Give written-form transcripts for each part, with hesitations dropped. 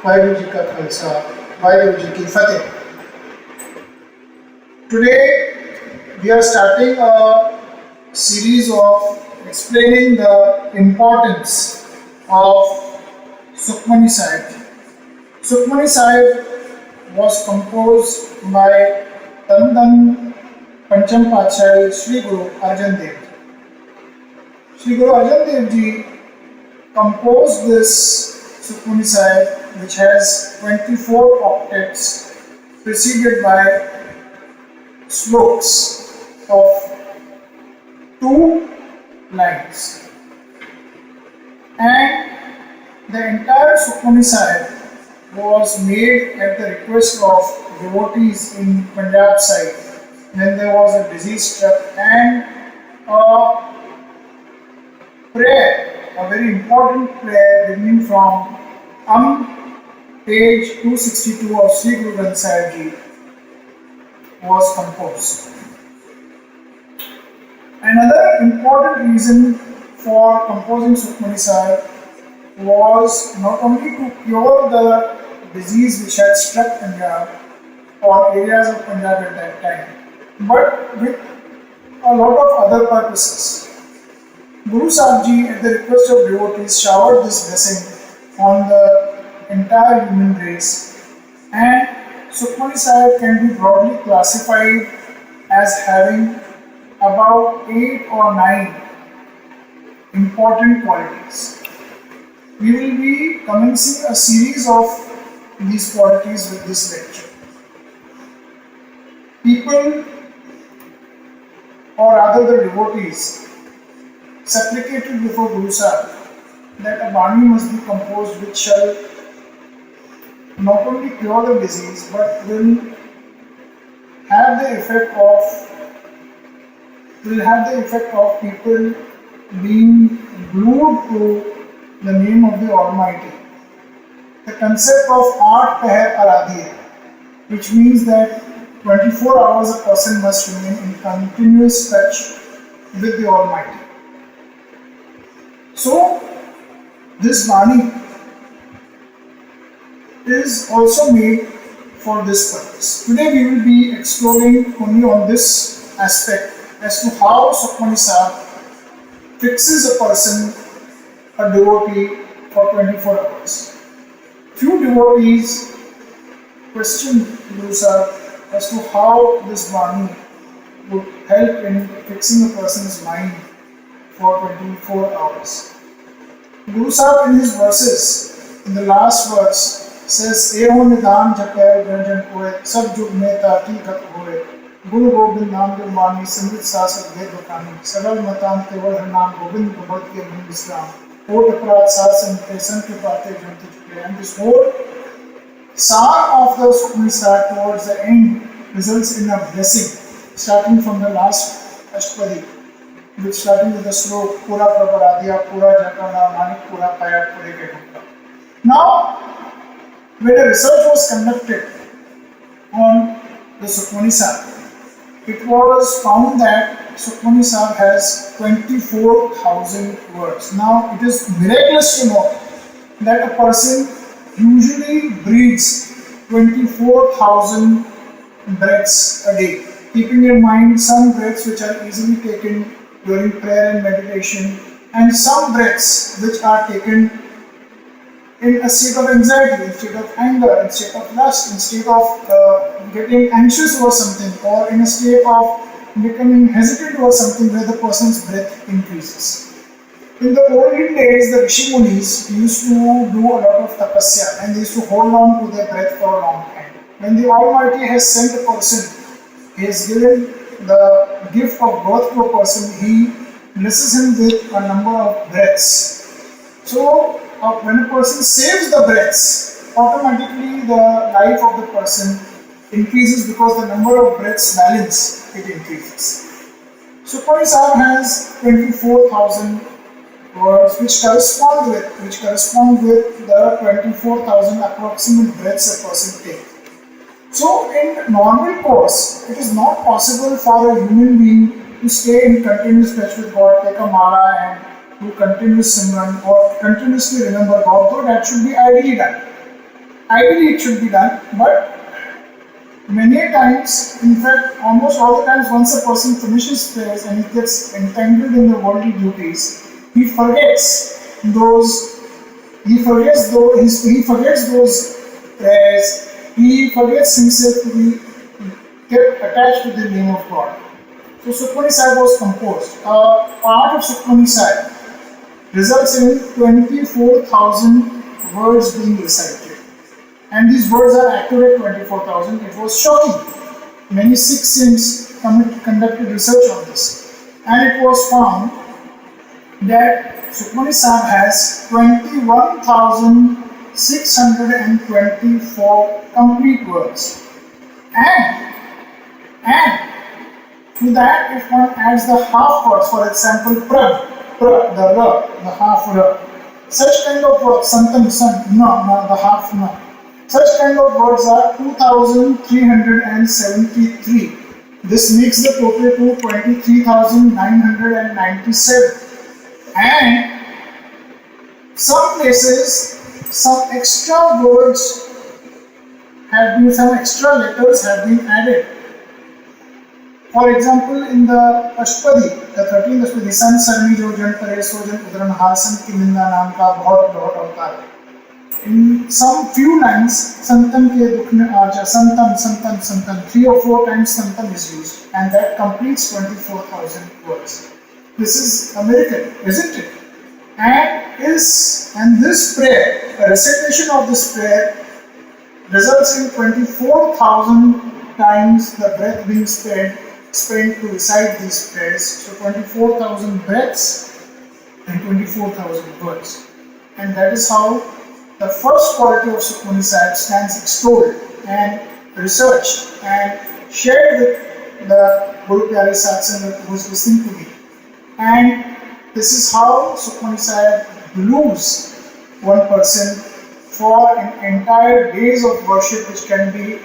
वाहिगुरु जी का खालसा, वाहिगुरु जी की फतेह. Today we are starting a series of explaining the importance of Sukhmani Sahib. Sukhmani Sahib was composed by Tandan Pancham Patshahi Sri Guru Arjan Dev Ji. Sri Guru Arjan Dev Ji composed this Sukhmani Sahib, which has 24 octets preceded by sloks of 2 lines. And the entire Sukhmani Sahib was made at the request of devotees in Punjab side when there was a disease struck, and a prayer, a very important prayer beginning from page 262 of Sri Guru Granth Sahib Ji was composed. Another important reason for composing Sukhmani Sahib was not only to cure the disease which had struck Punjab or areas of Punjab at that time, but with a lot of other purposes. Guru Sahib Ji, at the request of devotees, showered this blessing on the entire human race, and Sukhmani Sahib can be broadly classified as having about 8 or 9 important qualities. We will be commencing a series of these qualities with this lecture. People, or rather the devotees, supplicated before Guru Sahib that a Bani must be composed which shall not only cure the disease but will have the effect of people being glued to the name of the Almighty. The concept of Aat Pahar Aradhiya, which means that 24 hours a person must remain in continuous touch with the Almighty. So, this Bani is also made for this purpose. Today we will be exploring only on this aspect as to how Sukhmani Sahib fixes a person, a devotee, for 24 hours. Few devotees question Guru Sahib as to how this Bani would help in fixing a person's mind for 24 hours. Guru Sahib in his verses, in the last verse, says, Eho nidhan japay granjan koe, sab jug mein taati gat hoye, Guru Gobind naam jo mani, samrit sasat ved bakani, sagal matan keval naam Gobind gobad ke mun Islam, Ot aparat sasan pesan ke baate janti chuke. And this whole sar of the Sukhmani Sahib towards the end results in a blessing, starting from the last Ashtapadi, which starting with the slok, Pura Prabharadhya, Pura Jakana, Manik Pura Paya, Pure Ke Bhakta. Now, when a research was conducted on the Sukhmani Sahib, it was found that Sukhmani Sahib has 24,000 words. Now, it is miraculous to know that a person usually breathes 24,000 breaths a day, keeping in mind some breaths which are easily taken during prayer and meditation, and some breaths which are taken in a state of anxiety, in state of anger, in state of lust, in state of getting anxious over something, or in a state of becoming hesitant over something where the person's breath increases. In the olden days, the Rishi Munis used to do a lot of tapasya, and they used to hold on to their breath for a long time. When the Almighty has sent a person, He has given the gift of birth to a person, He blesses him with a number of breaths. So, when a person saves the breaths, automatically the life of the person increases because the number of breaths balance, it increases. Sukhmani Sahib has 24,000 words which correspond with the 24,000 approximate breaths a person takes. So, in normal course, it is not possible for a human being to stay in continuous touch with God, take a mala and do continuous simran or continuously remember God, though that should be ideally done. ideally it should be done, but many times, in fact, almost all the times, once a person finishes prayers and he gets entangled in the worldly duties, he forgets those. He forgets those prayers. He forgets himself to be kept attached to the name of God. So Sukhmani Sahib was composed. A part of Sukhmani Sahib results in 24,000 words being recited. And these words are accurate 24,000. It was shocking. Many Sikh saints conducted research on this. And it was found that Sukhmani Sahib has 21,624 complete words. And to that, if one adds the half words, for example, the half ra, such kind of words, santam, the half na, such kind of words are 2,373. This makes the total to 23,997. And some places, some extra letters have been added. For example, in the Ashtapadi, the 13th Ashtapadi, San Sarmi Jo Jan Pare Sojan Udran Hasan Kiminda Naam Ka Bahut Avatar. In some few lines, Santam Ke Dukhne Aja, Santam, 3 or 4 times Santam is used, and that completes 24,000 words. This is a miracle, isn't it? And this prayer, the recitation of this prayer results in 24,000 times the breath being spent to recite these prayers. So 24,000 breaths and 24,000 words. And that is how the first quality of Sukhmani Sahib stands extolled and researched and shared with the Guru Pyare Sat Sangat who is listening to me. And this is how Sukhmani Sahib glues one person for an entire days of worship which can be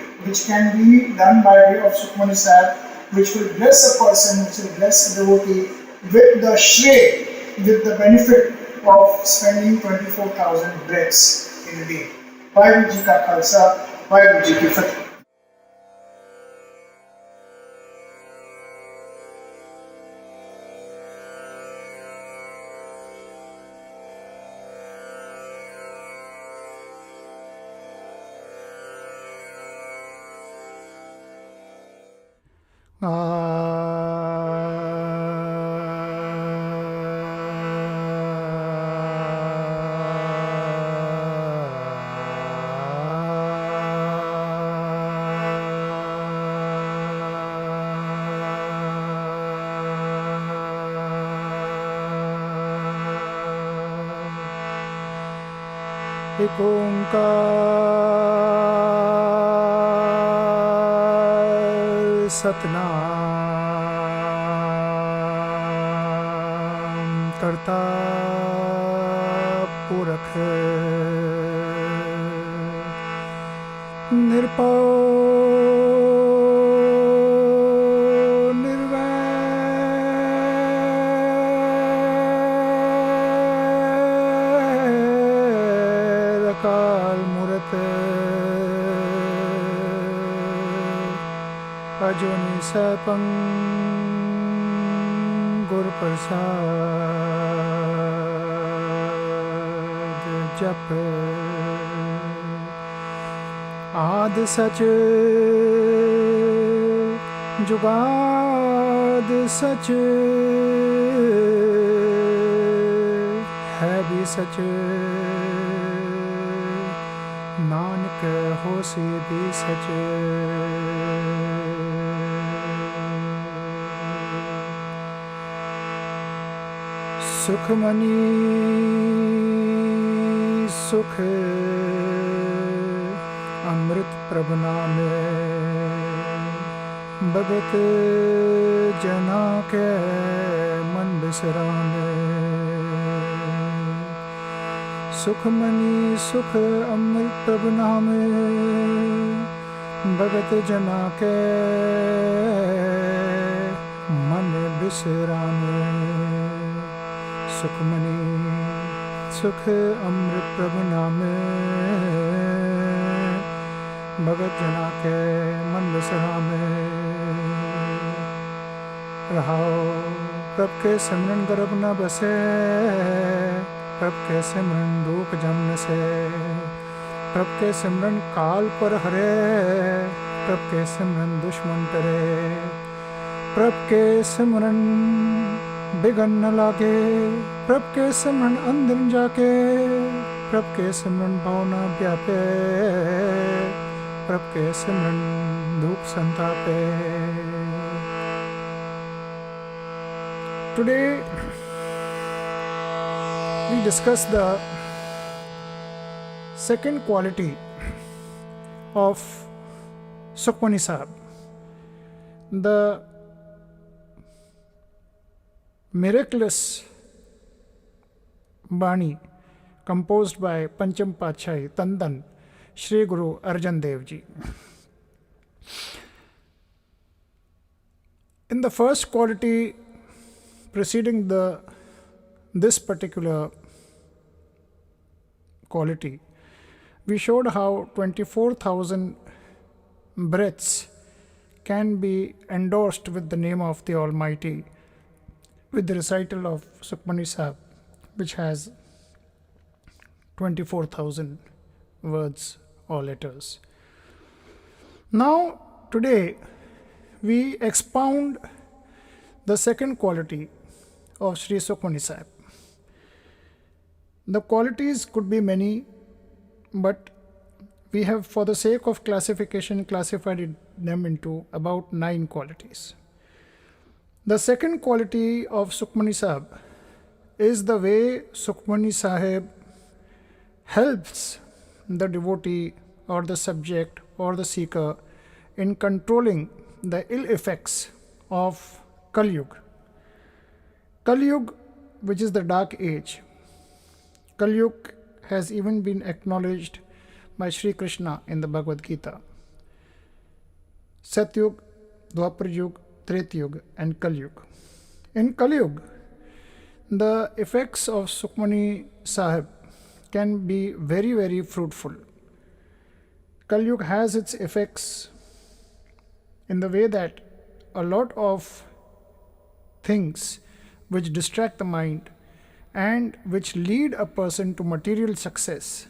done by way of Sukhmani Sahib, which will bless a person, which will bless a devotee with the shray, with the benefit of spending 24,000 breaths in a day. Vaheguru Ji ka Khalsa, Vaheguru Ji ki Fateh. एक ओंकार सतनाम करता पुरख निरपौ अजोनि सपं गुर प्रसाद जप आद सच जुगाद सच है भी सच नानक होसे भी सच सुखमनी सुख अमृत प्रभ नामे भगत जना के मन बिसराने सुखमनी सुख अमृत प्रभ नामे भगत जना के मन बिसराने सुखमनी सुख अमृत प्रभ नामे भगत जना के मन बिसरा में रहाओ। प्रभ के सिमरन गर्भ न बसे, प्रभ के सिमरन दुख जमन से, प्रभ के सिमरन काल पर हरे, प्रभ के सिमरन दुश्मन करे, प्रभ के सिमरन बिगन न लागे, प्रभ के सिमरन अंदर जाके, प्रभ के सिमरन भावना व्यापे, प्रभ के सिमरन दुख संतापे। Today we discuss the second quality of Sukhmani Sahib, the miraculous Bani composed by Pancham Patshahi Tandan Shri Guru Arjan Dev Ji. In the first quality preceding this particular quality, we showed how 24,000 breaths can be endorsed with the name of the Almighty with the recital of Sukhmani Sahib, which has 24,000 words or letters. Now, today, we expound the second quality of Sri Sukhmani Sahib. The qualities could be many, but we have, for the sake of classification, classified them into about 9 qualities. The second quality of Sukhmani Sahib is the way Sukhmani Sahib helps the devotee or the subject or the seeker in controlling the ill effects of Kali Yuga. Kali Yuga, which is the dark age. Kali Yuga has even been acknowledged by Sri Krishna in the Bhagavad Gita. Satyug, Dwapar Yuga, Treta Yuga and Kali Yuga. In Kali Yuga, the effects of Sukhmani Sahib can be very, very fruitful. Kali Yuga has its effects in the way that a lot of things which distract the mind and which lead a person to material success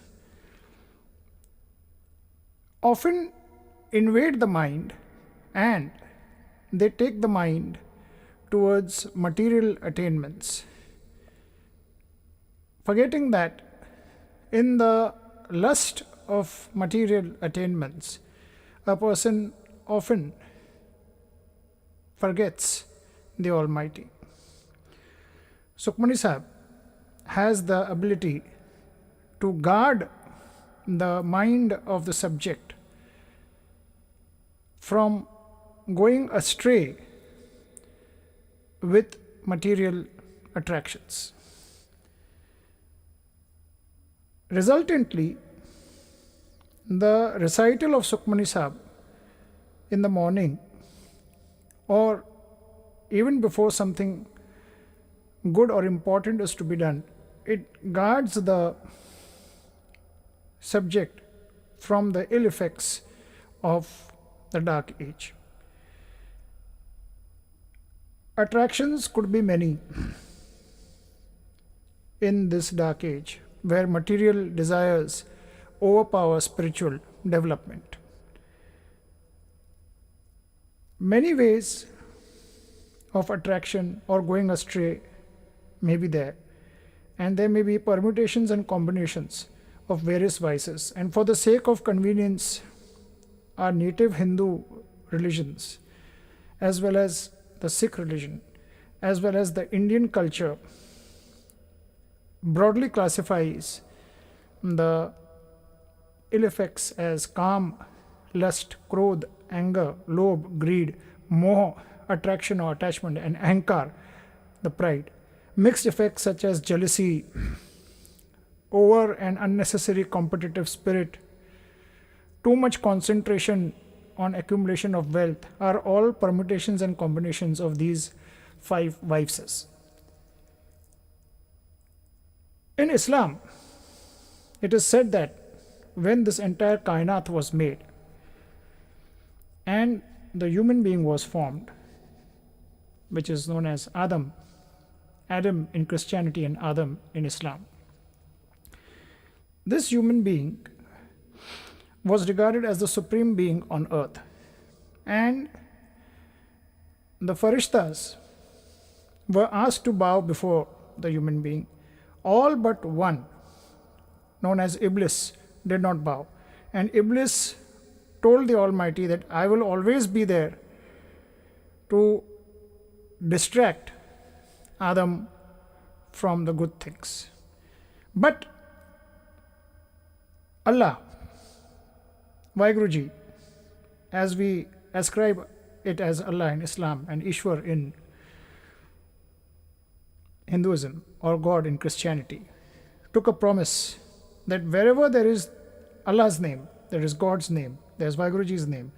often invade the mind, and they take the mind towards material attainments, forgetting that in the lust of material attainments, a person often forgets the Almighty. Sukhmani Sahib has the ability to guard the mind of the subject from going astray with material attractions. Resultantly, the recital of Sukhmani Sahib in the morning or even before something good or important is to be done, it guards the subject from the ill effects of the dark age. Attractions could be many in this dark age, where material desires overpower spiritual development. Many ways of attraction or going astray may be there, and there may be permutations and combinations of various vices. And for the sake of convenience, our native Hindu religions, as well as the Sikh religion, as well as the Indian culture, broadly classifies the ill effects as kam, lust, krodh, anger, lobh, greed, moh, attraction or attachment, and ankar, the pride. Mixed effects such as jealousy, over and unnecessary competitive spirit, too much concentration on accumulation of wealth are all permutations and combinations of these 5 vices. In Islam, it is said that when this entire kainat was made, and the human being was formed, which is known as Adam in Christianity and Adam in Islam. This human being was regarded as the supreme being on earth, and the Farishtas were asked to bow before the human being. All but one, known as Iblis, did not bow. And Iblis told the Almighty that I will always be there to distract Adam from the good things. But Allah, Vaheguruji, as we ascribe it as Allah in Islam and Ishwar in Hinduism or God in Christianity, took a promise that wherever there is Allah's name, there is God's name, there is Vaheguruji's name,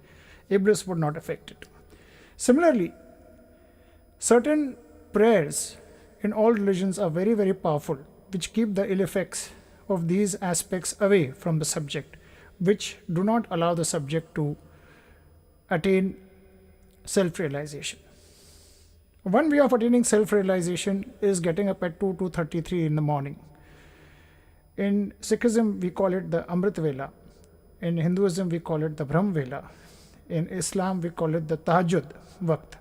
Iblis would not affect it. Similarly, certain prayers in all religions are very, very powerful, which keep the ill effects of these aspects away from the subject, which do not allow the subject to attain self-realization. One way of attaining self-realization is getting up at 2:33 in the morning. In Sikhism, we call it the Amrit Vela. In Hinduism, we call it the Brahm Vela. In Islam, we call it the Tahajjud Waqt.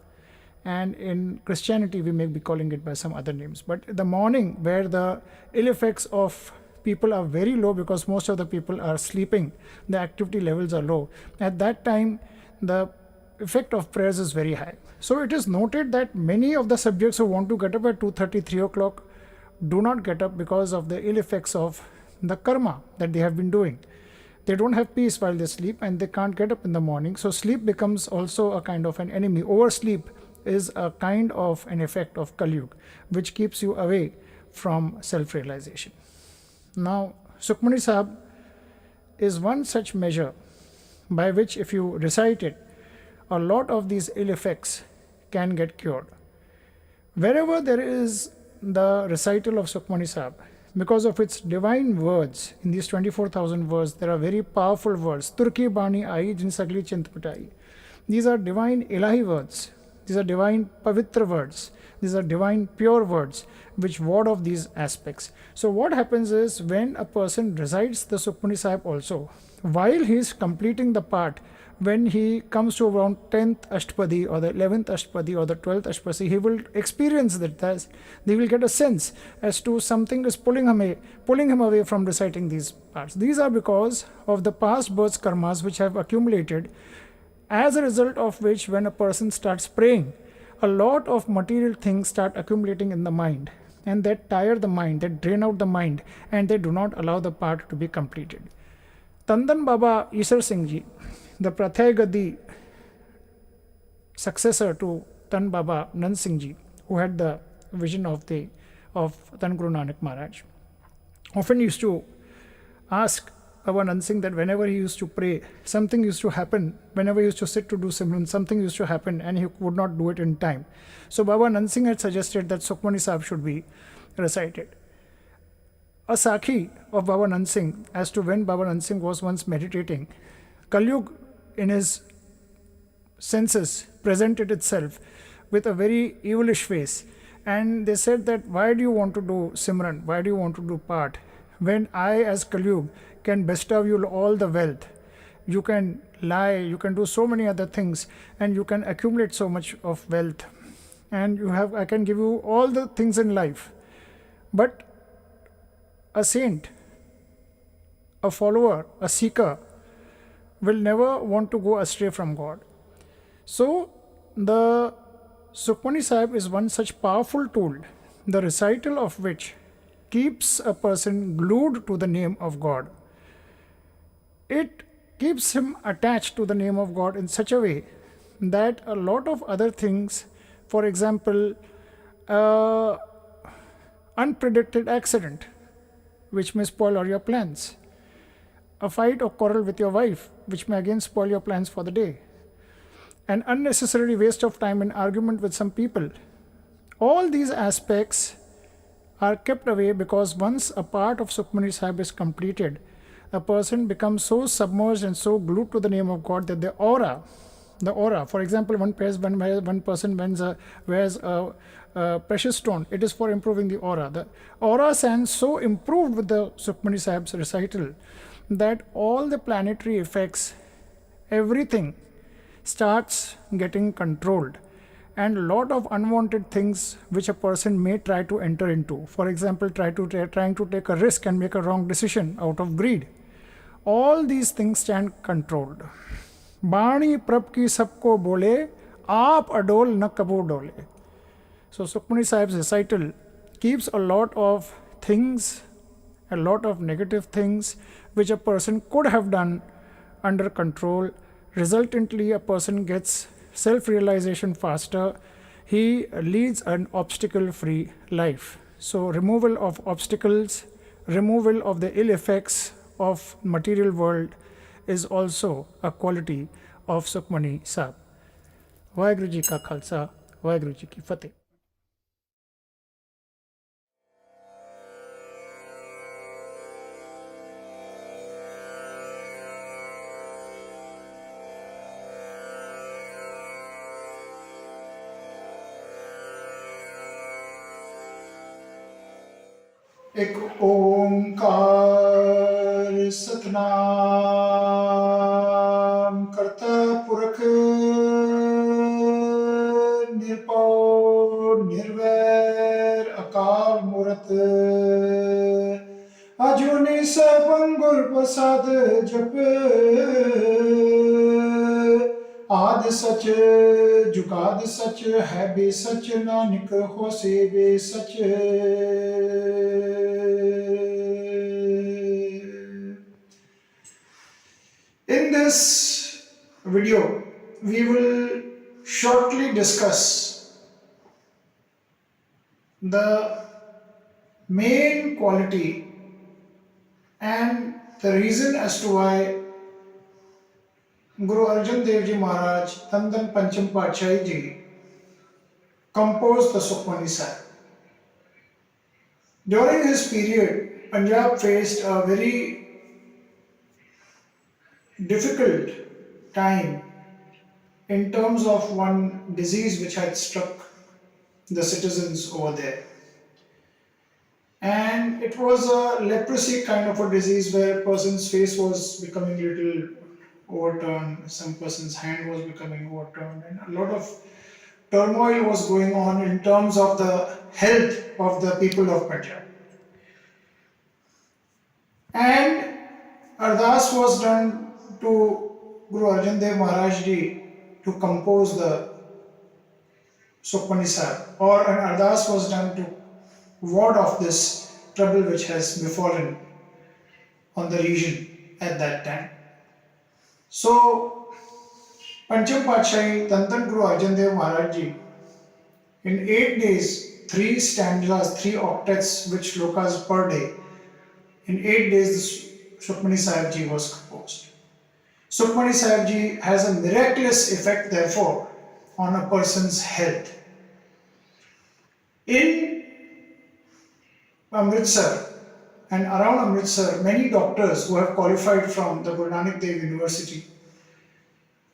And in Christianity, we may be calling it by some other names. But the morning, where the ill effects of people are very low because most of the people are sleeping, the activity levels are low. At that time, the effect of prayers is very high. So it is noted that many of the subjects who want to get up at 2:30, 3 o'clock do not get up because of the ill effects of the karma that they have been doing. They don't have peace while they sleep and they can't get up in the morning. So sleep becomes also a kind of an enemy. Oversleep is a kind of an effect of Kali Yuga, which keeps you away from self-realization. Now, Sukhmani Sahib is one such measure by which, if you recite it, a lot of these ill effects can get cured. Wherever there is the recital of Sukhmani Sahib, because of its divine words, in these 24,000 words, there are very powerful words. Turki Bani Ai Jin Sagli Chint Pitai. These are divine Ilahi words. These are divine Pavitra words. These are divine pure words which ward off these aspects. So what happens is, when a person recites the Sukhmani Sahib also, while he is completing the part, when he comes to around 10th Ashtapadi or the 11th Ashtapadi or the 12th Ashtapadi, he will experience that they will get a sense as to something is pulling him away from reciting these parts. These are because of the past births karmas which have accumulated, as a result of which, when a person starts praying, a lot of material things start accumulating in the mind, and that tire the mind, that drain out the mind, and they do not allow the part to be completed. Tandan Baba Isar Singh Ji, the Prathai Gadi successor to Tan Baba Nand Singh Ji, who had the vision of Tan Guru Nanak Maharaj, often used to ask Baba Nand Singh that whenever he used to pray, something used to happen. Whenever he used to sit to do Simran, something used to happen and he would not do it in time. So Baba Nand Singh had suggested that Sukhmani Sahib should be recited. A Sakhi of Baba Nand Singh as to when Baba Nand Singh was once meditating, Kali Yuga in his senses presented itself with a very evilish face, and they said that, why do you want to do Simran, why do you want to do part, when I as Kali Yuga can bestow you all the wealth, you can lie, you can do so many other things, and you can accumulate so much of wealth, and I can give you all the things in life. But a saint, a follower, a seeker will never want to go astray from God. So the Sukhmani Sahib is one such powerful tool, the recital of which keeps a person glued to the name of God. It keeps him attached to the name of God in such a way that a lot of other things, for example, unpredicted accident, which may spoil all your plans, a fight or quarrel with your wife, which may again spoil your plans for the day, an unnecessary waste of time in argument with some people. All these aspects are kept away because once a part of Sukhmani Sahib is completed, a person becomes so submerged and so glued to the name of God that the aura The aura, for example, one person wears a precious stone, it is for improving the aura. The aura sense so improved with the Sukhmani Sahib's recital that all the planetary effects, everything starts getting controlled, and a lot of unwanted things which a person may try to enter into, for example, trying to take a risk and make a wrong decision out of greed, all these things stand controlled. Bani prab ki sabko bole, aap adol na kabo dole. So Sukhmani Sahib's recital keeps a lot of things, a lot of negative things which a person could have done under control. Resultantly, a person gets self-realization faster. He leads an obstacle-free life. So removal of obstacles, removal of the ill effects of material world is also a quality of Sukhmani Sahib. Vaheguru Ji ka Khalsa, Vaheguru Ji ki Fateh. एक ओंकार सतनाम करता पुरख निरपौ निर्वैर अकाल मूरत अजूनी सैभं गुर प्रसाद जप आद सच जुगाद सच है बे सच नानक होसे बे सच. In this video, we will shortly discuss the main quality and the reason as to why Guru Arjan Dev Ji Maharaj, Tandan Pancham Patshahi Ji, composed the Sukhmani Sahib. During his period, Punjab faced a very difficult time in terms of one disease which had struck the citizens over there. And it was a leprosy kind of a disease where a person's face was becoming little overturned, some person's hand was becoming overturned, and a lot of turmoil was going on in terms of the health of the people of Punjab. And Ardas was done to Guru Arjan Dev Maharaj Ji to compose the Sukhmani Sahib, or an Ardas was done to ward off this trouble which has befallen on the region at that time. So, Pancham Patshahi Tantan Guru Arjan Dev Maharaj Ji, in 8 days, 3 stanzas, 3 octets, which slokas per day, in 8 days the Sukhmani Sahib Ji was composed. Sukhmani Sahib Ji has a miraculous effect, therefore, on a person's health. In Amritsar and around Amritsar, many doctors who have qualified from the Guru Nanak Dev University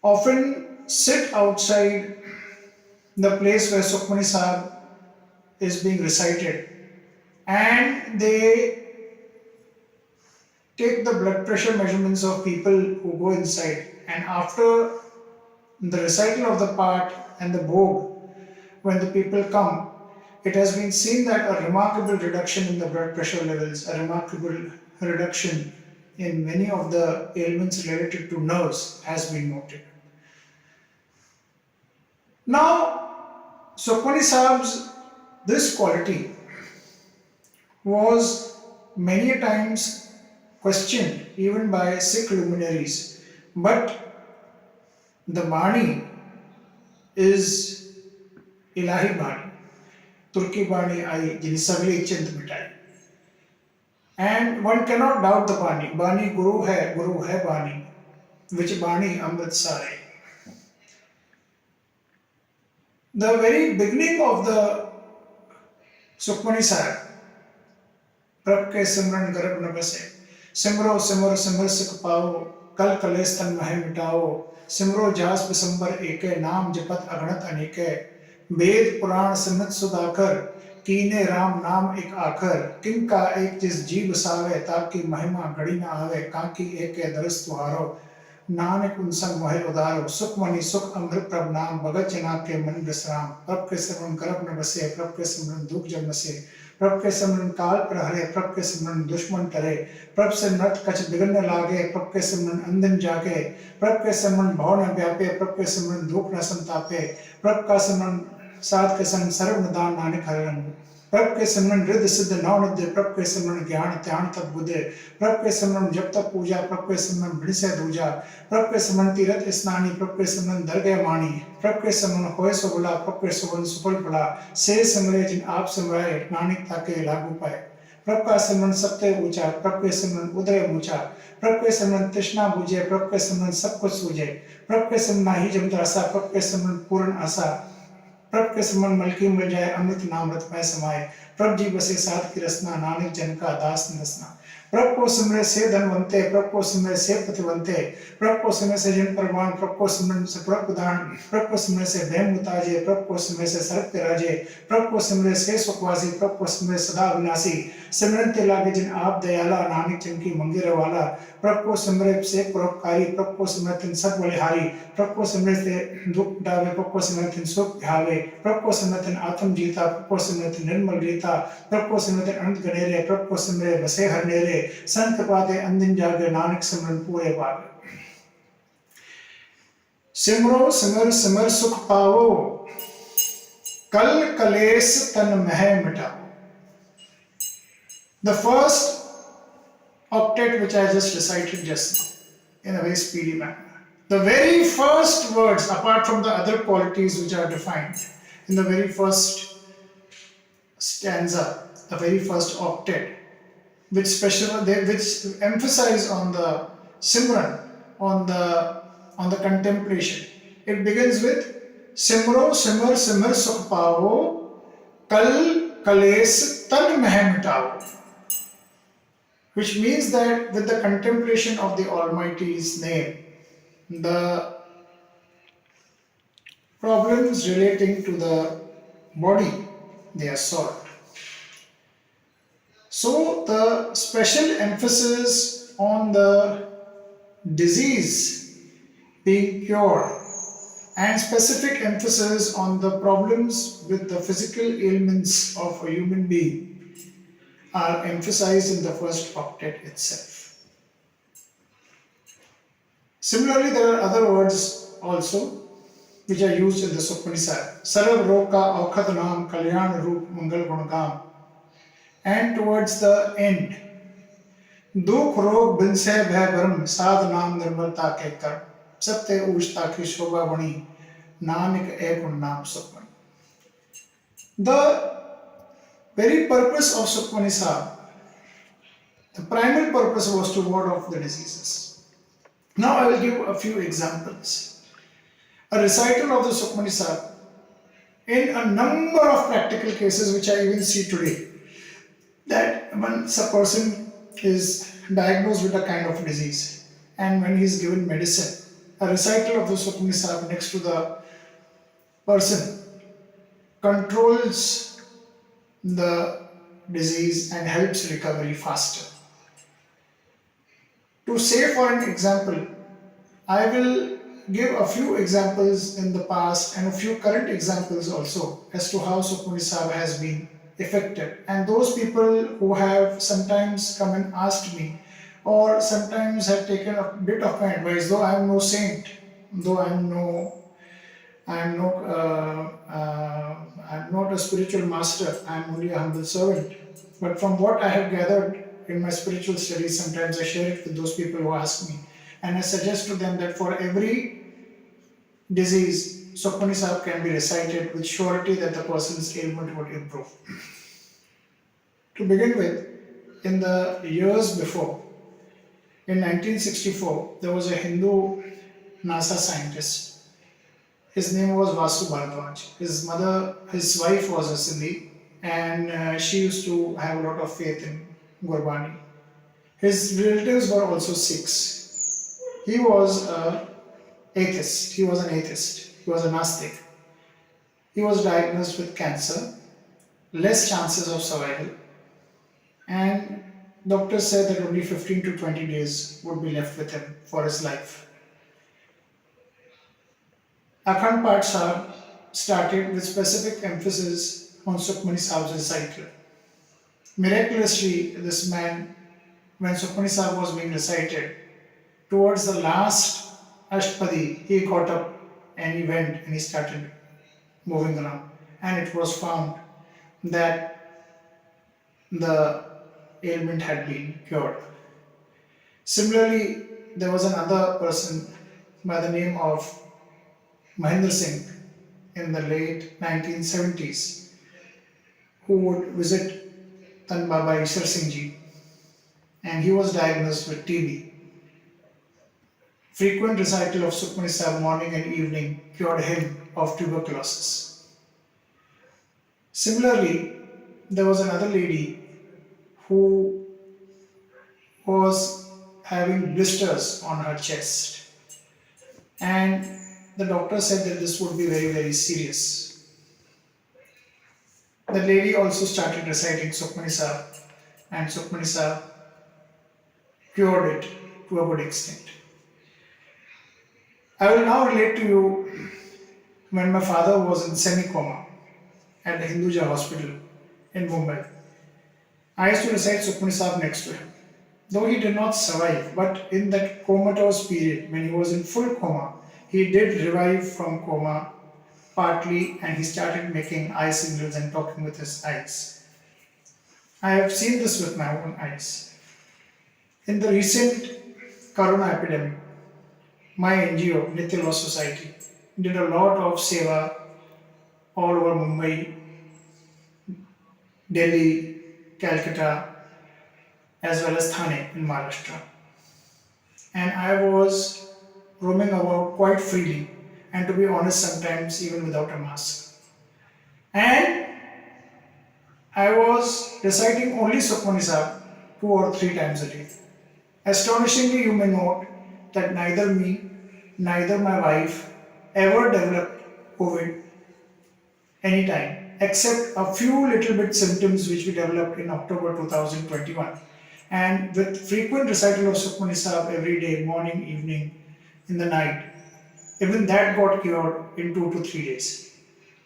often sit outside the place where Sukhmani Sahib is being recited, and they take the blood pressure measurements of people who go inside, and after the recital of the part and the bhog, when the people come, it has been seen that a remarkable reduction in the blood pressure levels, a remarkable reduction in many of the ailments related to nerves has been noted. Now, Sukhmani Sahib's this quality was many a times questioned even by Sikh luminaries, but the Bani is Ilahi Bani, Turki Bani ai jini sagli chint mitai. And one cannot doubt the Bani. Bani Guru hai Bani, which Bani Amrit Sare. The very beginning of the Sukhmani Sahib, Prab ke simran garab na base, simro simar simar sikh pao, kal kales tan mahe mitao, सिमरो जास बिसंबर एके, नाम जपत अगणत अनेके, वेद पुराण सिमत सुधाकर, कीने राम नाम एक आखर, किन का एक जिस जी बसावे, ताकि महिमा घड़ी न आवे, काकी एके दरस तुहारो, नानक उनसंग मोहे उदारो, सुखमणि सुख अमृत प्रभ नाम, भगत जना के मन विश्राम, प्रभ के सिमरन करप न बसे, प्रभ के सिमरन दुख जब नसे, प्रभ के सिमरन काल प्रहरे, प्रभ के सिमरन दुश्मन टरे, प्रभ से नृत कछ बिगड़ने लागे, प्रभ के सिमरन अंधन जागे, प्रभ के सिमरन भव न व्यापे, प्रभ के सिमरन दुख न संतापे, प्रभ का सिमरन साध के संग सर्व निदान नानक हर रंग, प्रभ के सिमरन रिद्ध सिद्ध नौ निध्य, प्रभ के सिमरन ज्ञान ध्यान तब बुद्धे, प्रभ के सिमरन जब तक पूजा, प्रभ के सिमरन भिड़ से दूजा, प्रभ के सिमरन तीरथ स्नानी, प्रभ के सिमरन दरगह मानी, प्रभ के सिमरन होए सुबला, प्रभ के सिमरन सुफल फला, से सिमरे जिन आप सिमराए, नानक ताके लागू पाए, प्रभ का सिमरन सत्य ऊंचा, प्रभ के सिमरन उदय ऊंचा, प्रभ के सिमरन तृष्णा बुझे, प्रभ के सिमरन सब कुछ सूझे, प्रभ के सिमरन ही जम त्रासा, प्रभ के सिमरन पूर्ण आशा, प्रभ के सिमरन मलकी मिल जाए, अमृत नाम रत में समाये, प्रभ जी बसे साध की रसना, नानक जन का दास नसना, प्रभ को सिमरे से धनवंते, प्रभ को सिमरे से पतिवंते, प्रभ को सिमरे से जन परवान, प्रभ को सिमरन से प्रभ प्रदान, प्रभ को सिमरे से भय मुताजे, प्रभ को सिमरे से सर्प के राजे, प्रभ को सिमरे से सुखवासी, प्रभ को सिमरे सदा विनाशी, सिमरन ते लागे जिन आप दयाला, नानक जन की मंगिर वाला, प्रभ को सिमरे से परोपकारी, प्रभ को सिमरे तिन सब बलिहारी, प्रभ को सिमरे से दुख डावे, प्रभ को सिमरे तिन सुख ध्यावे, प्रभ को सिमरे तिन आत्म जीता, प्रभ को सिमरे तिन निर्मल रीता, प्रभ को सिमरे तिन अनंत गनेरे, प्रभ को सिमरे बसे हर नेरे, संत पाते अंदिन जागे, नानक सिमरन पूरे पावे, सिमरो सिमर सिमर सुख पावो, कल कलेस तन मह मिटाओ. The first octet which I just recited just now in a very speedy manner. The very first words, apart from the other qualities which are defined in the very first stanza, the very first octet, which emphasize on the simran, on the contemplation. It begins with Simro simar simar sukh pavo, kal kales tan meh mitao, which means that with the contemplation of the Almighty's name, the problems relating to the body, they are solved. So the special emphasis on the disease being cured and specific emphasis on the problems with the physical ailments of a human being are emphasized in the first octet itself. Similarly, there are other words also which are used in the Sukhmani Sahib. Sarab Rog Ka Aukhat Naam Kalyan Roop Mangal Gunagam. And towards the end, Dukh Rog Binse Bhai Bharm Sadh Naam Nirmalta Ke Karm Satya Ushta Ki Shobha Bani Nanak Ekun Naam Sukhmani. The very purpose of Sukhmani Sahib, the primary purpose was to ward off the diseases. Now I will give a few examples. A recital of the Sukhmani Sahib in a number of practical cases which I even see today, that once a person is diagnosed with a kind of disease and when he is given medicine, a recital of the Sukhmani Sahib next to the person controls the disease and helps recovery faster. To say for an example, I will give a few examples in the past and a few current examples also as to how Sukhmani Sahib has been effective. And those people who have sometimes come and asked me or sometimes have taken a bit of my advice, though I am no saint, though I am not a spiritual master, I am only a humble servant. But from what I have gathered in my spiritual studies, sometimes I share it with those people who ask me. And I suggest to them that for every disease, Sukhmani Sahib can be recited with surety that the person's ailment would improve. To begin with, in the years before, in 1964, there was a Hindu NASA scientist. His name was Vasu Bharadwaj. His wife was a Sindhi, and she used to have a lot of faith in Gurbani. His relatives were also Sikhs. He was a atheist. He was an atheist. He was a Nastic. He was diagnosed with cancer, less chances of survival, and doctors said that only 15 to 20 days would be left with him for his life. Akhand Path Sahib started with specific emphasis on Sukhmani Sahib's recital. Miraculously, this man, when Sukhmani Sahib was being recited, towards the last Ashtpadi, he got up and he went and he started moving around. And it was found that the ailment had been cured. Similarly, there was another person by the name of Mahendra Singh in the late 1970s who would visit Tan Baba Ishar Singh Ji, and he was diagnosed with TB. Frequent recital of Sukhmani Sahib morning and evening cured him of tuberculosis. Similarly, there was another lady who was having blisters on her chest, and the doctor said that this would be very, very serious. The lady also started reciting Sukhmani Sahib, and Sukhmani Sahib cured it to a good extent. I will now relate to you when my father was in semi-coma at the Hinduja hospital in Mumbai. I used to recite Sukhmani Sahib next to him. Though he did not survive, but in that comatose period when he was in full coma, he did revive from coma partly, and he started making eye signals and talking with his eyes. I have seen this with my own eyes. In the recent Corona epidemic, my NGO, Nitya Law Society, did a lot of seva all over Mumbai, Delhi, Calcutta, as well as Thane in Maharashtra. And I was roaming about quite freely, and to be honest, sometimes even without a mask. And I was reciting only Sukhmani Sahib 2 or 3 times a day. Astonishingly, you may note that neither me, neither my wife ever developed COVID anytime, except a few little bit symptoms which we developed in October 2021. And with frequent recital of Sukhmani Sahib every day, morning, evening, in the night, even that got cured in 2 to 3 days.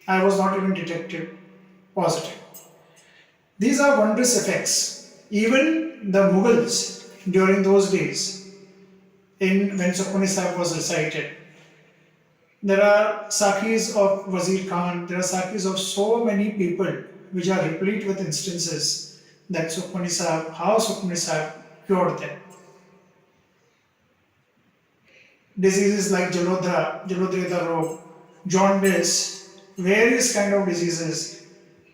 I was not even detected positive. These are wondrous effects. Even the Mughals during those days, when Sukhmani Sahib was recited, there are sakhis of Wazir Khan, there are sakhis of so many people which are replete with instances that Sukhmani Sahib, how Sukhmani Sahib cured them. Diseases like Jalodreda Rog, jaundice, various kind of diseases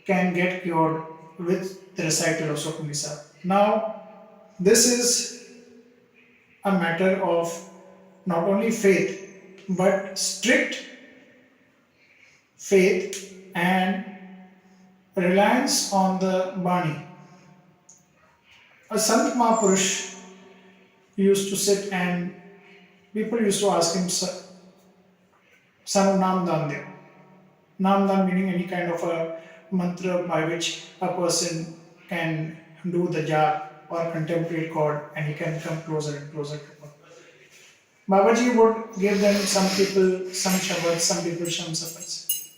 can get cured with the recital of Sukhmani Sahib. Now, this is a matter of not only faith, but strict faith and reliance on the Bani. A Sant Mahapurush used to sit and people used to ask him, son of Namdan Dev. Namdan meaning any kind of a mantra by which a person can do the jap or contemplate God and he can come closer and closer to God. Babaji would give them, some people some shabads, some people some safads.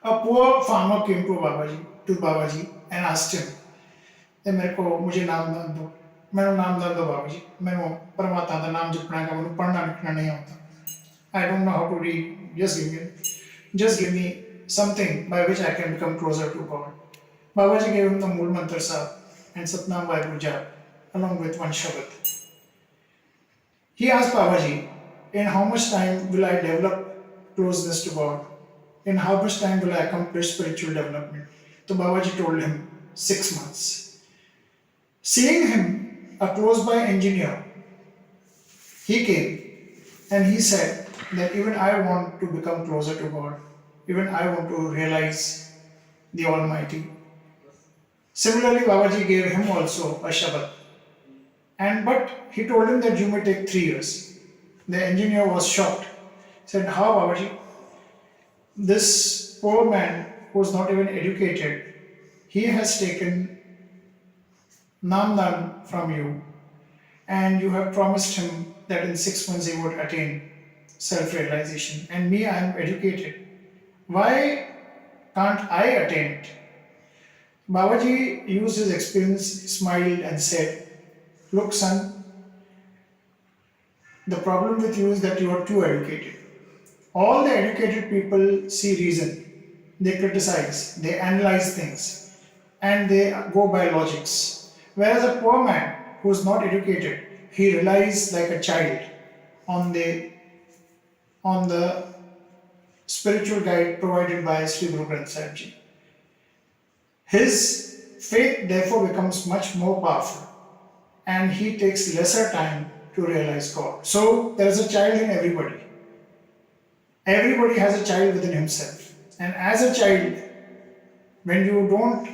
A poor farmer came to Babaji and asked him, मेरे को मुझे नाम दान दो, मैंने नाम दान दो बाबूजी, मैंने परमात्मा का नाम जपना है, मैंने पढ़ना लिखना नहीं आता. I don't know how to read. Just give me something by which I can become closer to God. Babaji gave him the Mool Mantra Sahib and Satnam Vaheguru Jap along with one Shabad. He asked Babaji, in how much time will I develop closeness to God? In how much time will I accomplish spiritual development? So Babaji told him 6 months. Seeing him, a close by engineer, he came and he said that even I want to become closer to God. Even I want to realize the Almighty. Similarly, Babaji gave him also a Shabad. But he told him that you may take 3 years. The engineer was shocked. He said, "How, Babaji? This poor man who was not even educated, he has taken Namdan from you, and you have promised him that in 6 months he would attain self realization. And me, I am educated. Why can't I attain it?" Babaji used his experience, smiled, and said, "Look, son, the problem with you is that you are too educated. All the educated people see reason. They criticize, they analyze things, and they go by logics. Whereas a poor man who is not educated, he relies like a child on the spiritual guide provided by Sri Guru Granth Sahib Ji. His faith therefore becomes much more powerful, and he takes lesser time to realize God. So there is a child in everybody. Everybody has a child within himself. And as a child, when you don't,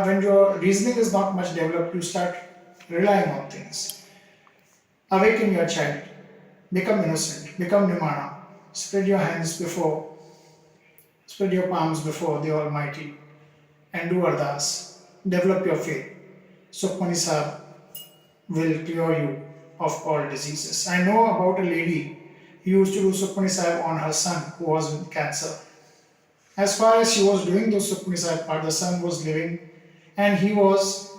when your reasoning is not much developed, you start relying on things. Awaken your child, become innocent, become Nimana, spread your palms before the Almighty, and do ardas. Develop your faith. Sukhmani Sahib will cure you of all diseases. I know about a lady who used to do Sukhmani Sahib on her son who was with cancer. As far as she was doing those Sukhmani Sahib part, the son was living, and he was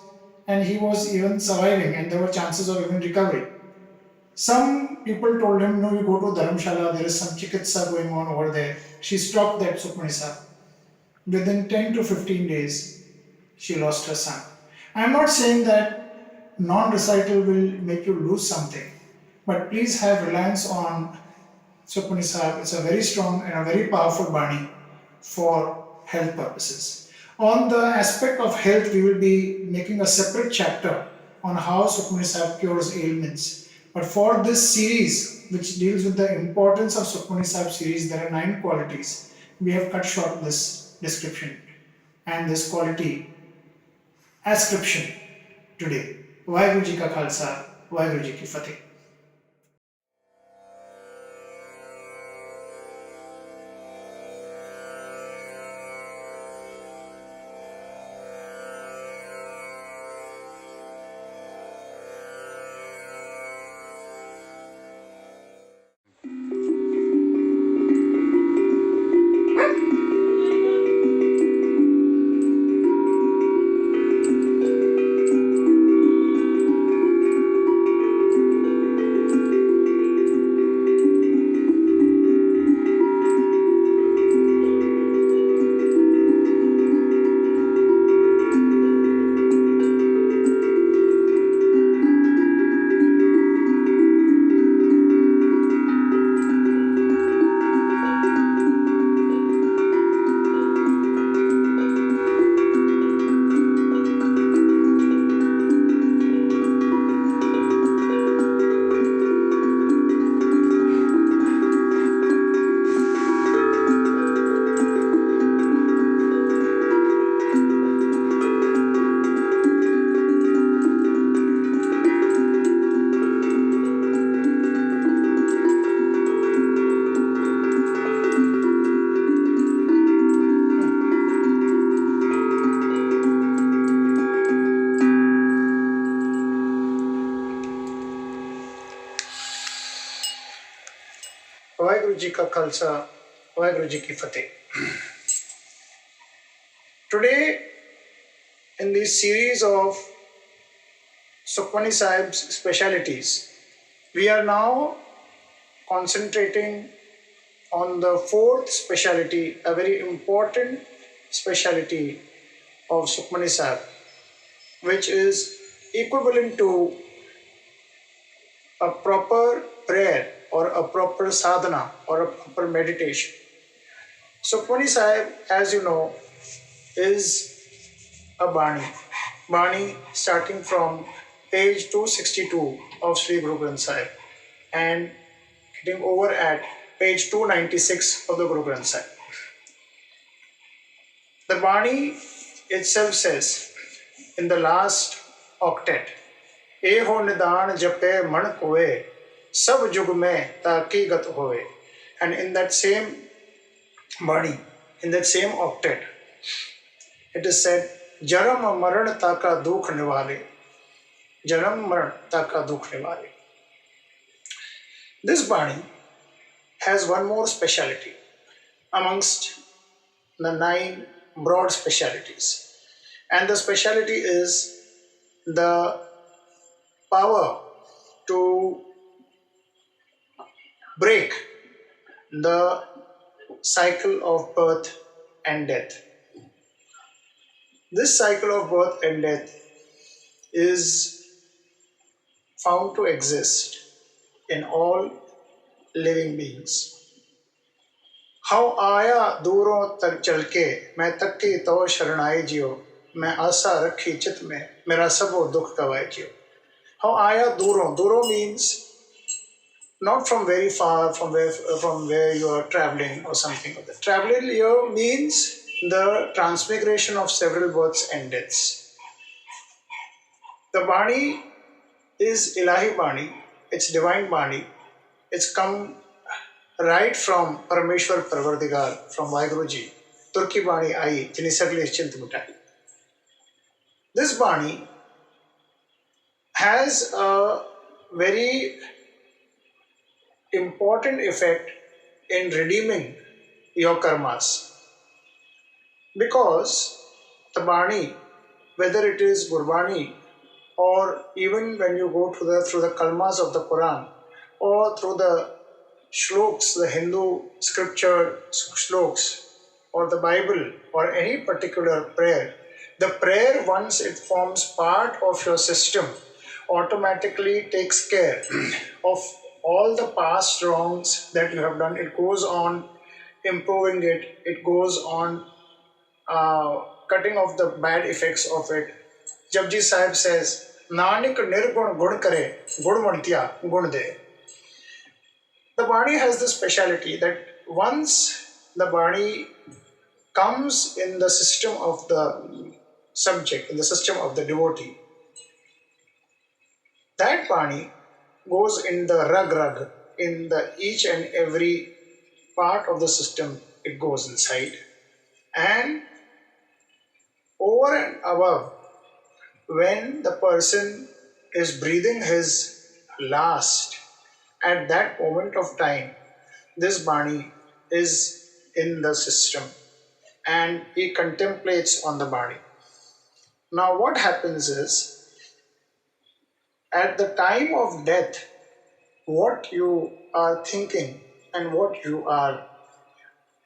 even surviving, and there were chances of even recovery. Some people told him, "No, you go to Dharamshala, there is some chikitsa going on over there." She stopped that Sukhmani Sahib. Within 10 to 15 days, she lost her son. I am not saying that non-recital will make you lose something, but please have reliance on Sukhmani Sahib. It's a very strong and a very powerful Bani for health purposes. On the aspect of health, we will be making a separate chapter on how Sukhmani Sahib cures ailments. But for this series, which deals with the importance of Sukhmani Sahib series, there are 9 qualities. We have cut short this description and this quality ascription today. Vaheguru Ji ka Khalsa, Vaheguru Ji ki Fateh. Vaheguru Ji ka Khalsa, Vaheguru Ji ki Fateh. Today, in this series of Sukhmani Sahib's specialities, we are now concentrating on the 4th speciality, a very important speciality of Sukhmani Sahib, which is equivalent to a proper prayer or a proper sadhana or a proper meditation. Sukhmani Sahib, as you know, is a Bani. Bani starting from page 262 of Sri Guru Granth Sahib and getting over at page 296 of the Guru Granth Sahib. The Bani itself says in the last octet, "Eho nidan jape man koe, सब जुग में ताकीगत होवे. And in that same body, in that same octet, it is said, Jaram maran taka dukh nivale. Jaram maran taka dukh nivale. This body has one more speciality amongst the 9 broad specialities. And the speciality is the power to break the cycle of birth and death. This cycle of birth and death is found to exist in all living beings. How आया दूरों तक चल के मैं तक्की तो शरणाई जियो मैं आशा रखी चित में मेरा सबो दुख गवाए जियो. How आया दूरों, दूरों means not from very far, from where you are traveling or something like that. Traveling here means the transmigration of several births and deaths. The Bani is Ilahi Bani, it's divine Bani. It's come right from Parameshwar Parvardigar, from Vaiguruji. Turki Bani Ai, Jini Sagli Chint Mutai. This Bani has a very important effect in redeeming your karmas, because the Bani, whether it is Gurbani or even when you go through the kalmas of the Quran or through the shloks, the Hindu scripture shloks or the Bible or any particular prayer, the prayer, once it forms part of your system, automatically takes care of all the past wrongs that you have done. It goes on improving it. It goes on cutting off the bad effects of it. Japji Sahib says, Nanak nirgun gun kare, gun mantya gun de. The Bani has this speciality that once the Bani comes in the system of the subject, in the system of the devotee, that Bani goes in the rag, in the each and every part of the system, it goes inside. And over and above, when the person is breathing his last, at that moment of time, this Bani is in the system and he contemplates on the Bani. Now what happens is, at the time of death, what you are thinking and what you are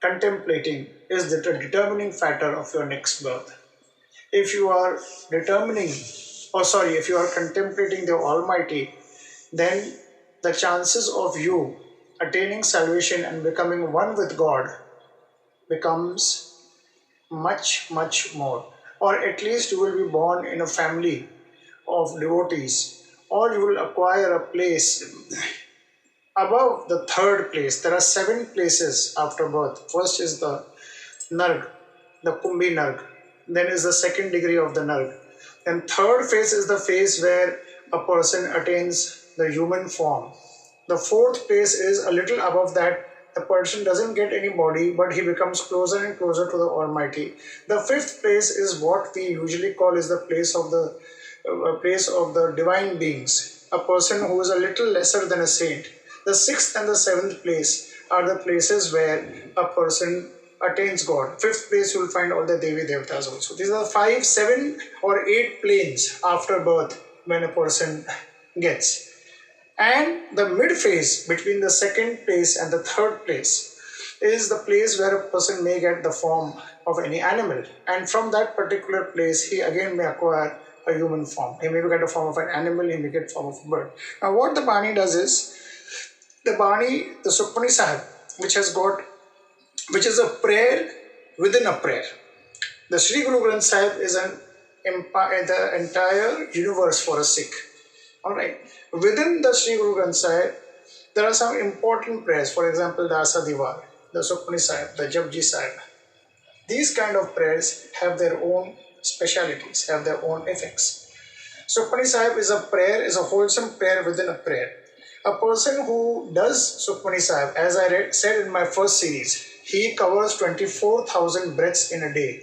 contemplating is the determining factor of your next birth. If you are if you are contemplating the Almighty, then the chances of you attaining salvation and becoming one with God becomes much, much more. Or at least you will be born in a family of devotees, or you will acquire a place above the 3rd place. There are 7 places after birth. First is the Narg, the Kumbhi Narg. Then is the 2nd degree of the Narg. Then 3rd phase is the phase where a person attains the human form. The 4th place is a little above that. The person doesn't get any body, but he becomes closer and closer to the Almighty. The 5th place is what we usually call is the place of the divine beings, a person who is a little lesser than a saint. The 6th and the 7th place are the places where a person attains God. 5th place you will find all the Devi Devatas also. These are the 5, 7 or 8 planes after birth when a person gets. And the mid phase between the 2nd place and the 3rd place is the place where a person may get the form of any animal. And from that particular place, he again may acquire a human form. He may get a form of an animal, he may get a form of a bird. Now what the Bani does is, the Bani, the Sukhmani Sahib, which is a prayer within a prayer. The Sri Guru Granth Sahib is the entire universe for a Sikh. Alright. Within the Sri Guru Granth Sahib, there are some important prayers. For example, the Asa Diwar, the Sukhmani Sahib, the Japji Sahib. These kind of prayers have their own specialities, have their own effects. Sukhmani Sahib is a prayer, is a wholesome prayer within a prayer. A person who does Sukhmani Sahib, as I said in my first series, he covers 24,000 breaths in a day.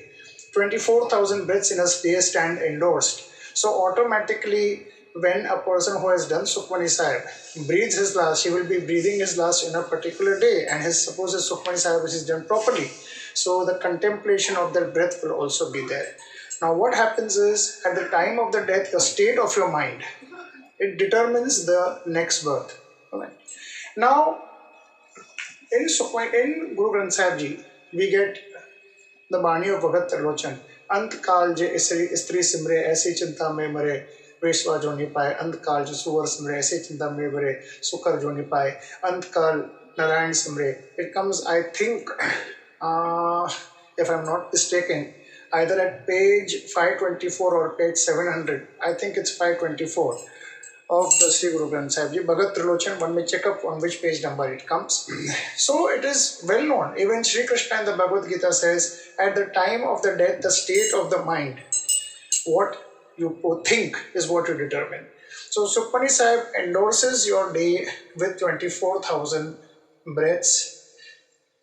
24,000 breaths in a day stand endorsed. So automatically, when a person who has done Sukhmani Sahib breathes his last, he will be breathing his last in a particular day, and his suppose his Sukhmani Sahib is done properly. So the contemplation of that breath will also be there. Now what happens is, at the time of the death, the state of your mind, it determines the next birth. Alright. Now, in Guru Granth Sahib Ji, we get the Bani of Bhagat Tarlochan. Ant kaal je istri simre aisi chinta mein mare, Veshwa jo ni paye. Ant kaal je suvar simre aisi chinta mein mare, Sukar jo ni paye. Ant kaal Narayan simre. It comes, I think, if I'm not mistaken, either at page 524 or page 700. I think it's 524 of the Sri Guru Granth Sahib Ji. Bhagat Trilochan, one may check up on which page number it comes. So it is well known. Even Sri Krishna in the Bhagavad Gita says, at the time of the death, the state of the mind, what you think is what you determine. So Sukhmani Sahib endorses your day with 24,000 breaths,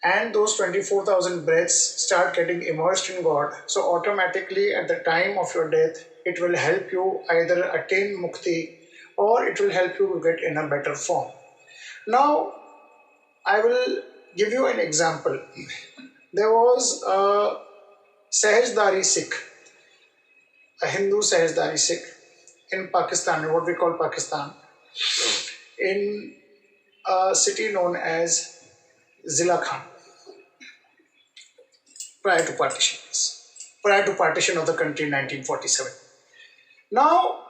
and those 24,000 breaths start getting immersed in God. So automatically at the time of your death, it will help you either attain mukti, or it will help you to get in a better form. Now, I will give you an example. There was a Sahajdari Sikh, a Hindu Sahajdari Sikh in Pakistan, what we call Pakistan, in a city known as Zila Khan, prior to partition of the country in 1947. Now,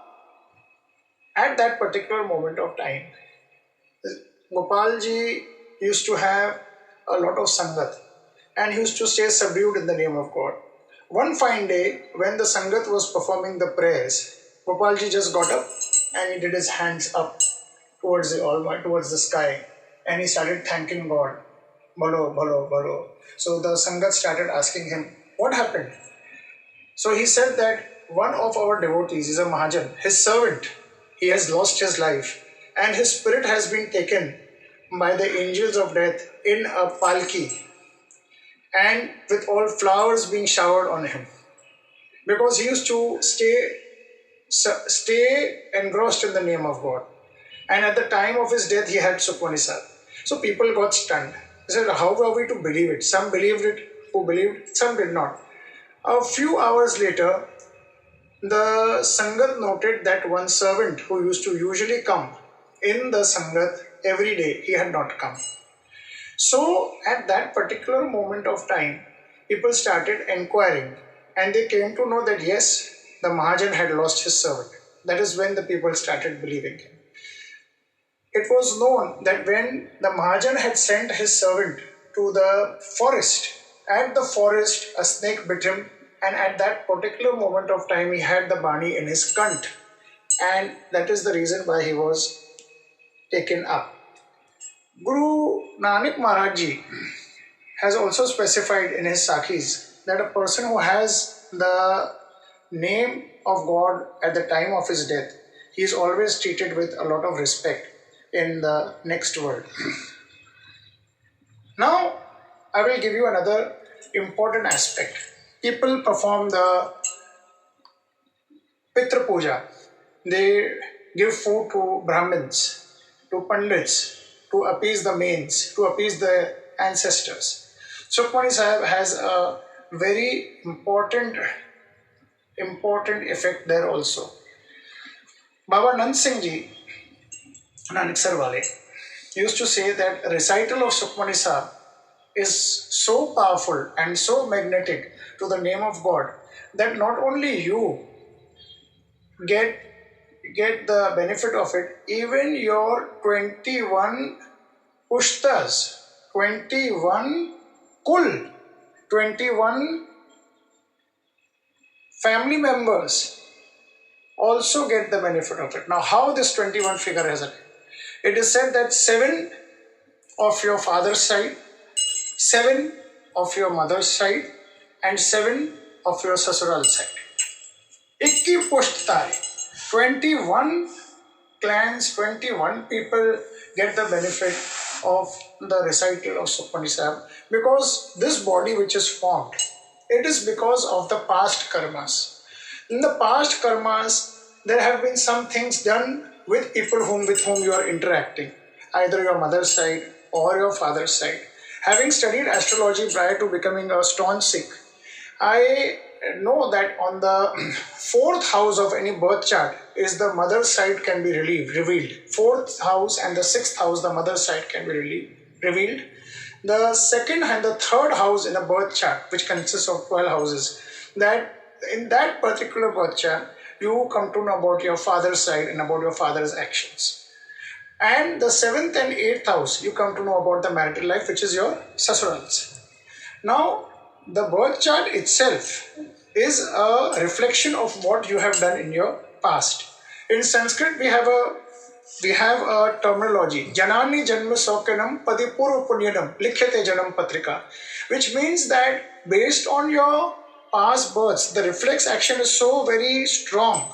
at that particular moment of time, Gopalji used to have a lot of sangat, and he used to stay subdued in the name of God. One fine day, when the sangat was performing the prayers, Gopalji just got up and he did his hands up towards the sky, and he started thanking God. Balo, balo, balo. So the sangat started asking him, what happened? So he said that one of our devotees is a Mahajan, his servant. He has lost his life, and his spirit has been taken by the angels of death in a palki, and with all flowers being showered on him, because he used to stay engrossed in the name of God. And at the time of his death, he had Sukhmani Sahib. So people got stunned. They said, how are we to believe it? Some believed it, who believed, some did not. A few hours later, the Sangat noted that one servant who used to usually come in the Sangat every day, he had not come. So at that particular moment of time, people started inquiring, and they came to know that yes, the Mahajan had lost his servant. That is when the people started believing him. It was known that when the Mahajan had sent his servant to the forest, at the forest a snake bit him, and at that particular moment of time he had the Bani in his kant, and that is the reason why he was taken up. Guru Nanak Maharaj Ji has also specified in his Sakhis that a person who has the name of God at the time of his death, he is always treated with a lot of respect in the next world. Now, I will give you another important aspect. People perform the Pitra Puja. They give food to Brahmins, to Pandits, to appease the mains, to appease the ancestors. Sukhmani Sahib has a very important effect there also. Baba Nand Singh Ji, Nanak Sarwale, used to say that recital of Sukhmani Sahib is so powerful and so magnetic to the name of God that not only you get the benefit of it, even your 21 pushtas, 21 kul, 21 family members also get the benefit of it. Now, how this 21 figure has it? It is said that 7 of your father's side, 7 of your mother's side, and 7 of your sasural side. 21 pusht tare, 21 clans, 21 people get the benefit of the recital of Sukhmani Sahib, because this body which is formed, it is because of the past karmas. In the past karmas, there have been some things done with people with whom you are interacting, either your mother's side or your father's side. Having studied astrology prior to becoming a staunch Sikh, I know that on the fourth house of any birth chart is the mother's side can be revealed. Fourth house and the sixth house, the mother's side can be revealed. The second and the third house in a birth chart, which consists of 12 houses, that in that particular birth chart, you come to know about your father's side and about your father's actions. And the seventh and eighth house, you come to know about the marital life, which is your sasurals. Now, the birth chart itself is a reflection of what you have done in your past. In Sanskrit, we have a terminology, Janani Janma Saukanam Padipuru Punyanam Likhate Janam Patrika, which means that based on your past births, the reflex action is so very strong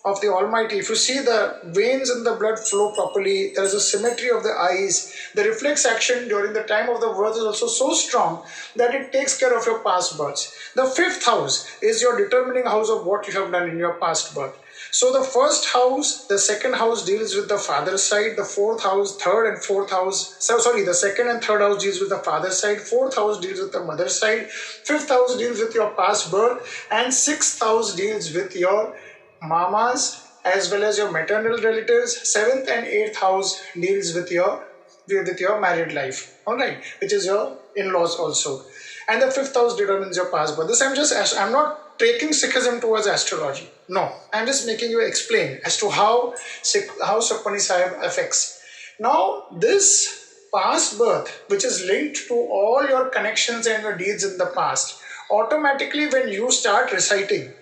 of the Almighty. If you see the veins in the blood flow properly, there is a symmetry of the eyes. The reflex action during the time of the birth is also so strong that it takes care of your past births. The fifth house is your determining house of what you have done in your past birth. So the first house, the second house deals with the father's side, the fourth house, third and fourth house, the second and third house deals with the father's side, fourth house deals with the mother's side, fifth house deals with your past birth, and sixth house deals with your mamas as well as your maternal relatives. Seventh and eighth house deals with your married life, all right, which is your in-laws also. And the fifth house determines your past birth. I'm not taking Sikhism towards astrology. No, I'm just making you explain as to how Sukhmani Sahib affects. Now, this past birth, which is linked to all your connections and your deeds in the past, automatically when you start reciting,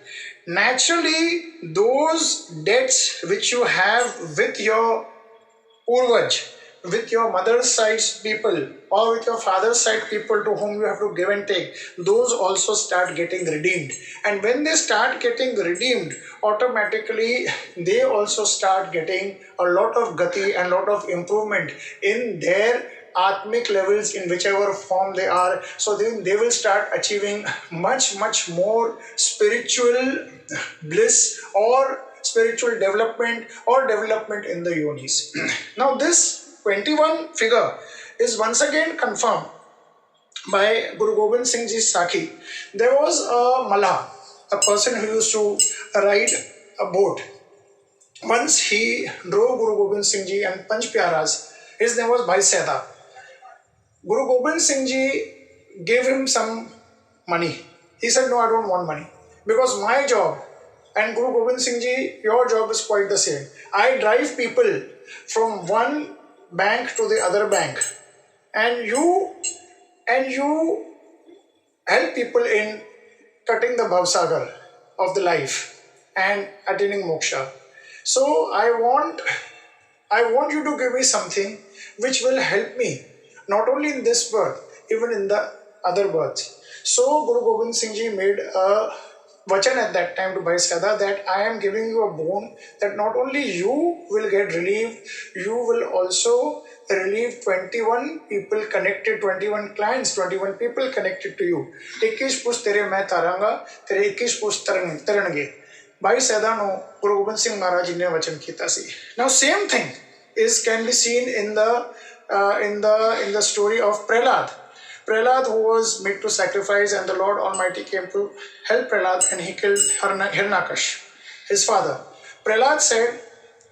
naturally those debts which you have with your Purvaj, with your mother's side people or with your father's side people to whom you have to give and take, those also start getting redeemed. And when they start getting redeemed, automatically they also start getting a lot of gati and a lot of improvement in their atmic levels in whichever form they are. So then they will start achieving much more spiritual bliss or spiritual development or development in the yonis. Now this 21 figure is once again confirmed by Guru Gobind Singh Ji's Sakhi. There was a Mallah, a person who used to ride a boat. Once he drove Guru Gobind Singh Ji and Panch Pyaras. His name was Bhai Seda. Guru Gobind Singh Ji gave him some money. He said, no, I don't want money. Because my job and Guru Gobind Singh Ji, your job is quite the same. I drive people from one bank to the other bank. And you help people in cutting the bhavsagar of the life and attaining moksha. So I want you to give me something which will help me, not only in this birth, even in the other births. So Guru Gobind Singh Ji made a vachan at that time to Bhai Sada that I am giving you a boon that not only you will get relieved, you will also relieve 21 people connected, 21 clients, 21 people connected to you. 21 push tere main taranga, tere 21 push tarange. Bhai Sada no Guru Gobind Singh Maharaj ji ne vachan kita si. Now same thing can be seen in the story of Prahlad. Prahlad, who was made to sacrifice, and the Lord Almighty came to help Prahlad and he killed Hiranyakash, his father. Prahlad said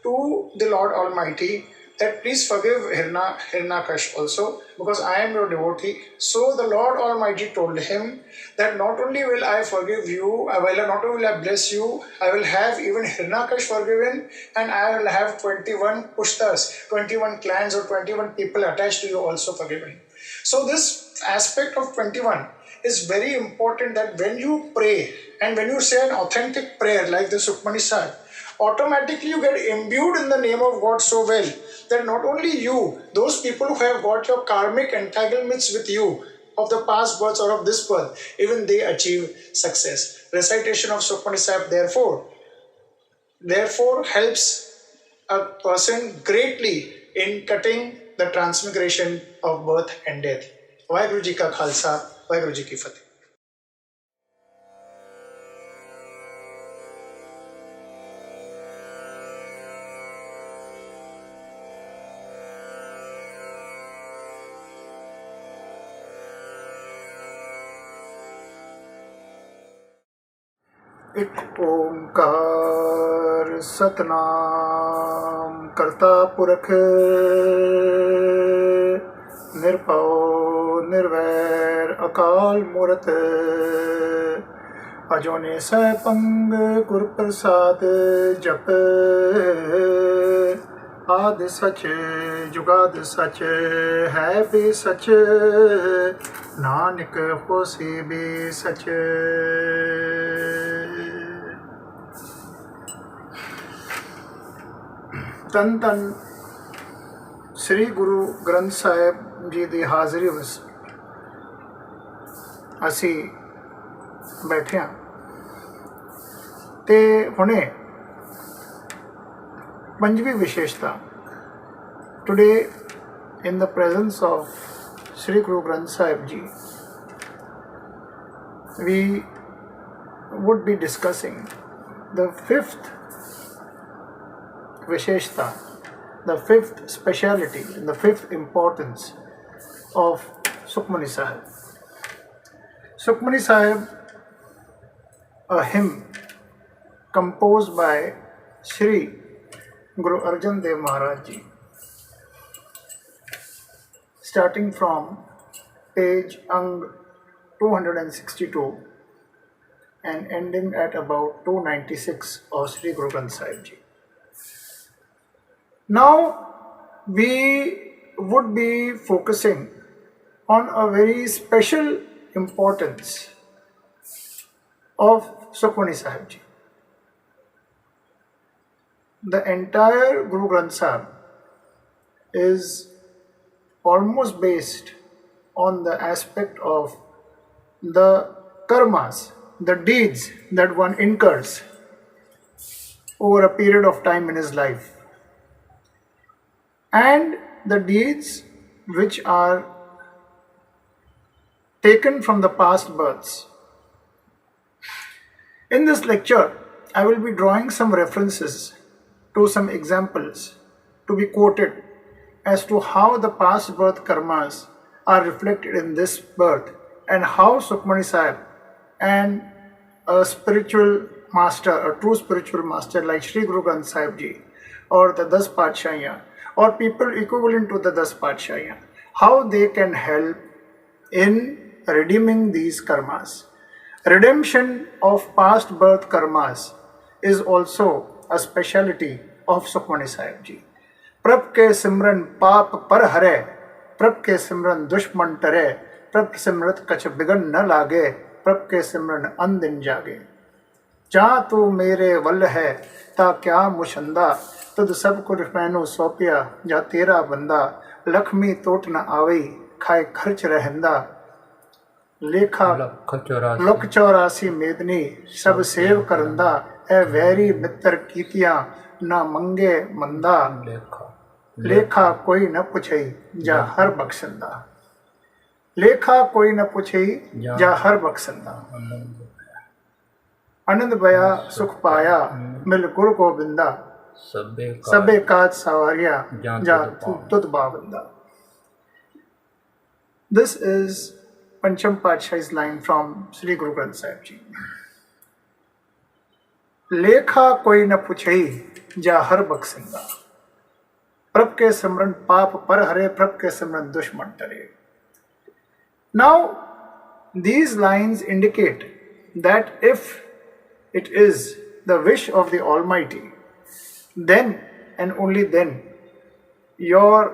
to the Lord Almighty that please forgive Hiranyakash also because I am your devotee. So the Lord Almighty told him that not only will I forgive you, not only will I bless you, I will have even Hiranyakash forgiven and I will have 21 pushtas, 21 clans or 21 people attached to you also forgiven. So this aspect of 21 is very important, that when you pray and when you say an authentic prayer like the Sukhmani Sahib, automatically you get imbued in the name of God so well that not only you, those people who have got your karmic entanglements with you of the past births or of this birth, even they achieve success. Recitation of Sukhmani Sahib therefore helps a person greatly in cutting the transmigration of birth and death. Vaheguru Ji ka Khalsa, Vaheguru Ji ki Fateh. एक ओंकार सतनाम करता पुरख निरभउ निर्वैर अकाल मूरत अजोने सैपंग गुर प्रसाद जप आदि सच जुगाद सच है भी सच नानक होसी भी सच। ਧੰਨ ਧੰਨ ਸ੍ਰੀ ਗੁਰੂ ਗ੍ਰੰਥ ਸਾਹਿਬ ਜੀ ਦੀ ਹਾਜ਼ਰੀ ਵਿੱਚ ਅਸੀਂ ਬੈਠੇ ਹਾਂ ਤੇ ਹੁਣੇ ਪੰਜਵੀਂ ਵਿਸ਼ੇਸ਼ਤਾ today in the presence of Sri Guru Granth Sahib Ji we would be discussing the fifth Visheshta, the fifth speciality, the fifth importance of Sukhmani Sahib. Sukhmani Sahib, a hymn composed by Sri Guru Arjan Dev Maharaj Ji, starting from page Ang 262 and ending at about 296 of Sri Guru Granth Sahib Ji. Now we would be focusing on a very special importance of Sukhmani Sahib Ji. The entire Guru Granth Sahib is almost based on the aspect of the karmas, the deeds that one incurs over a period of time in his life, and the deeds which are taken from the past births. In this lecture, I will be drawing some references to some examples to be quoted as to how the past birth karmas are reflected in this birth and how Sukhmani Sahib and a spiritual master, a true spiritual master like Sri Guru Granth Sahib Ji or the 10 Paatshahiyaan or people equivalent to the 10 Paatshahiyaan, how they can help in redeeming these karmas. Redemption of past birth karmas is also a speciality of Sukhmani Sahib Ji. Prab ke simran paap par hare, prab ke simran dushman tare, prab simrat kach bigan na lage, prab ke simran andin jage. जा तू मेरे वल है ता क्या मुशंदा, तुद सब कुछ मैनू सौंपिया जा तेरा बंदा, लक्ष्मी टोट न आवई खाए खर्च रहंदा, लेखा लुक 84 मेदनी सब सेव करंदा, ए वैरी मित्र कीतियां ना मंगे मंदा, लेखा कोई न पुछई जा हर बख्शंदा, लेखा कोई न पुछई जा हर बख्शंदा, आनंद भया सुख पाया मिल गुरु गोबिंदा, सबे काज सवारिया जा तुद बाबंदा. This is Pancham Paatshah's line from Sri Guru Granth Sahib Ji. लेखा कोई न पुछई जा हर बख्शंदा, प्रभ के सिमरन पाप पर हरे, प्रभ के सिमरन दुश्मन टरे. Now these lines indicate that if it is the wish of the Almighty, then and only then your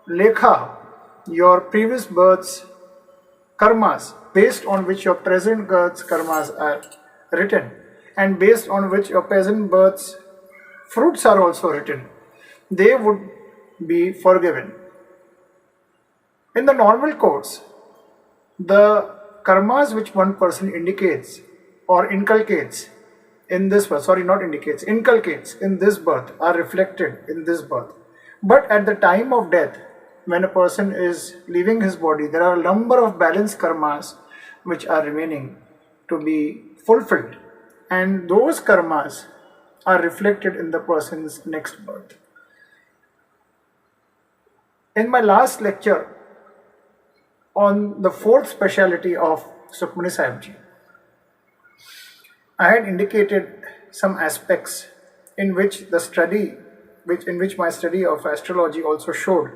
lekha, your previous births karmas, based on which your present births karmas are written and based on which your present births fruits are also written, they would be forgiven. In the normal course, the karmas which one person indicates or inculcates in this birth, inculcates in this birth are reflected in this birth. But at the time of death, when a person is leaving his body, there are a number of balanced karmas which are remaining to be fulfilled, and those karmas are reflected in the person's next birth. In my last lecture on the fourth speciality of Sukhmani Sahib, I had indicated some aspects in which my study of astrology also showed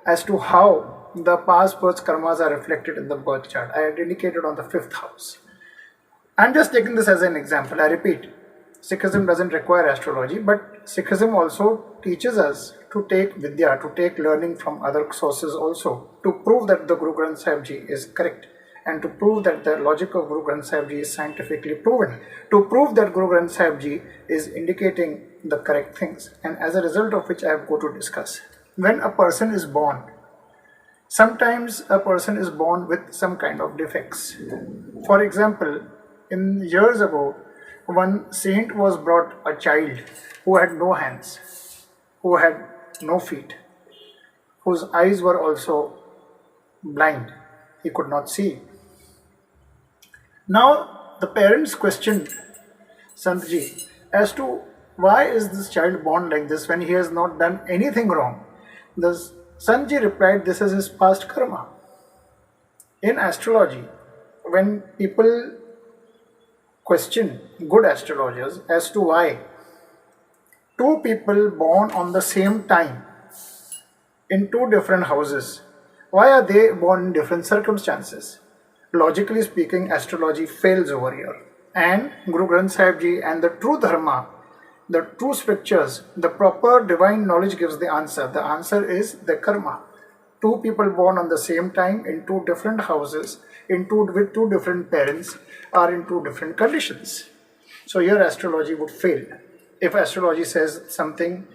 as to how the past birth karmas are reflected in the birth chart. I had indicated on the fifth house. I'm just taking this as an example. I repeat, Sikhism doesn't require astrology, but Sikhism also teaches us to take vidya, to take learning from other sources also, to prove that the Guru Granth Sahib Ji is correct, and to prove that the logic of Guru Granth Sahib Ji is scientifically proven, to prove that Guru Granth Sahib Ji is indicating the correct things, and as a result of which I have go to discuss. When a person is born, sometimes a person is born with some kind of defects. For example, in years ago, one saint was brought a child who had no hands, who had no feet, whose eyes were also blind, he could not see. Now the parents questioned Santji as to why is this child born like this when he has not done anything wrong. The Santji replied, this is his past karma. In astrology, when people question good astrologers as to why two people born on the same time in two different houses, why are they born in different circumstances? Logically speaking, astrology fails over here, and Guru Granth Sahib Ji and the true dharma, the true scriptures, the proper divine knowledge gives the answer. The answer is the karma. Two people born on the same time in two different houses, with two different parents, are in two different conditions. So here astrology would fail. If astrology says something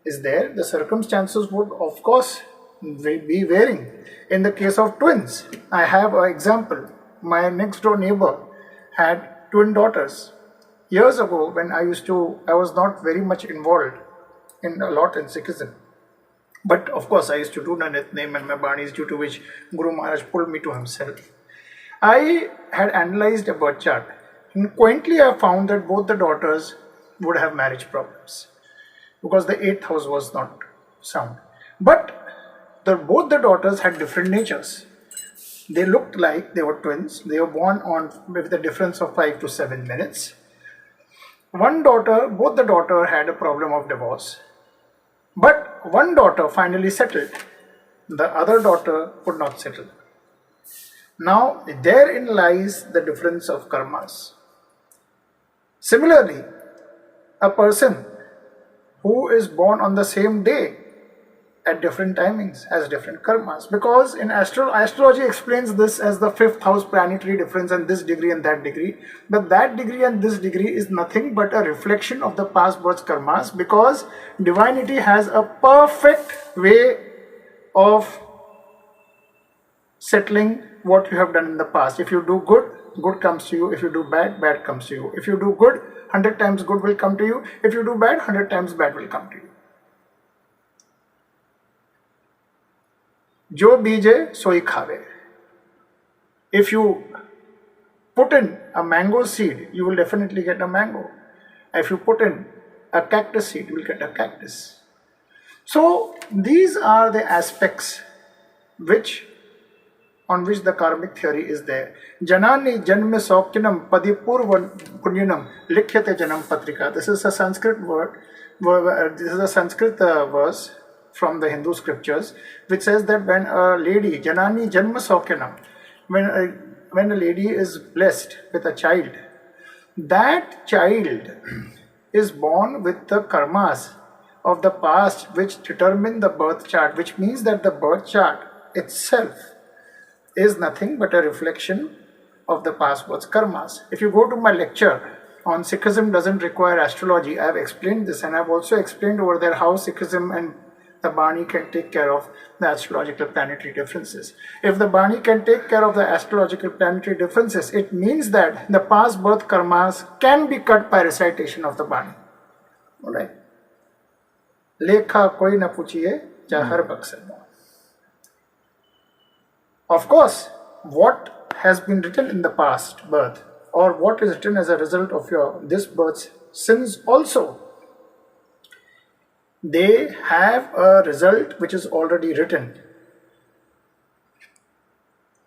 is there, the circumstances would of course be varying. In the case of twins, I have an example. My next door neighbor had twin daughters. Years ago, when I was not very much involved in a lot in Sikhism. But of course, I used to do the Nitnem and my Banis, due to which Guru Maharaj pulled me to himself. I had analyzed a birth chart, and quaintly I found that both the daughters would have marriage problems because the 8th house was not sound. But both the daughters had different natures. They looked like they were twins. They were born with a difference of 5 to 7 minutes. Both the daughter had a problem of divorce, but one daughter finally settled. The other daughter could not settle. Now, therein lies the difference of karmas. Similarly, a person who is born on the same day at different timings has different karmas, because in astrology explains this as the 5th house planetary difference and this degree and that degree, but that degree and this degree is nothing but a reflection of the past birth karmas, because divinity has a perfect way of settling what you have done in the past. If you do good, good comes to you. If you do bad, bad comes to you. If you do good, 100 times good will come to you. If you do bad, 100 times bad will come to you. Jo beje soi khave. If you put in a mango seed, you will definitely get a mango. If you put in a cactus seed, you will get a cactus. So these are the aspects on which the karmic theory is there. Janani janme saukinam padipurva punyanam likhyate janam patrika. This is a Sanskrit word. This is a Sanskrit verse from the Hindu scriptures, which says that when a lady, Janani Janma Saukinam, when a lady is blessed with a child, that child is born with the karmas of the past which determine the birth chart, which means that the birth chart itself is nothing but a reflection of the past birth karmas. If you go to my lecture on Sikhism doesn't require astrology, I have explained this, and I have also explained over there how Sikhism and the Bani can take care of the astrological planetary differences. If the Bani can take care of the astrological planetary differences, it means that the past birth karmas can be cut by recitation of the Bani. Alright. लेखा कोई न पूछिए Chahar बक्सन. Of course, what has been written in the past birth, or what is written as a result of your this birth's sins also, they have a result which is already written.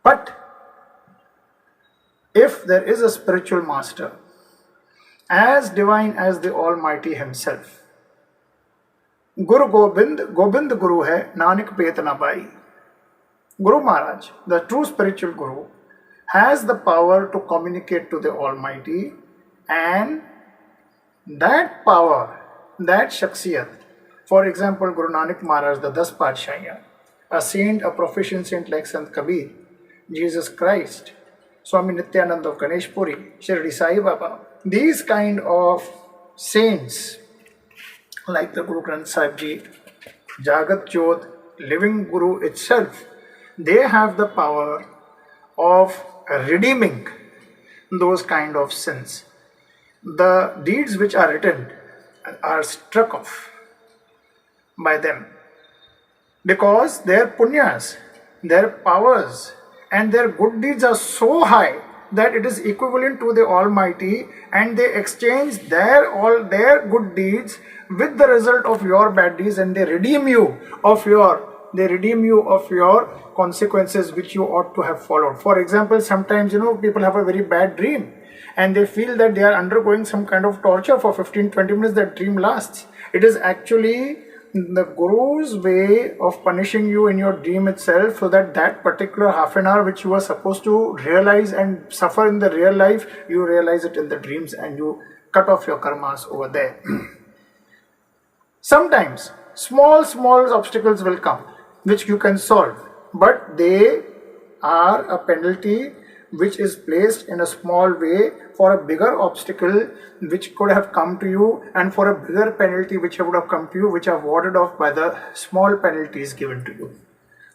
But if there is a spiritual master as divine as the Almighty Himself, Guru Gobind Guru hai, Nanak Pet na pai. Guru Maharaj, the true spiritual Guru, has the power to communicate to the Almighty, and that power, that Shakhsiyat, for example, Guru Nanak Maharaj, the Das Padshahiyas, a saint, a proficient saint like Sant Kabir, Jesus Christ, Swami Nityananda of Ganesh Puri, Shirdi Sai Baba, these kind of saints like the Guru Granth Sahib Ji, Jagat Jyot, living Guru itself, they have the power of redeeming those kind of sins. The deeds which are written are struck off by them because their punyas, their powers and their good deeds are so high that it is equivalent to the Almighty, and they exchange all their good deeds with the result of your bad deeds, and they redeem you of your consequences which you ought to have followed. For example, sometimes people have a very bad dream and they feel that they are undergoing some kind of torture for 15-20 minutes. That dream lasts. It is actually the Guru's way of punishing you in your dream itself, so that that particular half an hour which you were supposed to realize and suffer in the real life, you realize it in the dreams and you cut off your karmas over there. Sometimes small obstacles will come which you can solve, but they are a penalty which is placed in a small way for a bigger obstacle which could have come to you, and for a bigger penalty which would have come to you, which are warded off by the small penalties given to you.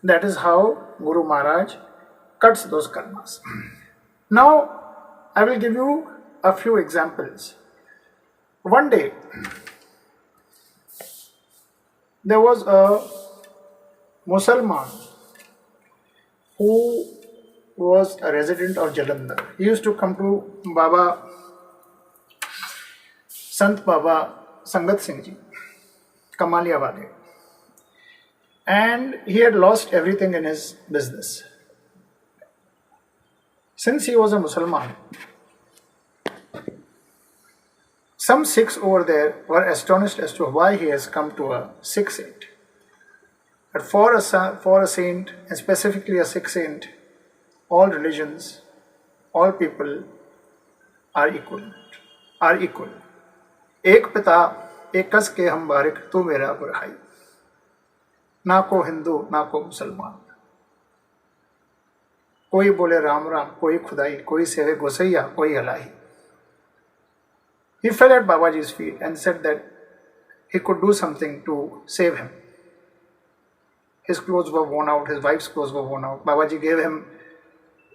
That is how Guru Maharaj cuts those karmas. Now, I will give you a few examples. One day, there was a Musalman who was a resident of Jalandhar. He used to come to Baba, Sant Baba Sangat Singh Ji, Kamalia Wale, and he had lost everything in his business. Since he was a Musalman, some Sikhs over there were astonished as to why he has come to a Sikh saint. But for a saint, and specifically a Sikh saint, all religions, all people are equal. एक पिता एक कस के हम बारिक तू मेरा बुरहाई. ना को हिंदू ना को मुसलमान, कोई बोले राम राम, कोई खुदाई, कोई सेवे गोसैया, कोई Elahi. He fell at Babaji's feet and said that he could do something to save him. His clothes were worn out, his wife's clothes were worn out. Babaji gave him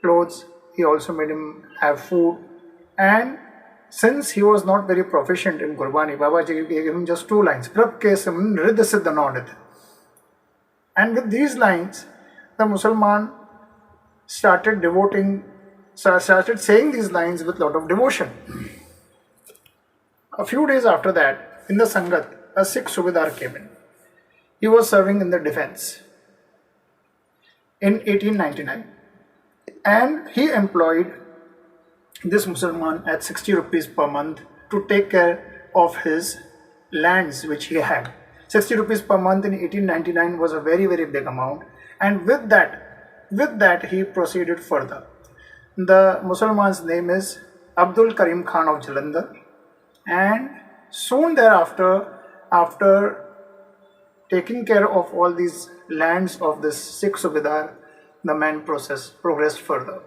clothes, he also made him have food, and since he was not very proficient in Gurbani, Babaji gave him just 2 lines. And with these lines, the Musalman started saying these lines with a lot of devotion. A few days after that, in the Sangat, a Sikh Subedar came in. He was serving in the defense in 1899, and he employed this Musalman at 60 rupees per month to take care of his lands which he had. 60 rupees per month in 1899 was a very, very big amount, and with that he proceeded further. The Musalman's name is Abdul Karim Khan of Jalandhar, and soon thereafter, after taking care of all these lands of this Sikh Subedar, the man progressed further.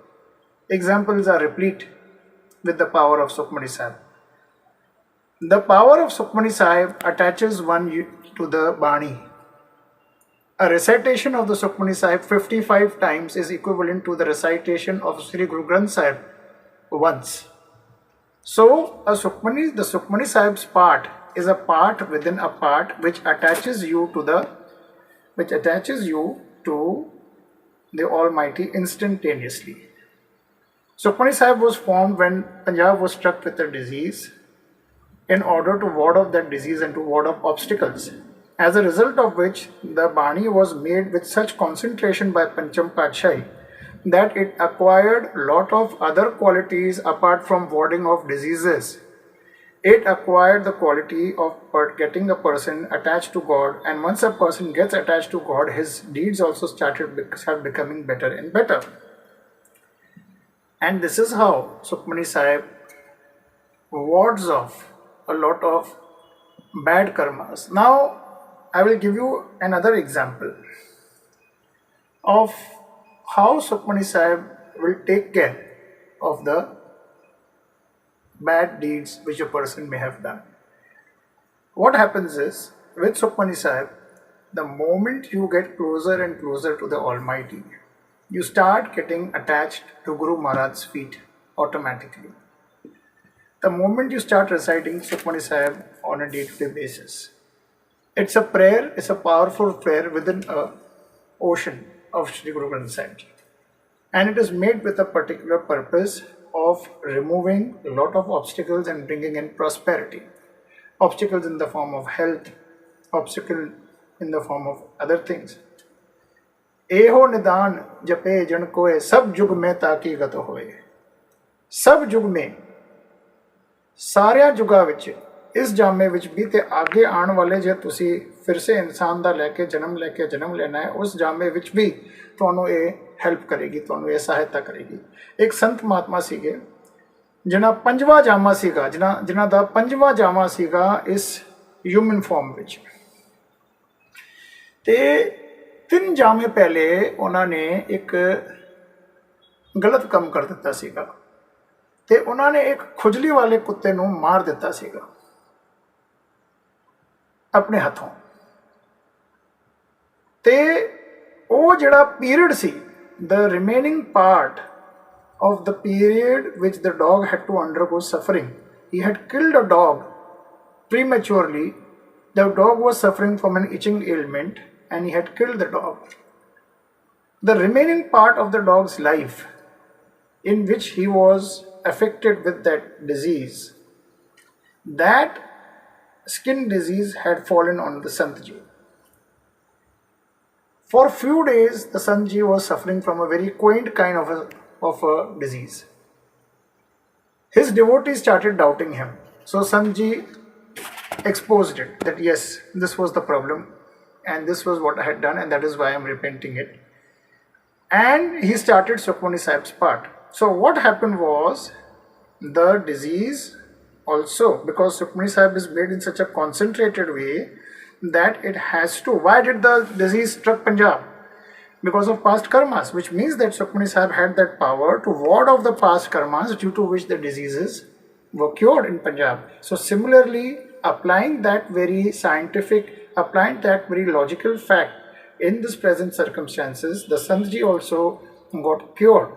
Examples are replete with the power of Sukhmani Sahib. The power of Sukhmani Sahib attaches one to the Bani. A recitation of the Sukhmani Sahib 55 times is equivalent to the recitation of Sri Guru Granth Sahib once. So, the Sukhmani Sahib's part is a part within a part which attaches you to the Almighty instantaneously. Sukhmani Sahib was formed when Punjab was struck with a disease in order to ward off that disease and to ward off obstacles. As a result of which, the Bani was made with such concentration by Pancham Patshahi that it acquired lot of other qualities apart from warding off diseases. It acquired the quality of getting a person attached to God, and once a person gets attached to God, his deeds also start becoming better and better. And this is how Sukhmani Sahib wards off a lot of bad karmas. Now, I will give you another example of how Sukhmani Sahib will take care of the bad deeds which a person may have done. What happens is, with Sukhmani Sahib, the moment you get closer and closer to the Almighty, you start getting attached to Guru Maharaj's feet automatically. The moment you start reciting Sukhmani Sahib on a day-to-day basis, it's a prayer, it's a powerful prayer within an ocean of Sri Guru Granth Sahib Ji. And it is made with a particular purpose of removing a lot of obstacles and bringing in prosperity. Obstacles in the form of health, obstacle in the form of other things. Eho nidan jape jan koe sab jug mein taki gat hoye. Sab jug mein, ਸਾਰਿਆਂ ਜੁਗਾਂ ਵਿੱਚ ਇਸ ਜਾਮੇ ਵਿੱਚ ਵੀ ਤੇ ਅੱਗੇ ਆਉਣ ਵਾਲੇ ਜੇ ਤੁਸੀਂ ਫਿਰ ਸੇ ਇਨਸਾਨ ਦਾ ਲੈ ਕੇ ਜਨਮ ਲੈਣਾ ਹੈ, ਉਸ ਜਾਮੇ ਵਿੱਚ ਵੀ ਤੁਹਾਨੂੰ ਇਹ ਹੈਲਪ ਕਰੇਗੀ, ਤੁਹਾਨੂੰ ਇਹ ਸਹਾਇਤਾ ਕਰੇਗੀ। ਇੱਕ ਸੰਤ ਮਹਾਤਮਾ ਸੀਗੇ ਜਿਨ੍ਹਾਂ ਪੰਜਵਾਂ ਜਾਮਾ ਸੀਗਾ, ਜਿਨ੍ਹਾਂ ਦਾ ਪੰਜਵਾਂ ਜਾਮਾ ਸੀਗਾ ਇਸ ਹਿਊਮਨ ਫਾਰਮ ਵਿੱਚ, ਤੇ 3 ਜਾਮੇ ਪਹਿਲੇ ਉਹਨਾਂ ਨੇ ਇੱਕ ਗਲਤ ਕੰਮ ਕਰ ਦਿੱਤਾ ਸੀਗਾ ਤੇ ਉਹਨਾਂ ਨੇ ਇੱਕ ਖੁਜਲੀ ਵਾਲੇ ਕੁੱਤੇ ਨੂੰ ਮਾਰ ਦਿੱਤਾ ਸੀਗਾ ਆਪਣੇ ਹੱਥੋਂ। ਤੇ ਉਹ ਜਿਹੜਾ period C, the remaining part of the period which the dog had to undergo suffering, he had killed a dog prematurely. The dog was suffering from an itching ailment and he had killed the dog. The remaining part of the dog's life in which he was affected with that disease, that skin disease had fallen on the Santji. For a few days, the Santji was suffering from a very quaint kind of a disease. His devotees started doubting him. So Santji exposed it, that yes, this was the problem and this was what I had done and that is why I am repenting it. And he started Sukhmani Sahib's part. So what happened was, the disease also, because Sukhmani Sahib is made in such a concentrated way that it has to. Why did the disease struck Punjab? Because of past karmas, which means that Sukhmani Sahib had that power to ward off the past karmas due to which the diseases were cured in Punjab. So similarly, applying that very scientific, applying that very logical fact in this present circumstances, the Santji also got cured.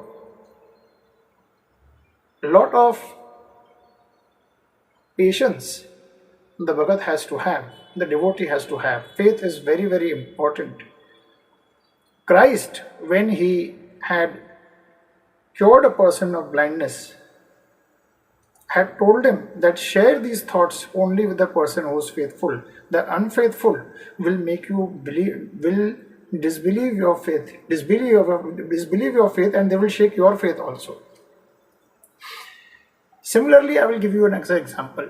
A lot of patience the Bhagat has to have, the devotee has to have. Faith is very, very important. Christ, when he had cured a person of blindness, had told him that share these thoughts only with the person who is faithful. The unfaithful will make you disbelieve your faith, disbelieve your faith, and they will shake your faith also. Similarly, I will give you an example.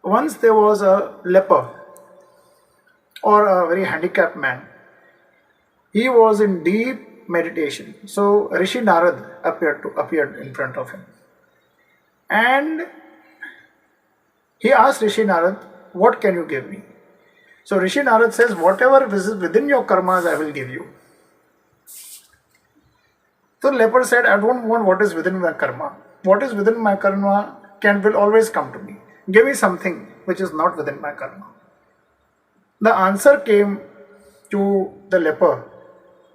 Once there was a leper or a very handicapped man. He was in deep meditation. So Rishi Narad appeared in front of him. And he asked Rishi Narad, what can you give me? So Rishi Narad says, whatever is within your karmas, I will give you. So the leper said, I don't want what is within my karma. What is within my karma will always come to me. Give me something which is not within my karma. The answer came to the leper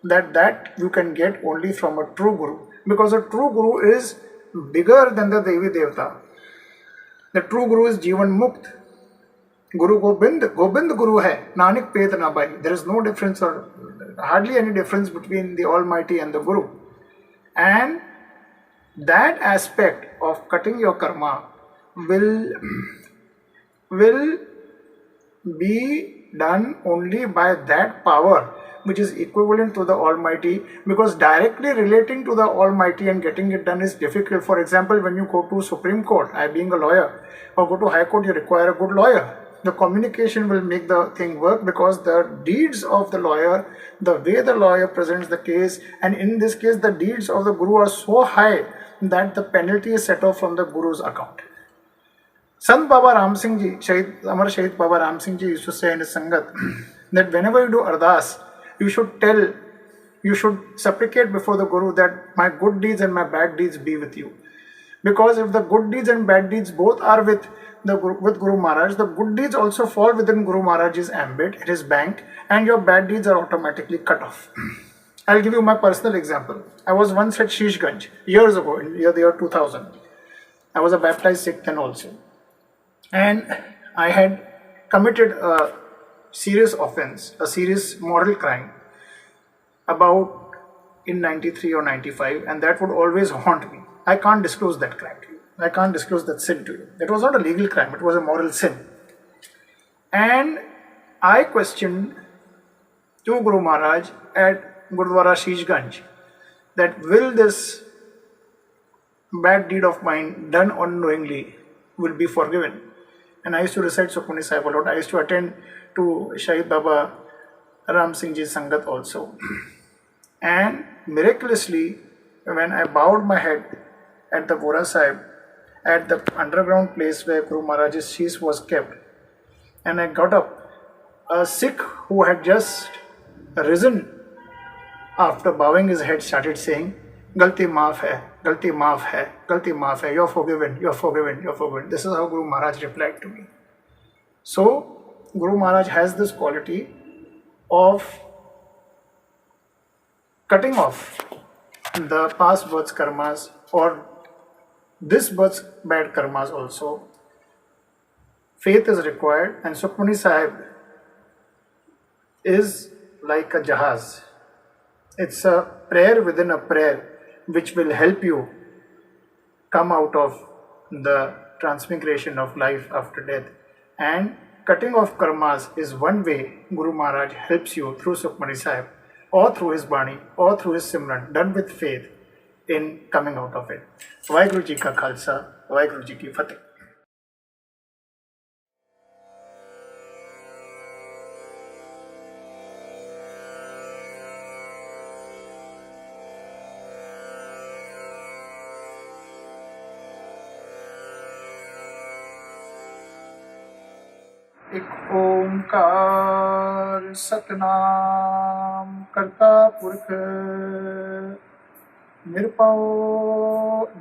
that you can get only from a true guru, because a true guru is bigger than the Devi Devta. The true guru is Jivan Mukt. Guru Gobind, Gobind Guru hai, Nanak Pet na bhai. There is no difference or hardly any difference between the Almighty and the Guru. And that aspect of cutting your karma will be done only by that power which is equivalent to the Almighty, because directly relating to the Almighty and getting it done is difficult. For example, when you go to Supreme Court, I being a lawyer, or go to High Court, you require a good lawyer. The communication will make the thing work, because the deeds of the lawyer, the way the lawyer presents the case, and in this case the deeds of the Guru are so high that the penalty is set off from the Guru's account. Sant Baba Ram Singh Ji, Amar Shahid Baba Ram Singh Ji used to say in his Sangat that whenever you do Ardas, you should supplicate before the Guru that my good deeds and my bad deeds be with you. Because if the good deeds and bad deeds both are with Guru Maharaj, the good deeds also fall within Guru Maharaj's ambit, his bank, and your bad deeds are automatically cut off. I'll give you my personal example. I was once at Shishganj years ago, in the year 2000. I was a baptized Sikh then also. And I had committed a serious offense, a serious moral crime about in 93 or 95, and that would always haunt me. I can't disclose that crime to you. I can't disclose that sin to you. It was not a legal crime, it was a moral sin. And I questioned to Guru Maharaj at Gurdwara Shishganj that will this bad deed of mine done unknowingly will be forgiven. And I used to recite Sukhmani Sahib a lot. I used to attend to Shahid Baba Ram Singh Ji's Sangat also. And miraculously, when I bowed my head at the Bora Sahib, at the underground place where Guru Maharaj's sheath was kept, and I got up, a Sikh who had just risen after bowing his head started saying, Galti maaf hai, galti maaf hai, galti maaf hai, you're forgiven, you're forgiven, you're forgiven. This is how Guru Maharaj replied to me. So, Guru Maharaj has this quality of cutting off the past birth's karmas or this birth's bad karmas also. Faith is required, and Sukhmani Sahib is like a jahaz. It's a prayer within a prayer which will help you come out of the transmigration of life after death. And cutting off karmas is one way Guru Maharaj helps you through Sukhmani Sahib, or through his Bani, or through his Simran, done with faith, in coming out of it. Vaheguru Ji ka Khalsa, Vaheguru Ji ki Fateh. एक ओंकार सतनाम करता पुरख निरपौ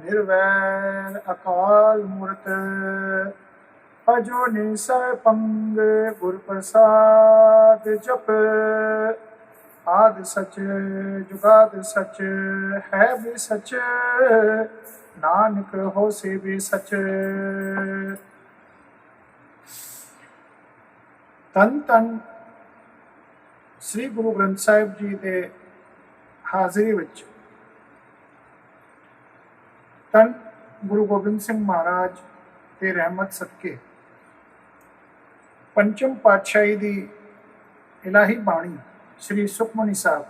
निर्वैर अकाल मूर्त अजो निसय पंग गुर प्रसाद जप आद सच जुगाद सच है भी सच नानक हो से भी सच। ਧੰਨ ਧੰਨ ਸ੍ਰੀ ਗੁਰੂ ਗ੍ਰੰਥ ਸਾਹਿਬ ਜੀ ਦੇ ਹਾਜ਼ਰੀ ਵਿੱਚ ਧੰਨ ਗੁਰੂ ਗੋਬਿੰਦ ਸਿੰਘ ਮਹਾਰਾਜ ਦੇ ਰਹਿਮਤ ਸਦਕੇ ਪੰਚਮ ਪਾਤਸ਼ਾਹੀ ਦੀ ਇਲਾਹੀ ਬਾਣੀ ਸ਼੍ਰੀ Sukhmani Sahib,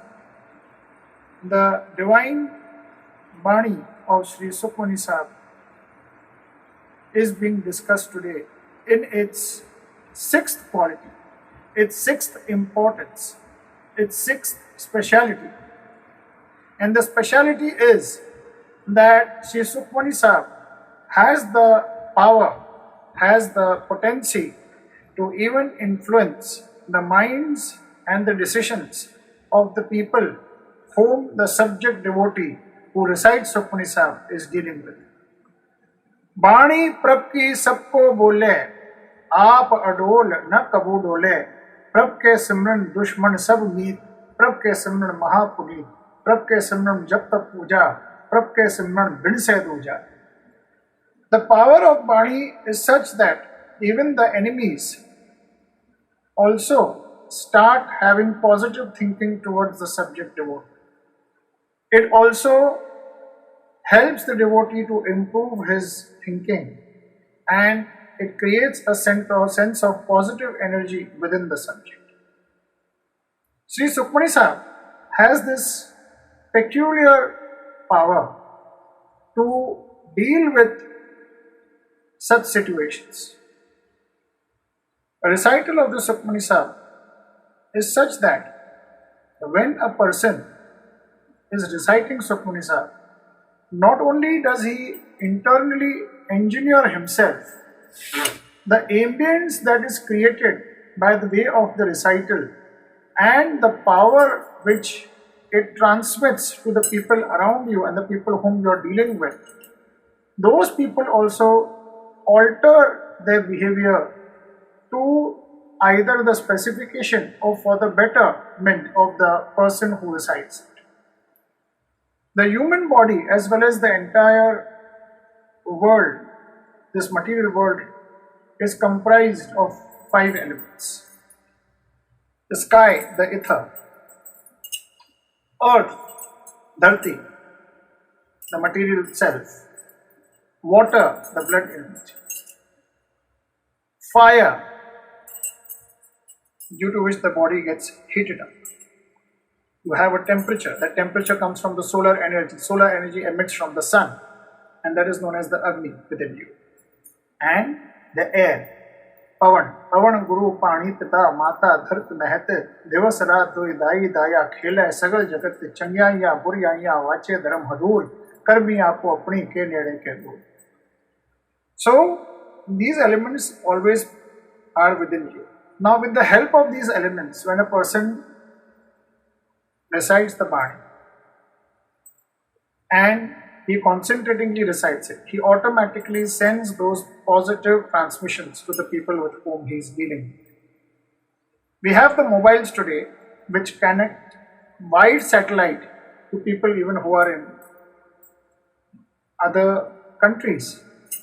the divine Bani of Sri Sukhmani Sahib is being discussed today in its sixth quality, its sixth importance, its sixth speciality. And the speciality is that Sri Sukhmani Sahib has the power, has the potency to even influence the minds and the decisions of the people whom the subject devotee who recites Sukhmani Sahib is dealing with. Bani prab ki sabko bole, आप अडोल न कबू डोले, प्रभ के सिमरन दुश्मन सब मीत, प्रभ के सिमरन महापुनीत, प्रभ के सिमरन जप तप पूजा, प्रभ के सिमरन बिन से दूजा. The power of Bani is such that even the enemies also start having positive thinking towards the subject devotee. It also helps the devotee to improve his thinking, and it creates a sense of positive energy within the subject. Sri Sukhmani Sahib has this peculiar power to deal with such situations. A recital of the Sukhmani Sahib is such that when a person is reciting Sukhmani Sahib, not only does he internally engineer himself, the ambience that is created by the way of the recital and the power which it transmits to the people around you and the people whom you are dealing with, those people also alter their behavior to either the specification or for the betterment of the person who recites it. The human body, as well as the entire world, this material world, is comprised of 5 elements: the sky, the ether; earth, dharti, the material self; water, the blood element; fire, due to which the body gets heated up. You have a temperature. That temperature comes from the solar energy. Solar energy emits from the sun, and that is known as the Agni within you. And the air, Pavan. Pavan Guru Pani Pita Mata Dhart Mehat Divas Raat Doi Dai Daya Khela Sagal Jagat Changyaya Buryaya Vache Dharam Hadur Karmi Apo Apni Ke Nede Ke Do. So these elements always are within you. Now, with the help of these elements, when a person recites the Bani and he concentratingly recites it, he automatically sends those positive transmissions to the people with whom he is dealing. We have the mobiles today which connect wide satellite to people even who are in other countries.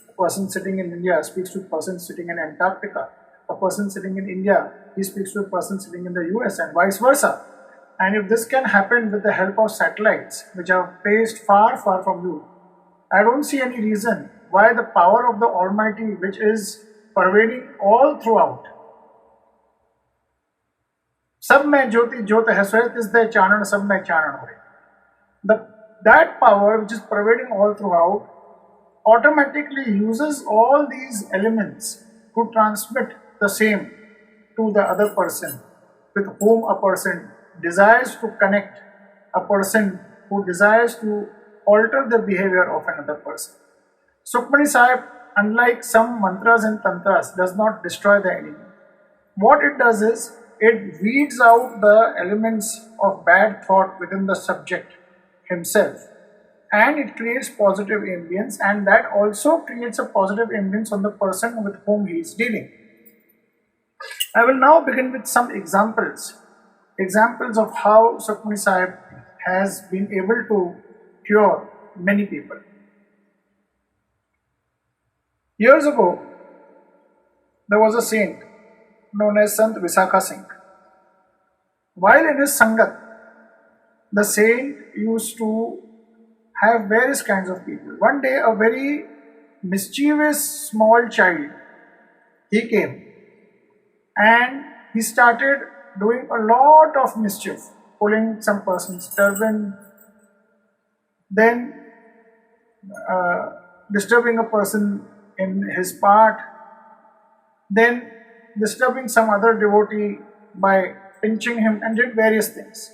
A person sitting in India speaks to a person sitting in Antarctica. A person sitting in India, he speaks to a person sitting in the US, and vice versa. And if this can happen with the help of satellites which are placed far, far from you, I don't see any reason why the power of the Almighty, which is pervading all throughout, Sab mein jyoti jyot hai swayat is the chanan sab mein chanan hoye. That power which is pervading all throughout automatically uses all these elements to transmit the same to the other person with whom a person desires to connect, a person who desires to alter the behavior of another person. Sukhmani Sahib, unlike some mantras and tantras, does not destroy the enemy. What it does is, it weeds out the elements of bad thought within the subject himself, and it creates positive ambience, and that also creates a positive ambience on the person with whom he is dealing. I will now begin with some examples of how Sukhmani Sahib has been able to cure many people. Years ago, there was a saint known as Sant Visakha Singh. While in his Sangat, the saint used to have various kinds of people. One day, a very mischievous small child, he came and he started doing a lot of mischief, pulling some person's turban, then disturbing a person in his part, then disturbing some other devotee by pinching him, and did various things.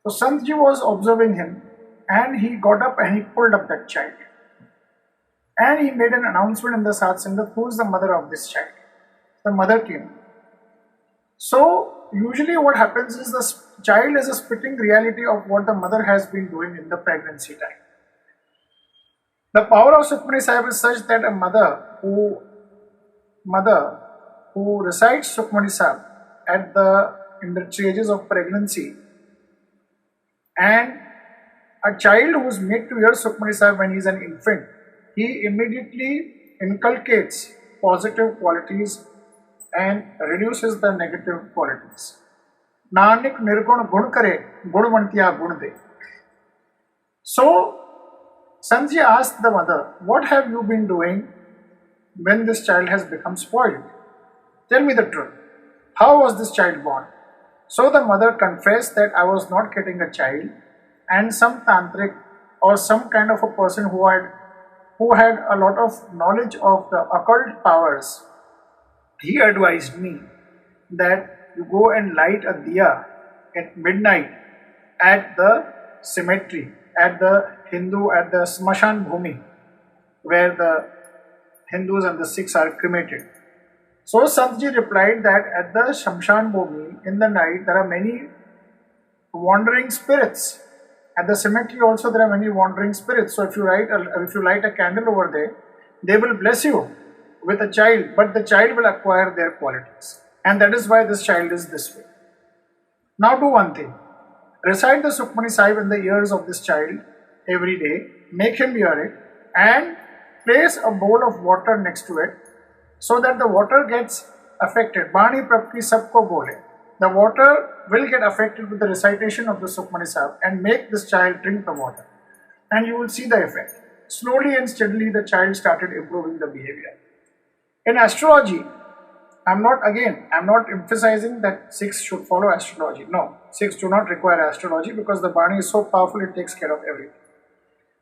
So Santji was observing him, and he got up and he pulled up that child. And he made an announcement in the Sadh Sangat, who is the mother of this child? The mother came. So usually what happens is the child is a spitting reality of what the mother has been doing in the pregnancy time. The power of Sukhmani Sahib is such that a mother who recites Sukhmani Sahib in the stages of pregnancy, and a child who is made to hear Sukhmani Sahib when he is an infant, he immediately inculcates positive qualities and reduces the negative qualities. Nanak nirgun gun kare, gunwantiya gun de. So, Sanji asked the mother, "What have you been doing when this child has become spoiled? Tell me the truth. How was this child born?" So the mother confessed that I was not getting a child, and some tantric or some kind of a person who had a lot of knowledge of the occult powers, he advised me that you go and light a diya at midnight at the cemetery, at the Smashan Bhumi, where the Hindus and the Sikhs are cremated. So Santji replied that at the Shamshan Bhumi in the night there are many wandering spirits. At the cemetery also there are many wandering spirits. So if you light a candle over there, they will bless you with a child, but the child will acquire their qualities. And that is why this child is this way. Now do one thing. Recite the Sukhmani Sahib in the ears of this child every day. Make him hear it and place a bowl of water next to it so that the water gets affected. Bani Prabki Sabko Bole. The water will get affected with the recitation of the Sukhmani Sahib and make this child drink the water. And you will see the effect. Slowly and steadily the child started improving the behavior. In astrology, I'm not emphasizing that Sikhs should follow astrology. No, Sikhs do not require astrology because the Bani is so powerful it takes care of everything.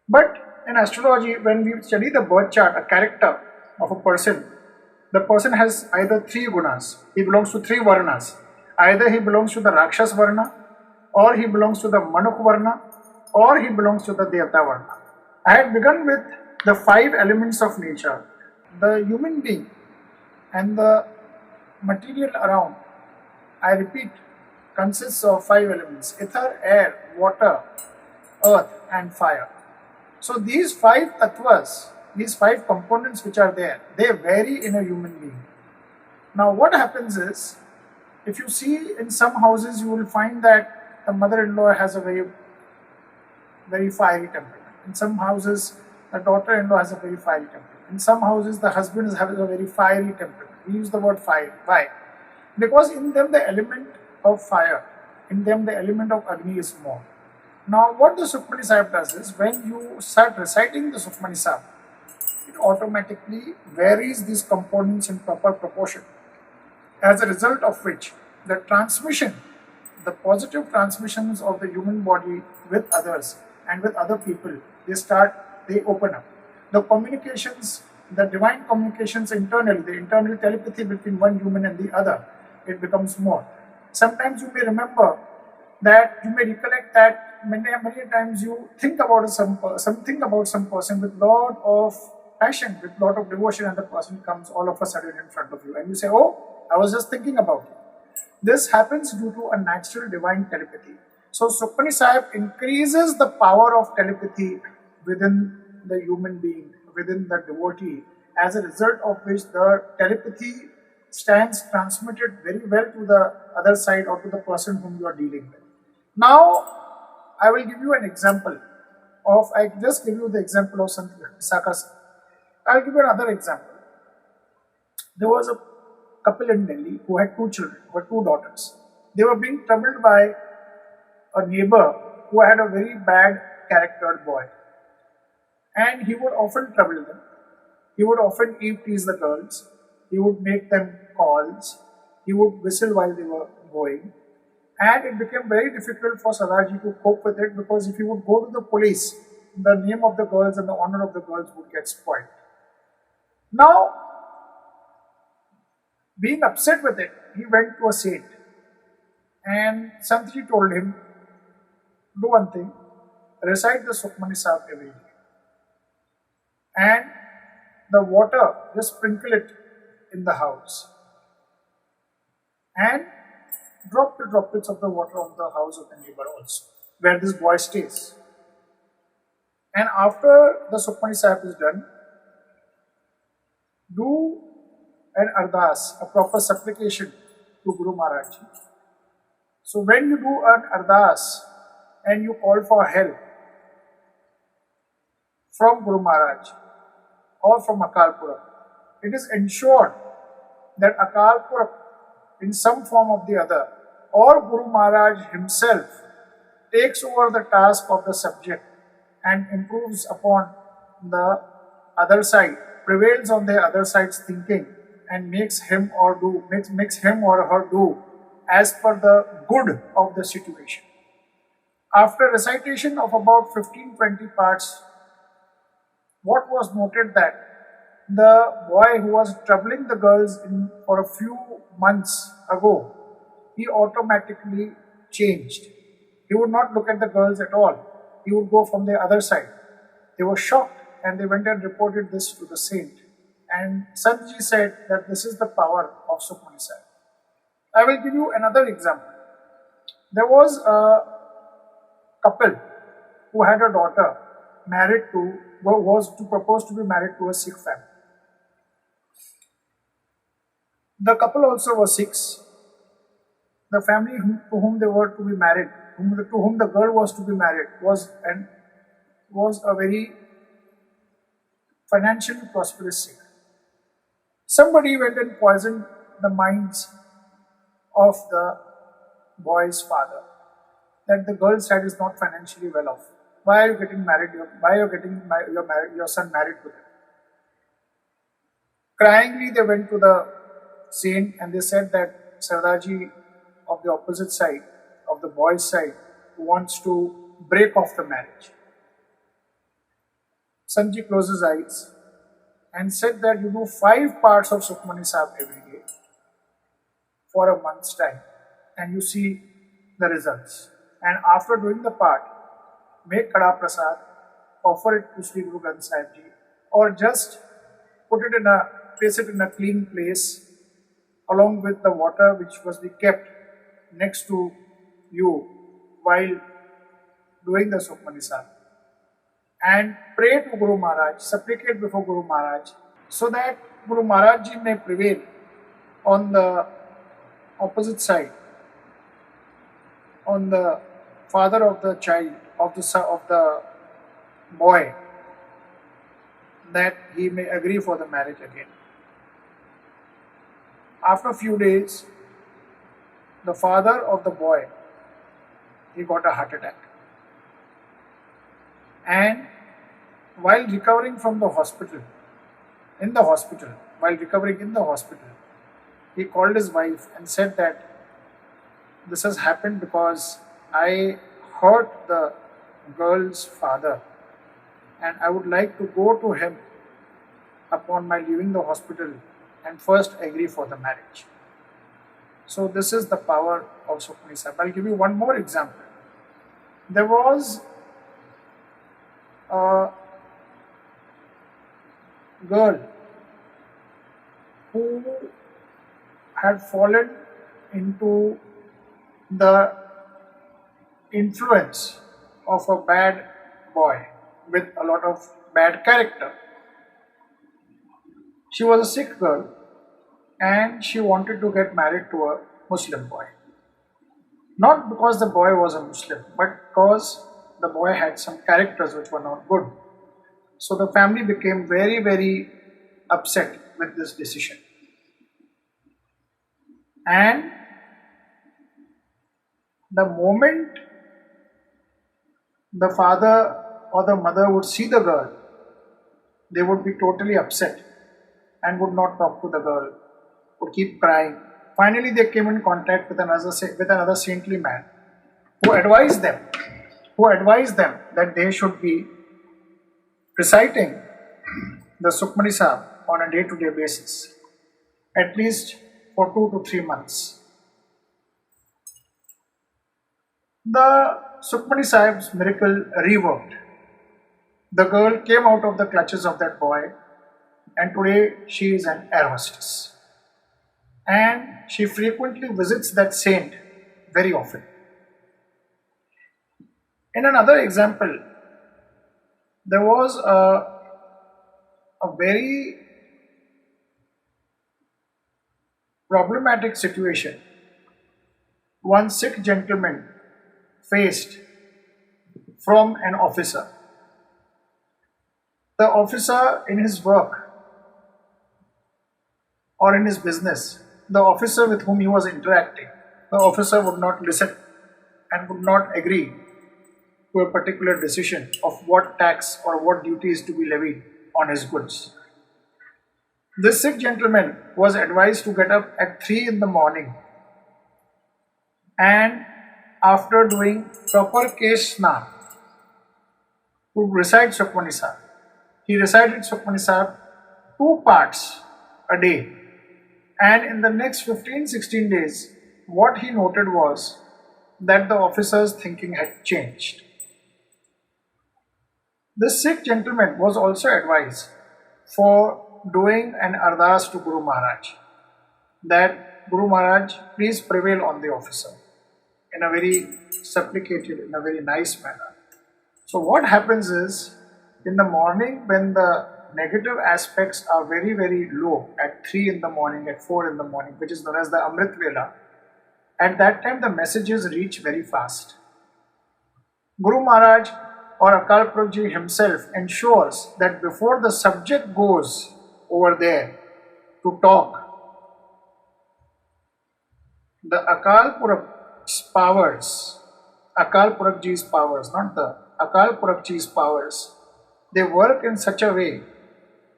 But in astrology, when we study the birth chart, a character of a person, the person has either three gunas. He belongs to three varnas. Either he belongs to the Rakshas Varna, or he belongs to the Manuk Varna, or he belongs to the Devata Varna. I had begun with the 5 elements of nature. The human being and the material around, I repeat, consists of 5 elements: ether, air, water, earth and fire. So these 5 tattvas, these 5 components which are there, they vary in a human being. Now what happens is, if you see in some houses, you will find that the mother-in-law has a very fiery temperament. In some houses, the daughter-in-law has a very fiery temperament. In some houses, the husband has a very fiery temperament. We use the word fire. Why? Because in them the element of fire, in them the element of Agni is more. Now what the Sukhmani Sahib does is, when you start reciting the Sukhmani Sahib, it automatically varies these components in proper proportion. As a result of which, the transmission, the positive transmissions of the human body with others and with other people, they open up. The communications, the divine communications internally, the internal telepathy between one human and the other, it becomes more. Sometimes you may recollect that many times you think about something about some person with lot of passion, with lot of devotion, and the person comes all of a sudden in front of you and you say, "Oh, I was just thinking about you." This happens due to a natural divine telepathy. So Sukhmani Sahib increases the power of telepathy within the human being, within the devotee, as a result of which the telepathy stands transmitted very well to the other side or to the person whom you are dealing with. Now, I will give you an example I just give you the example of Sant Visakha. I'll give you another example. There was a couple in Delhi who had 2 children, who had 2 daughters. They were being troubled by a neighbor who had a very bad charactered boy. And he would often trouble them. He would often tease the girls. He would make them calls. He would whistle while they were going. And it became very difficult for Sardarji to cope with it, because if he would go to the police, the name of the girls and the honor of the girls would get spoiled. Now, being upset with it, he went to a saint. And Santji told him, "Do one thing, recite the Sukhmani Sahib every day. And the water, just sprinkle it in the house. And drop the droplets of the water on the house of the neighbor also, where this boy stays. And after the Sukhmani Sahib is done, do an ardas, a proper supplication to Guru Maharaj Ji. So when you do an ardas and you call for help from Guru Maharaj or from Akaltakht, it is ensured that Akaltakht in some form of the other, or Guru Maharaj himself takes over the task of the subject and improves upon the other side, prevails on the other side's thinking and makes him or her do as per the good of the situation. After recitation of about 15-20 parts, what was noted that the boy who was troubling the girls for a few months ago, he automatically changed. He would not look at the girls at all. He would go from the other side. They were shocked and they went and reported this to the saint. And Santji said that this is the power of Sukhmani Sahib. I will give you another example. There was a couple who had a daughter was proposed to be married to a Sikh family. The couple also were Sikhs. The family to whom they were to be married, to whom the girl was to be married, was a very financially prosperous Sikh. Somebody went and poisoned the minds of the boy's father that the girl's side is not financially well off. Why are you getting married? Why are you getting your son married to them? Cryingly, they went to the saint and they said that Sardaji of the opposite side, of the boy's side, wants to break off the marriage. Sanji closed his eyes and said that you do 5 parts of Sukhmani Sahib every day for a month's time and you see the results. And after doing the part, make Kada Prasad, offer it to Sri Guru Granth Sahib Ji, or just place it in a clean place along with the water which must be kept next to you while doing the Sukhmani Sahib. And pray to Guru Maharaj, supplicate before Guru Maharaj, so that Guru Maharaj Ji may prevail on the opposite side, on the father of the child, of the boy, that he may agree for the marriage again. After a few days, the father of the boy, he got a heart attack. And while recovering from the hospital, while recovering in the hospital, he called his wife and said that this has happened because I hurt the girl's father and I would like to go to him upon my leaving the hospital and first agree for the marriage. So this is the power of Sukhmani Sahib. I'll give you one more example. There was a girl who had fallen into the influence of a bad boy with a lot of bad character. She was a Sikh girl and she wanted to get married to a Muslim boy. Not because the boy was a Muslim, but because the boy had some characters which were not good. So the family became very, very upset with this decision. And the moment the father or the mother would see the girl, they would be totally upset and would not talk to the girl, would keep crying. Finally, they came in contact with another saintly man who advised them that they should be reciting the Sukhmani Sahib on a day-to-day basis, at least for 2 to 3 months. The Sukhmani Sahib's miracle reworked. The girl came out of the clutches of that boy and today she is an air hostess. And she frequently visits that saint very often. In another example, there was a very problematic situation one Sikh gentleman faced from an officer. The officer in his work or in his business, the officer with whom he was interacting, the officer would not listen and would not agree to a particular decision of what tax or what duty is to be levied on his goods. This Sikh gentleman was advised to get up at 3 in the morning, and after doing proper Kesna, to recite Sukhmani Sahib. He recited Sukhmani Sahib 2 parts a day, and in the next 15-16 days, what he noted was that the officer's thinking had changed. The Sikh gentleman was also advised for doing an ardas to Guru Maharaj, that Guru Maharaj, please prevail on the officer, in a very supplicated, in a very nice manner. So what happens is, in the morning when the negative aspects are very, very low, at 3 in the morning, at 4 in the morning, which is known as the Amrit Vela, at that time the messages reach very fast. Guru Maharaj or Akal Purukh Ji himself ensures that before the subject goes over there to talk, the Akal Purukh's powers, Akal Purukh Ji's powers, not the Akal Purukh Ji's powers, they work in such a way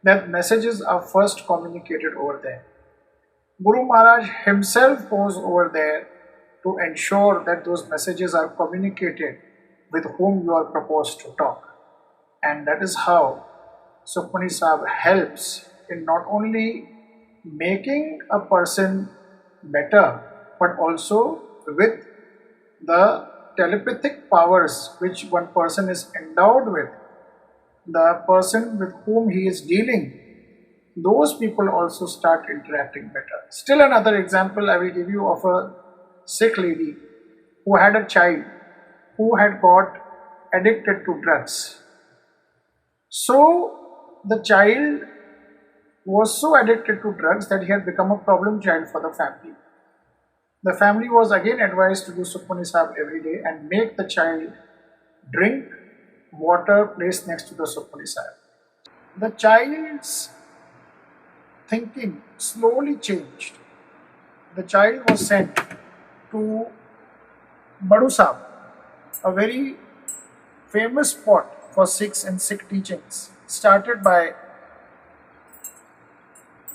that messages are first communicated over there. Guru Maharaj himself goes over there to ensure that those messages are communicated with whom you are proposed to talk. And that is how Sukhmani Sahib helps in not only making a person better, but also with the telepathic powers which one person is endowed with. The person with whom he is dealing, those people also start interacting better. Still another example I will give you of a Sikh lady who had a child who had got addicted to drugs. So the child was so addicted to drugs that he had become a problem child for the family. The family was again advised to do Sukhmani Sahib every day and make the child drink water placed next to the Sukhmani Sahib. The child's thinking slowly changed. The child was sent to Badu Sahib, a very famous spot for Sikhs and Sikh teachings, started by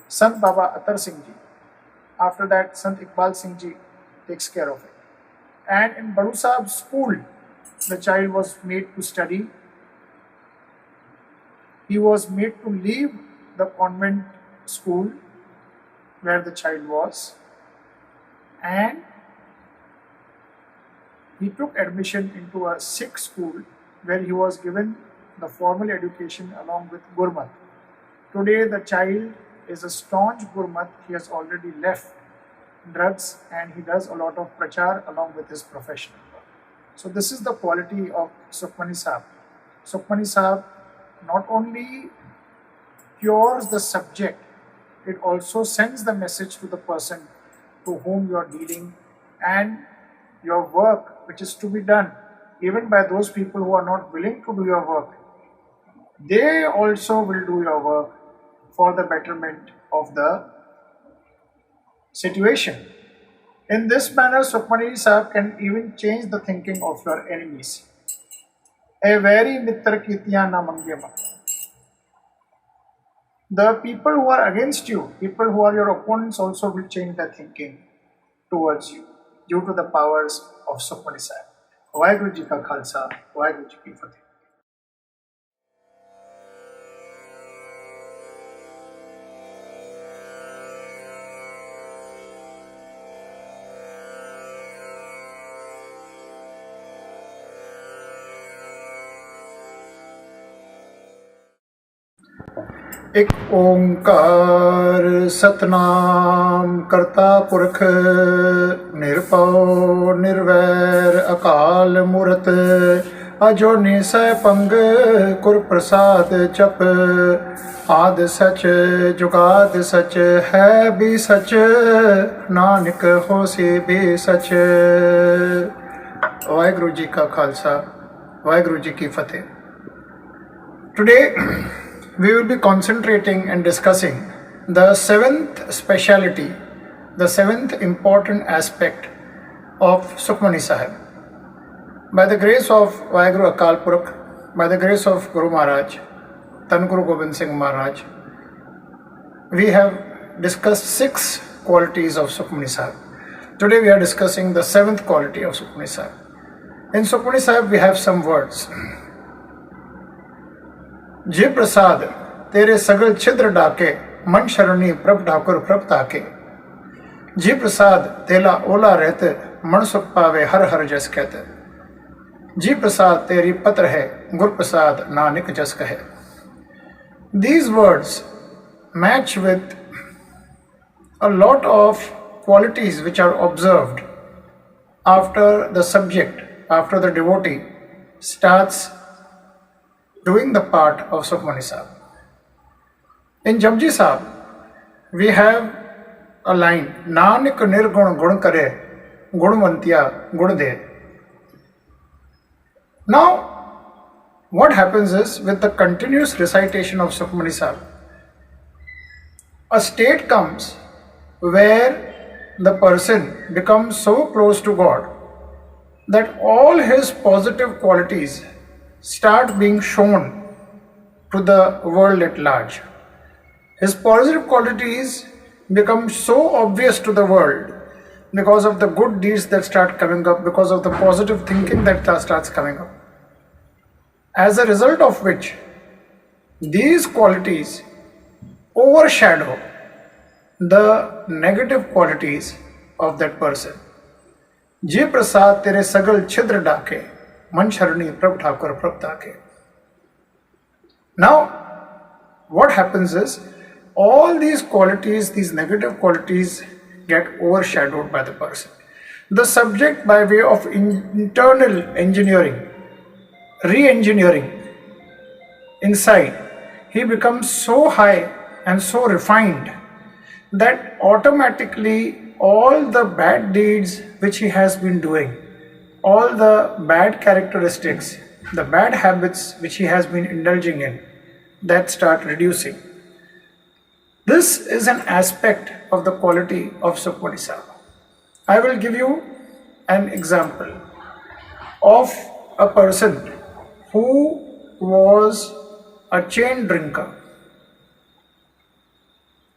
Sant Baba Atar Singh Ji. After that, Sant Iqbal Singh Ji takes care of it. And in Badu Sahib's school, the child was made to study. He was made to leave the convent school where the child was, and he took admission into a Sikh school where he was given the formal education along with Gurmat. Today the child is a staunch Gurmat. He has already left drugs and he does a lot of prachar along with his professional work. So this is the quality of Sukhmani Sahib. Sukhmani Sahib not only cures the subject, it also sends the message to the person to whom you are dealing, and your work which is to be done even by those people who are not willing to do your work, they also will do your work for the betterment of the situation. In this manner, Sukhmani Sahib can even change the thinking of your enemies. A very mitra kitiya na mange mat. The people who are against you, people who are your opponents, also will change their thinking towards you due to the powers of Sukhmani Sahib. Vaheguru Ji ka Khalsa, Vaheguru Ji ki Fateh. एक ओंकार सतनाम करता पुरख निरपौ निर्वैर अकाल मूरत अजोनि सैपंग कुर प्रसाद जप आद सच जुगाद सच है भी सच नानक होसी भी सच। वाहिगुरु जी का खालसा, वाहिगुरु जी की फतेह। Today we will be concentrating and discussing the seventh speciality, the seventh important aspect of Sukhmani Sahib. By the grace of Vaheguru Akal Purakh, by the grace of Guru Maharaj, Tan Guru Gobind Singh Maharaj, we have discussed 6 qualities of Sukhmani Sahib. Today we are discussing the 7th quality of Sukhmani Sahib. In Sukhmani Sahib we have some words. Je prasad tere sagal chidra dake, man sharani prab thakur prab take. Je prasad tela ola rehte, man sukh pave har har jas kehte. Je prasad teri patra hai, gur prasad nanak jas kahe. These words match with a lot of qualities which are observed after the subject, after the devotee starts doing the part of Sukhmani Sahib. In Japji Sahib, we have a line, Nanak nirgun gun kare, gunvantiya gun de. Now, what happens is, with the continuous recitation of Sukhmani Sahib, a state comes where the person becomes so close to God that all his positive qualities start being shown to the world at large. His positive qualities become so obvious to the world because of the good deeds that start coming up, because of the positive thinking that starts coming up. As a result of which, these qualities overshadow the negative qualities of that person. Je prasad tere sagal chidra dake, man sharani prab thakur prab take. Now, what happens is, all these qualities, these negative qualities, get overshadowed by the person. The subject, by way of internal engineering, re-engineering inside, he becomes so high and so refined that automatically all the bad deeds which he has been doing, all the bad characteristics, the bad habits which he has been indulging in, that start reducing. This is an aspect of the quality of Sukhmani Sahib. I will give you an example of a person who was a chain drinker.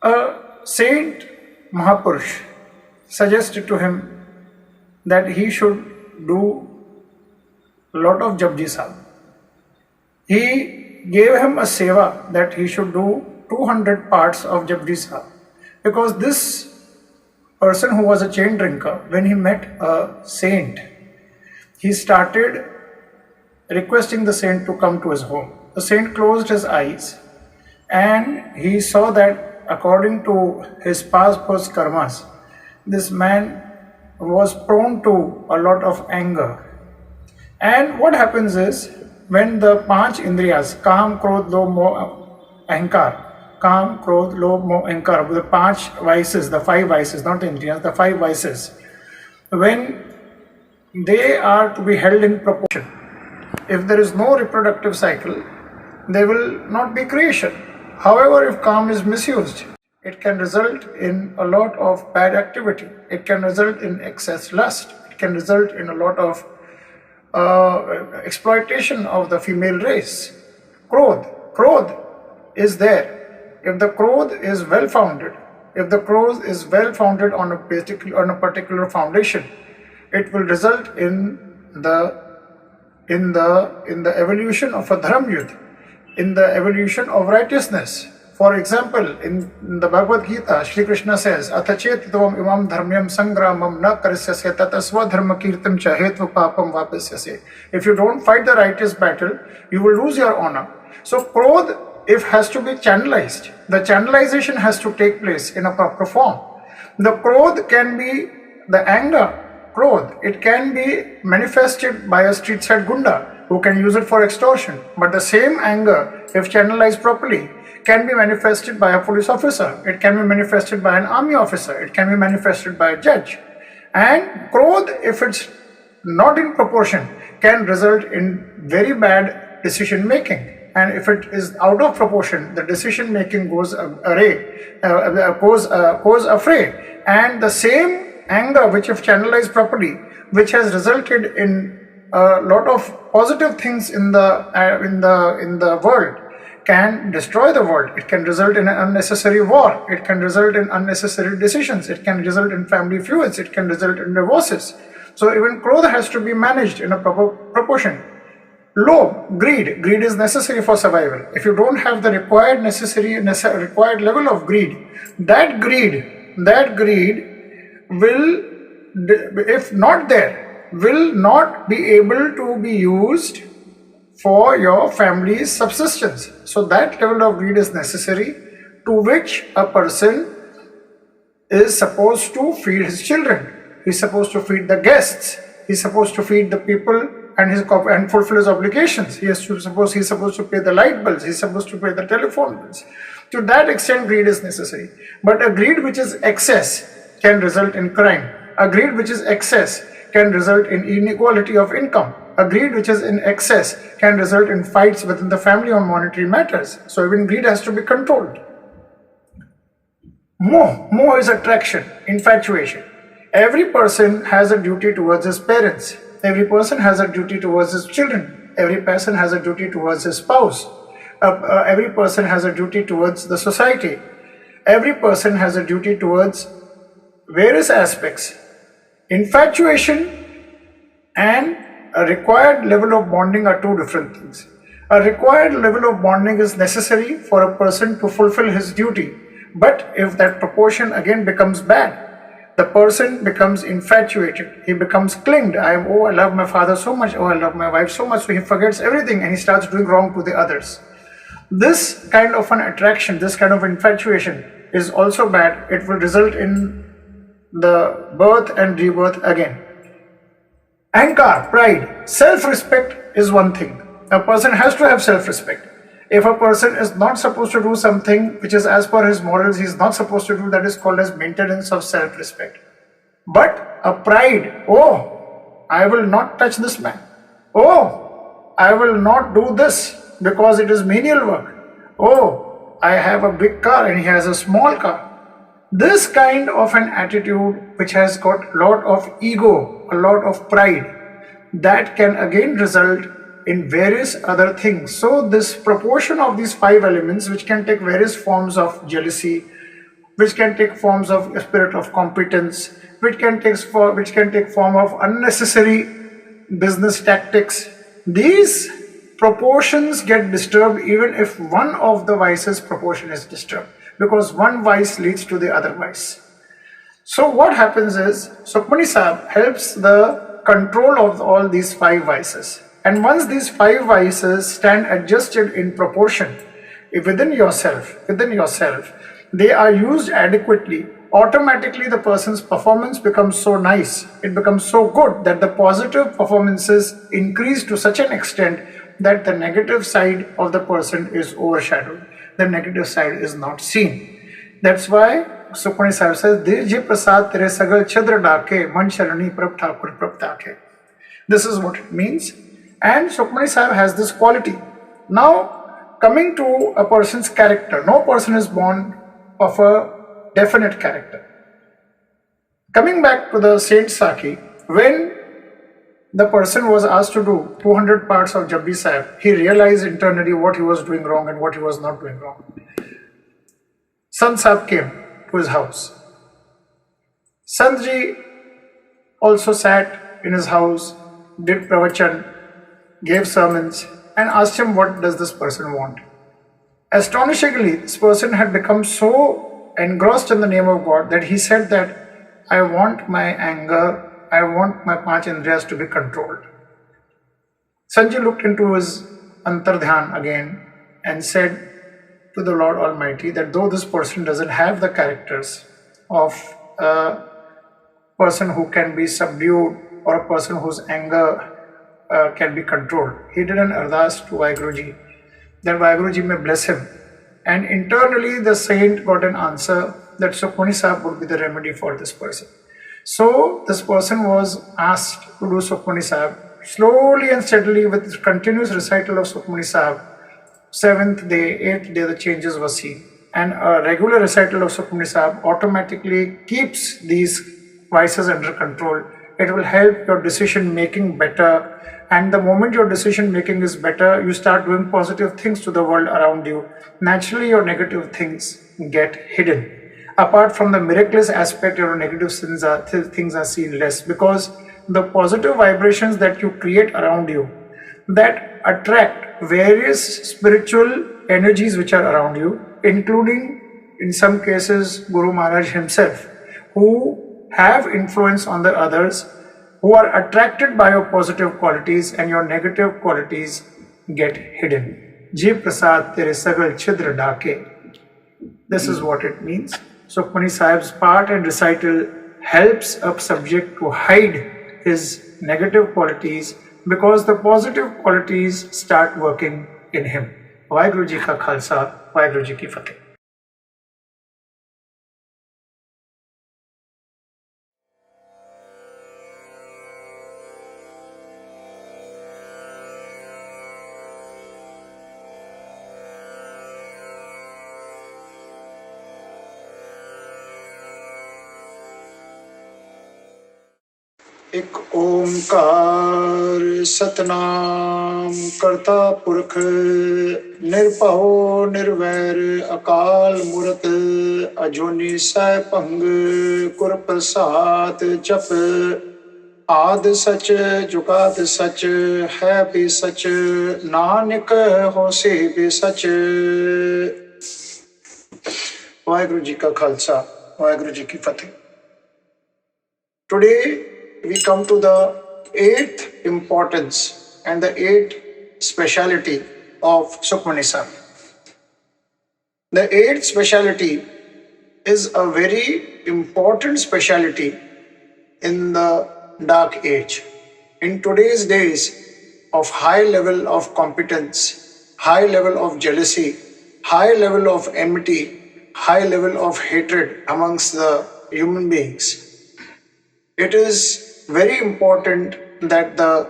A saint Mahapurush suggested to him that he should do a lot of Japji Sahib. He gave him a seva that he should do 200 parts of Japji Sahib, because this person who was a chain drinker, when he met a saint, he started requesting the saint to come to his home. The saint closed his eyes and he saw that according to his past karmas, this man was prone to a lot of anger. And what happens is, when the 5 indriyas, Kam, Krodh, Lobh, Moh, Ahankar, Kam, Krodh, Lobh, Moh, Ahankar, the 5 vices, the 5 vices, not the indriyas, the 5 vices, when they are to be held in proportion, if there is no reproductive cycle, there will not be creation. However, if Kam is misused, it can result in a lot of bad activity. It can result in excess lust. It can result in a lot of exploitation of the female race. Krodh is there. If the krodh is well founded, if the krodh is well founded on a particular foundation, it will result in the evolution of a dharma yudh, in the evolution of righteousness. For example, in the Bhagavad Gita, Shri Krishna says, Athachet tvam imam dharmyam sangramam na karisyase tatasva dharma kirtam cha hetva papam vapasyase. If you don't fight the righteous battle, you will lose your honor. So krodh, if has to be channelized, the channelization has to take place in a proper form. The krodh can be the anger, krodh. It can be manifested by a street side gunda who can use it for extortion. But the same anger, if channelized properly, can be manifested by a police officer. It can be manifested by an army officer. It can be manifested by a judge. And krodh, if it's not in proportion, can result in very bad decision making. and if it is out of proportion, the decision making goes goes afray, and the same anger which, if channelized properly, which has resulted in a lot of positive things in the world, can destroy the world. It can result in an unnecessary war. It can result in unnecessary decisions. It can result in family feuds. It can result in divorces. So even Krodha has to be managed in a proper proportion. Lobh, greed is necessary for survival. If you don't have the required level of greed, that greed will, if not there, will not be able to be used for your family's subsistence. So that level of greed is necessary, to which a person is supposed to feed his children. He's supposed to feed the guests. He's supposed to feed the people and fulfill his obligations. He's supposed to pay the light bills. He's supposed to pay the telephone bills. To that extent, greed is necessary. But a greed which is excess can result in crime. A greed which is excess can result in inequality of income. A greed which is in excess can result in fights within the family on monetary matters. So even greed has to be controlled. Moh is attraction, infatuation. Every person has a duty towards his parents. Every person has a duty towards his children. Every person has a duty towards his spouse. Every person has a duty towards the society. Every person has a duty towards various aspects. Infatuation and a required level of bonding are two different things. A required level of bonding is necessary for a person to fulfill his duty. But if that proportion again becomes bad, the person becomes infatuated. He becomes clinged. I love my father so much. I love my wife so much. So he forgets everything and he starts doing wrong to the others. This kind of an attraction, this kind of infatuation is also bad. It will result in the birth and rebirth again. Ankar, pride, self-respect is one thing. A person has to have self-respect. If a person is not supposed to do something which is as per his morals, he is not supposed to do, that is called as maintenance of self-respect. But a pride, I will not touch this man. I will not do this because it is menial work. I have a big car and he has a small car. This kind of an attitude which has got a lot of ego, a lot of pride, that can again result in various other things. So this proportion of these 5 elements, which can take various forms of jealousy, which can take forms of a spirit of competence, which can take form of unnecessary business tactics, these proportions get disturbed even if one of the vices proportion is disturbed, because one vice leads to the other vice. So what happens is, Sukhmani Sahib helps the control of all these 5 vices. And once these 5 vices stand adjusted in proportion within yourself, they are used adequately, automatically the person's performance becomes so nice, it becomes so good that the positive performances increase to such an extent that the negative side of the person is overshadowed. The negative side is not seen. That's why Sukhmani Sahib says, Dirje Prasad Tere Sagal Chadra Dake, Man Sharani Prab Thakur Prab Take. This is what it means. And Sukhmani Sahib has this quality. Now, coming to a person's character, no person is born of a definite character. Coming back to the Saint Saki, when the person was asked to do 200 parts of Japji Sahib, he realized internally what he was doing wrong and what he was not doing wrong. Sant Sahib came to his house. Sant Ji also sat in his house, did pravachan, gave sermons, and asked him, what does this person want? Astonishingly, this person had become so engrossed in the name of God that he said that I want my anger, I want my panch indriyas to be controlled. Sanjay looked into his antardhyan again and said to the Lord Almighty that though this person doesn't have the characters of a person who can be subdued or a person whose anger can be controlled, he did an ardas to Vaheguruji that Vaheguruji may bless him. And internally the saint got an answer that Sukhmani Sahib would be the remedy for this person. So this person was asked to do Sukhmani Sahib. Slowly and steadily, with continuous recital of Sukhmani Sahib, Seventh day, eighth day, the changes were seen. And a regular recital of Sukhmani Sahib automatically keeps these vices under control. It will help your decision making better. And the moment your decision making is better, you start doing positive things to the world around you. Naturally, your negative things get hidden. Apart from the miraculous aspect, your negative things are seen less, because the positive vibrations that you create around you, that attract various spiritual energies which are around you, including in some cases Guru Maharaj himself, who have influence on the others, who are attracted by your positive qualities, and your negative qualities get hidden. Ji Prasad Tere Sagal Chidra Dake. This is what it means. Sukhmani Sahib's part and recital helps a subject to hide his negative qualities, because the positive qualities start working in him. Vaheguru Ji ka Khalsa, Vaheguru Ji ki Fateh. एक ओंकार सतनाम करता पुरख निरभਉ निर्वैर अकाल मूरत अजूनी सैभंग गुर प्रसाद जप आद सच जुगाद सच है भी सच नानक होसे भी सच। वाहिगुरु जी का खालसा, वाहिगुरु जी की फतेह। Today we come to the eighth importance and the eighth speciality of Sukhmani Sahib. The eighth speciality is a very important speciality in the dark age. In today's days of high level of competence, high level of jealousy, high level of enmity, high level of hatred amongst the human beings, it is very important that the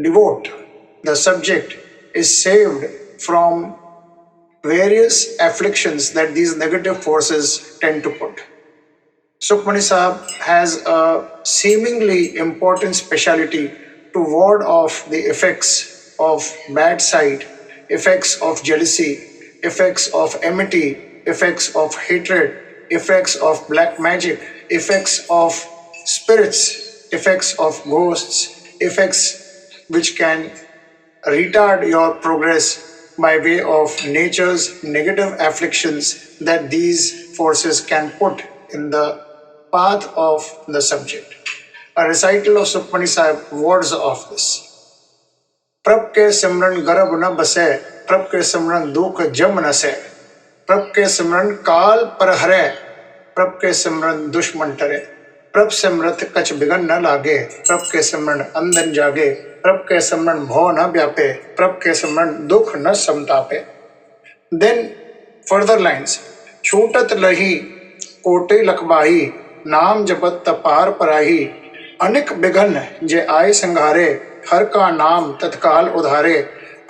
devote, the subject, is saved from various afflictions that these negative forces tend to put. Sukhmani Sahib has a seemingly important speciality to ward off the effects of bad sight, effects of jealousy, effects of enmity, effects of hatred, effects of black magic, effects of spirits, effects of ghosts, effects which can retard your progress by way of nature's negative afflictions that these forces can put in the path of the subject. A recital of Sukhmani Sahib wards off this. प्रभ के सिमरन गर्भ न बसे, प्रभ के सिमरन दुख जम न से, प्रभ के सिमरन काल पर हरे, प्रभ के सिमरन दुश्मन टरे, प्रभ सिमरत कछ बिगन न लागे, प्रभ के सिमरन अंधन जागे, प्रभ के सिमरन भव न व्यापे, प्रभ के सिमरन दुख न समतापे. Then further lines. छूटत लही कोटे लखबाही, नाम जपत तपार पराही, अनिक बिघन जे आए संघारे, हर का नाम तत्काल उधारे,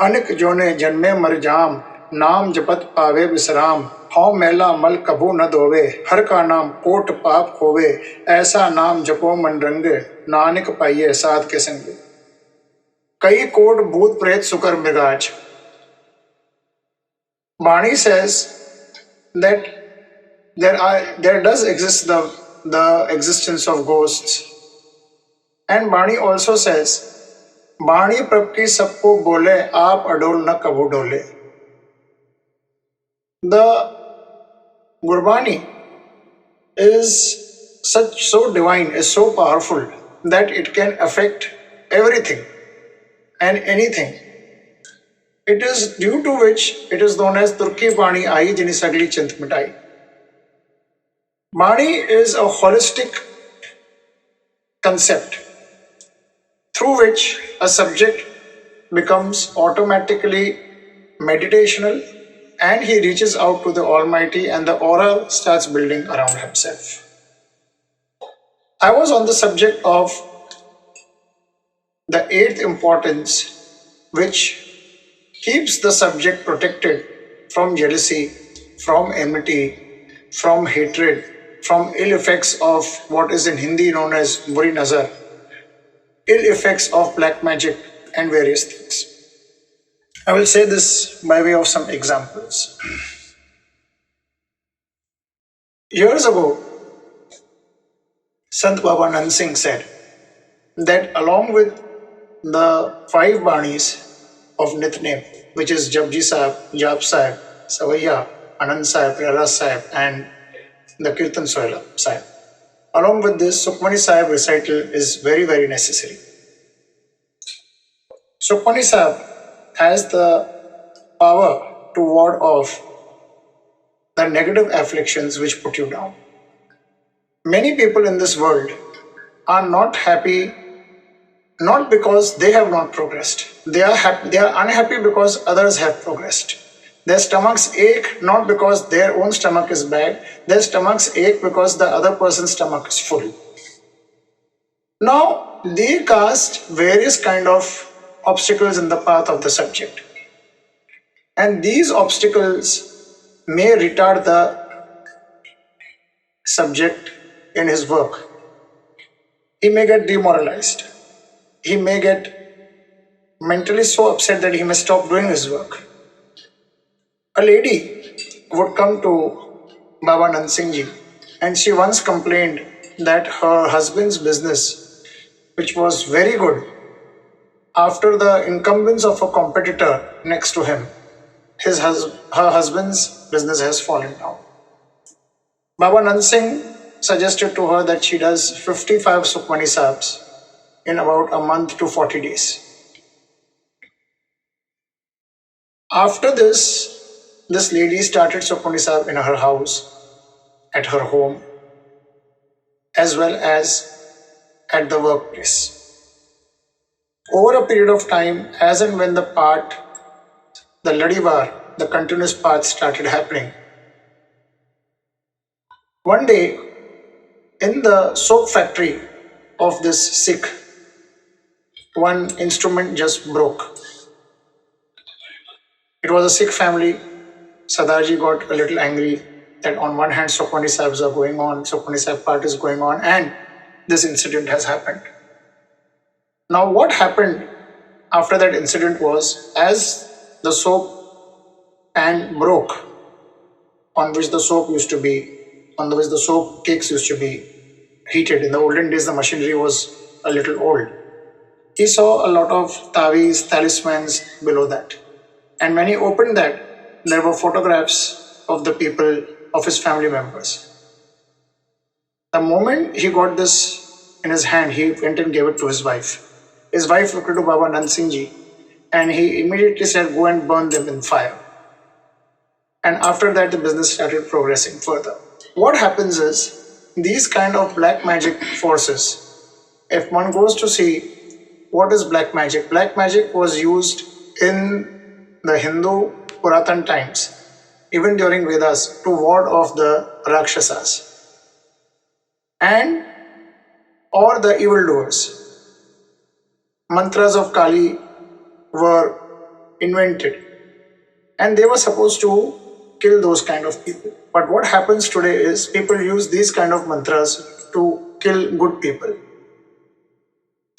अनिक जोने जन्मे मर जाम, नाम जपत पावे विश्राम, हौ मैला मल कभू न धोवे, हर का नाम कोट पाप खोवे, ऐसा नाम जपो मन रंगे, नानक पाइये साध के संगे. कई कोट भूत प्रेत सुकर मृगाज. Bani says that there does exist the existence of ghosts, and Bani also says, Bani प्रभ की सबको बोले, आप अडोल न कभू डोले. The Gurbani is so divine, is so powerful that it can affect everything and anything. It is due to which it is known as Turki Bani Ai Jini Sagli Chint Mitai. Bani is a holistic concept through which a subject becomes automatically meditational, and he reaches out to the Almighty and the aura starts building around himself. I was on the subject of the eighth importance, which keeps the subject protected from jealousy, from enmity, from hatred, from ill effects of what is in Hindi known as buri nazar, ill effects of black magic, and various things. I will say this by way of some examples. Years ago, Sant Baba Nand Singh said that along with the five banis of Nitnem, which is Japji Sahib, Jap Sahib, Savaiya, Anand Sahib, Raras Sahib, and the Kirtan Sohila Sahib, along with this, Sukhmani Sahib recital is very, very necessary. Sukhmani Sahib has the power to ward off the negative afflictions which put you down. Many people in this world are not happy not because they have not progressed. They are unhappy because others have progressed. Their stomachs ache not because their own stomach is bad. Their stomachs ache because the other person's stomach is full. Now, they cast various kind of obstacles in the path of the subject. And these obstacles may retard the subject in his work. He may get demoralized. He may get mentally so upset that he may stop doing his work. A lady would come to Baba Nand Singh Ji and she once complained that her husband's business, which was very good, after the incumbence of a competitor next to him, her husband's business has fallen down. Baba Nand Singh suggested to her that she does 55 Sukhmani Sahibs in about a month to 40 days. After this lady started Sukhmani Sahib in her house, at her home, as well as at the workplace. Over a period of time, as and when the ladivar, the continuous path started happening, one day in the soap factory of this Sikh, one instrument just broke. It was a Sikh family. Sardarji got a little angry that on one hand Sukhmani Sahibs are going on, Sukhmani Sahib part is going on, and this incident has happened. Now what happened after that incident was, as the soap pan broke, on which the soap cakes used to be heated. In the olden days, the machinery was a little old. He saw a lot of taweez, talismans below that. And when he opened that, there were photographs of the people, of his family members. The moment he got this in his hand, he went and gave it to his wife. His wife looked to Baba Nand Singh Ji and he immediately said, go and burn them in fire. And after that, the business started progressing further. What happens is, these kind of black magic forces, if one goes to see what is black magic was used in the Hindu Puratan times, even during Vedas, to ward off the Rakshasas and or the evildoers. Mantras of Kali were invented and they were supposed to kill those kind of people. But what happens today is people use these kind of mantras to kill good people.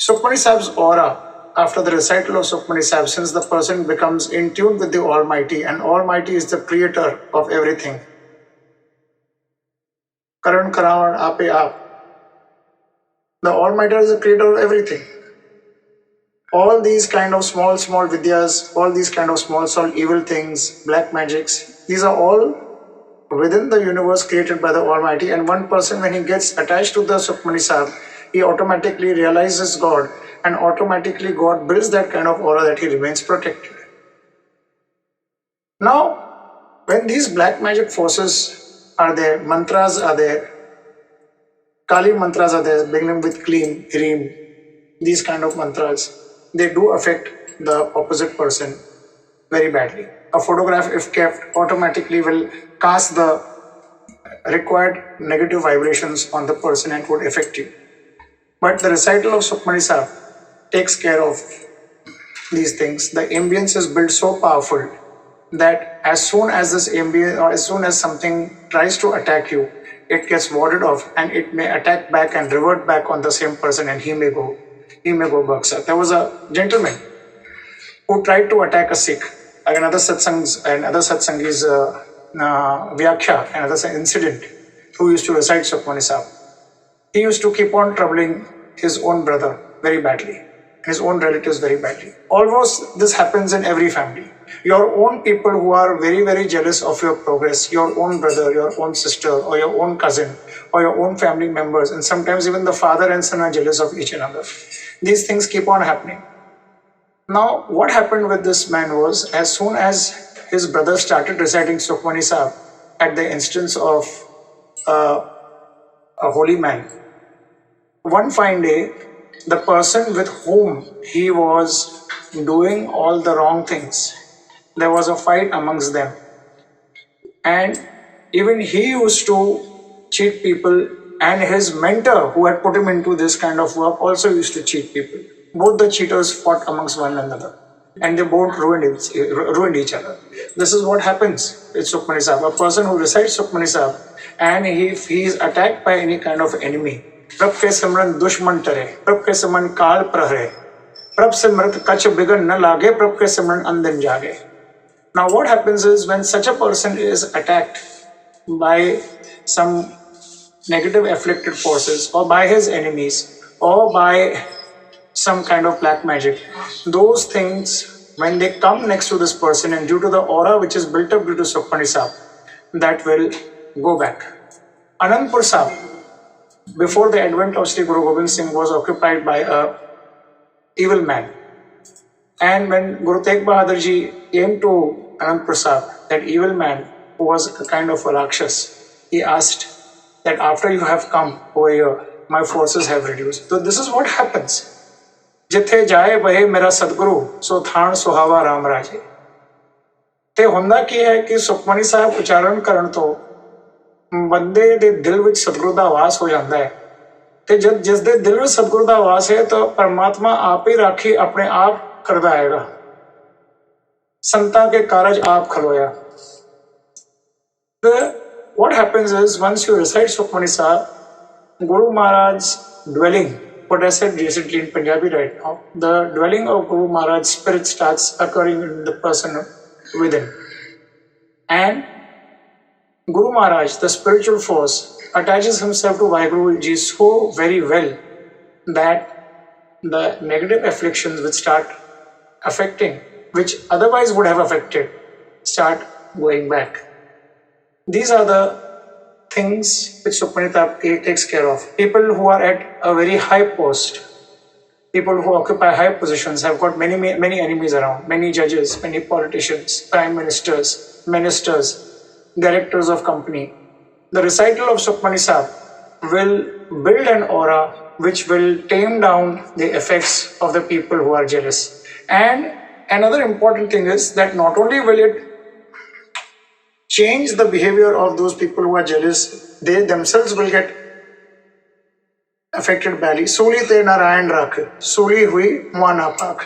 Sukhmani Sahib's aura, after the recital of Sukhmani Sahib, since the person becomes in tune with the Almighty, and Almighty is the creator of everything. Karan Karavan Ape Aap. The Almighty is the creator of everything. All these kind of small vidyas, all these kind of small evil things, black magics, these are all within the universe created by the Almighty. And one person, when he gets attached to the Sukhmani Sahib, he automatically realizes God, and automatically God builds that kind of aura that he remains protected. Now, when these black magic forces are there, mantras are there, Kali mantras are there, beginning with Kleem, Hreem, these kind of mantras, they do affect the opposite person very badly. A photograph, if kept, automatically will cast the required negative vibrations on the person and would affect you. But the recital of Sukhmani Sahib takes care of these things, the ambience is built so powerful that as soon as this ambience or as soon as something tries to attack you, it gets warded off and it may attack back and revert back on the same person, and he may go baksa. There was a gentleman who tried to attack a Sikh. Another satsangi's vyakhya, another incident, who used to recite Sukhmani Sahib. He used to keep on troubling his own brother very badly, his own relatives very badly. Almost this happens in every family. Your own people who are very, very jealous of your progress, your own brother, your own sister, or your own cousin, or your own family members, and sometimes even the father and son are jealous of each another. These things keep on happening. Now, what happened with this man was, as soon as his brother started reciting Sukhmani Sahib at the instance of a holy man, one fine day, the person with whom he was doing all the wrong things, there was a fight amongst them. And even he used to cheat people, and his mentor who had put him into this kind of work also used to cheat people. Both the cheaters fought amongst one another, and they both ruined each other. This is what happens with Sukhmani Sahib. A person who recites Sukhmani Sahib and if he is attacked by any kind of enemy, Prab ke simran dushman tare, Prab ke simran kaal prahare, Prab simrat kach bigan na lage, Prab ke simran andin jage. Now what happens is, when such a person is attacked by some negative afflicted forces, or by his enemies, or by some kind of black magic, those things, when they come next to this person, and due to the aura which is built up due to Sukhmani Sahib, that will go back. Anandpur Sahib, before the advent of Sri Guru Gobind Singh, was occupied by a evil man. And when Guru Tegh Bahadur Ji came to Anandpur Sahib, that evil man, who was a kind of a Rakshas, he asked that after you have come over here, my forces have reduced. So this is what happens. Jithe jaye bahe mera sadguru, so thaan suhava ram raje. ਤੇ ਹੁੰਦਾ ਕੀ ਹੈ ਕਿ ਸੁਖਮਨੀ ਸਾਹਿਬ ਉਚਾਰਨ ਕਰਨ ਤੋਂ ਬੰਦੇ ਦੇ ਦਿਲ ਵਿੱਚ ਸਤਿਗੁਰੂ ਦਾ ਵਾਸ ਹੋ ਜਾਂਦਾ ਹੈ, ਤੇ ਜਦ ਜਿਸ ਦੇ ਦਿਲ ਵਿੱਚ ਸਤਿਗੁਰੂ ਦਾ ਵਾਸ ਹੈ ਤਾਂ ਪਰਮਾਤਮਾ ਆਪ ਹੀ ਰਾਖੀ ਆਪਣੇ ਆਪ ਕਰਦਾ ਆਏਗਾ। ਸੰਤਾਂ ਕੇ ਕਾਰਜ ਆਪ ਖਲੋਇਆ। What happens is, once you recite Sukhmani Sahib, Guru Maharaj's dwelling, what I said recently in Punjabi right now, the dwelling of Guru Maharaj's spirit starts occurring in the person within. And Guru Maharaj, the spiritual force, attaches himself to Vaheguru Ji so very well that the negative afflictions which start affecting, which otherwise would have affected, start going back. These are the things which Sukhmani Sahib takes care of. People who are at a very high post, people who occupy high positions, have got many enemies around, many judges, many politicians, prime ministers, directors of company. The recital of Sukhmani Sahib will build an aura which will tame down the effects of the people who are jealous. And another important thing is that not only will it change the behavior of those people who are jealous, they themselves will get affected badly. Suli te Narayan rakh, suli hui muana pak.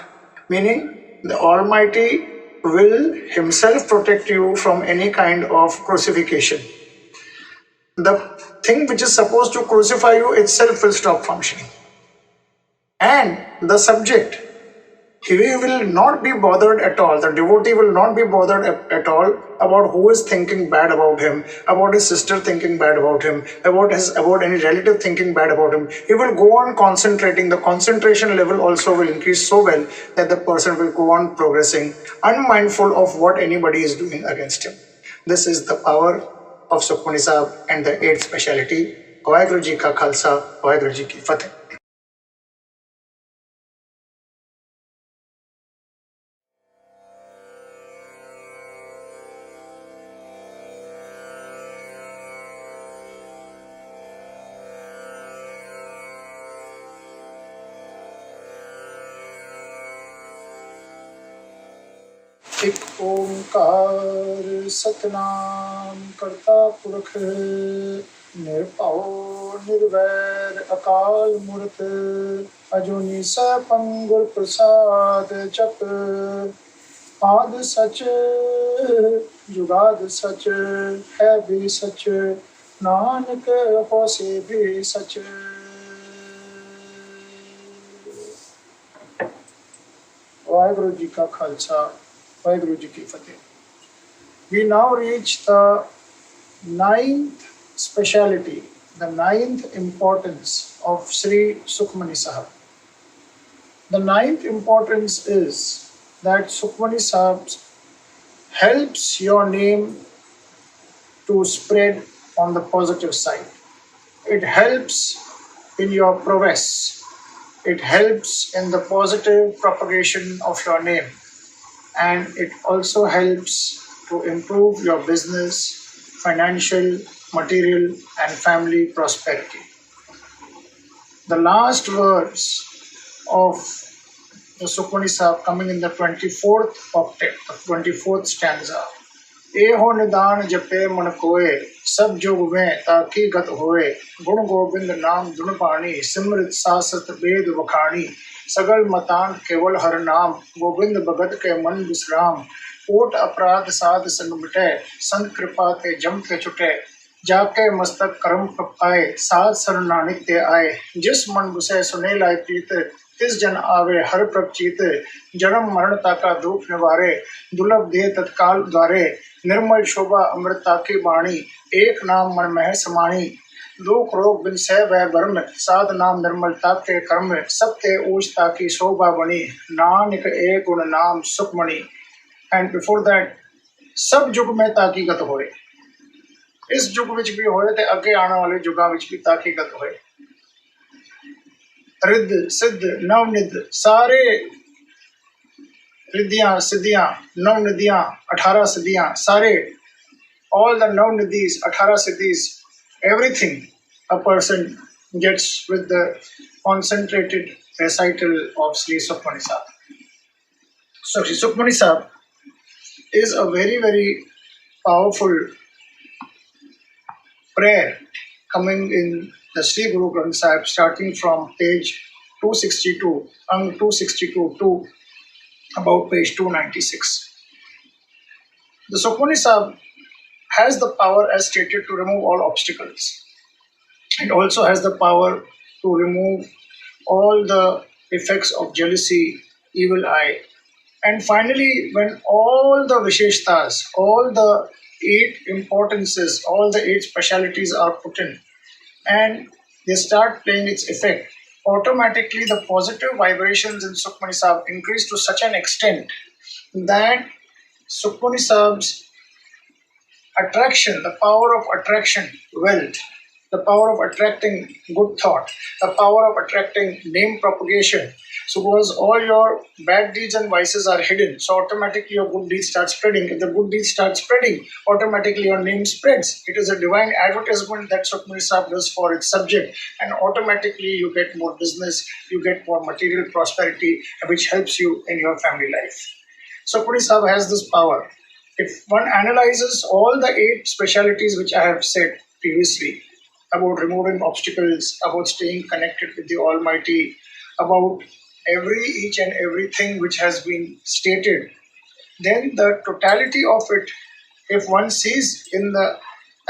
Meaning, the Almighty will himself protect you from any kind of crucifixion. The thing which is supposed to crucify you itself will stop functioning. And the subject, he will not be bothered at all. The devotee will not be bothered at all about who is thinking bad about him, about his sister thinking bad about him, about any relative thinking bad about him. He will go on concentrating. The concentration level also will increase so well that the person will go on progressing, unmindful of what anybody is doing against him. This is the power of Sukhmani Sahib and the 8th speciality. Vaheguru Ji ka khalsa, Vaheguru Ji ki fateh. एक ओंकार सतनाम करता पुरख निरभਉ निर्वैर अकाल मूर्त अजूनी सपंगुर प्रसाद जप आद सच जुगाद सच है भी सच नानक हो से भी सच वाहिगुरु जी का खालसा वाहिगुरु जी की फतेह. We now reach the ninth speciality, the ninth importance of Sri Sukhmani Sahib. The ninth importance is that Sukhmani Sahib helps your name to spread on the positive side. It helps in your prowess. It helps in the positive propagation of your name. And it also helps to improve your business, financial, material, and family prosperity. The last words of the Sukhmani Sahib coming in the 24th octet, the 24th stanza. एहो निदान जपे मन कोए सब जुग में ताकी गत होए गुण गोविंद नाम धुन पाणी सिमृत सासत वेद वखाणी सगल मतान केवल हर नाम गोविंद भगत के मन विश्राम कोट अपराध साध संग मिटे संत कृपा ते जम के छुटे जाके मस्तक कर्म पाए साध सर नानक ते आए जिस मन बुसे सुने लाय प्रीत तिस जन आवे हर प्रपचीत जन्म मरणता का दुख निवारे दुर्लभ दे तत्काल द्वारे निर्मल शोभा अमृता की वाणी एक नाम मन मह समाणी दुख रोग बिन सह वह बर्म साध नाम निर्मलता के कर्म सबते ऊंचता की शोभा बनी नानक एक गुण नाम सुखमणि. एंड बिफोर दैट सब जुग में ताकीगत होए इस जुग विच भी होए ते अगे आने वाले जुगा विच भी ताकीगत होए. रिद्ध सिद्ध नवनिध सारे रिद्धियां सिद्धियां नवनिधियां 18 सिद्धियां सारे all the navnidhis 18 siddhis everything a person gets with the concentrated recital of Sri Sukhmani Sahib. So Sri Sukhmani Sahib is a very powerful prayer coming in the Sri Guru Granth Sahib starting from page 262 262 to about page 296. The Sukhmani Sahib has the power as stated to remove all obstacles. It also has the power to remove all the effects of jealousy, evil eye. And finally, when all the Visheshtas, all the 8 importances, all the 8 specialities are put in and they start playing its effect, automatically the positive vibrations in Sukhmani Sahib increase to such an extent that Sukhmani Sahib's attraction, the power of attraction, wealth, the power of attracting good thought, the power of attracting name propagation. So, because all your bad deeds and vices are hidden, so automatically your good deeds start spreading. If the good deeds start spreading, automatically your name spreads. It is a divine advertisement that Sukhmani Sahib does for its subject, and automatically you get more business, you get more material prosperity, which helps you in your family life. Sukhmani Sahib has this power. If one analyzes all the 8 specialities which I have said previously about removing obstacles, about staying connected with the Almighty, about each and everything which has been stated, then the totality of it, if one sees in the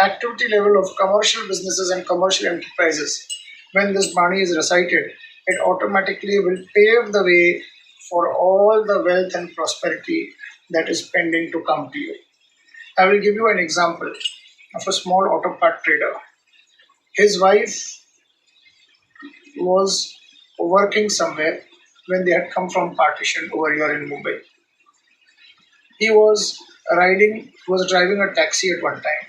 activity level of commercial businesses and commercial enterprises, when this Bani is recited, it automatically will pave the way for all the wealth and prosperity that is pending to come to you. I will give you an example of a small auto part trader. His wife was working somewhere when they had come from partition over here in Mumbai. He was driving a taxi at one time,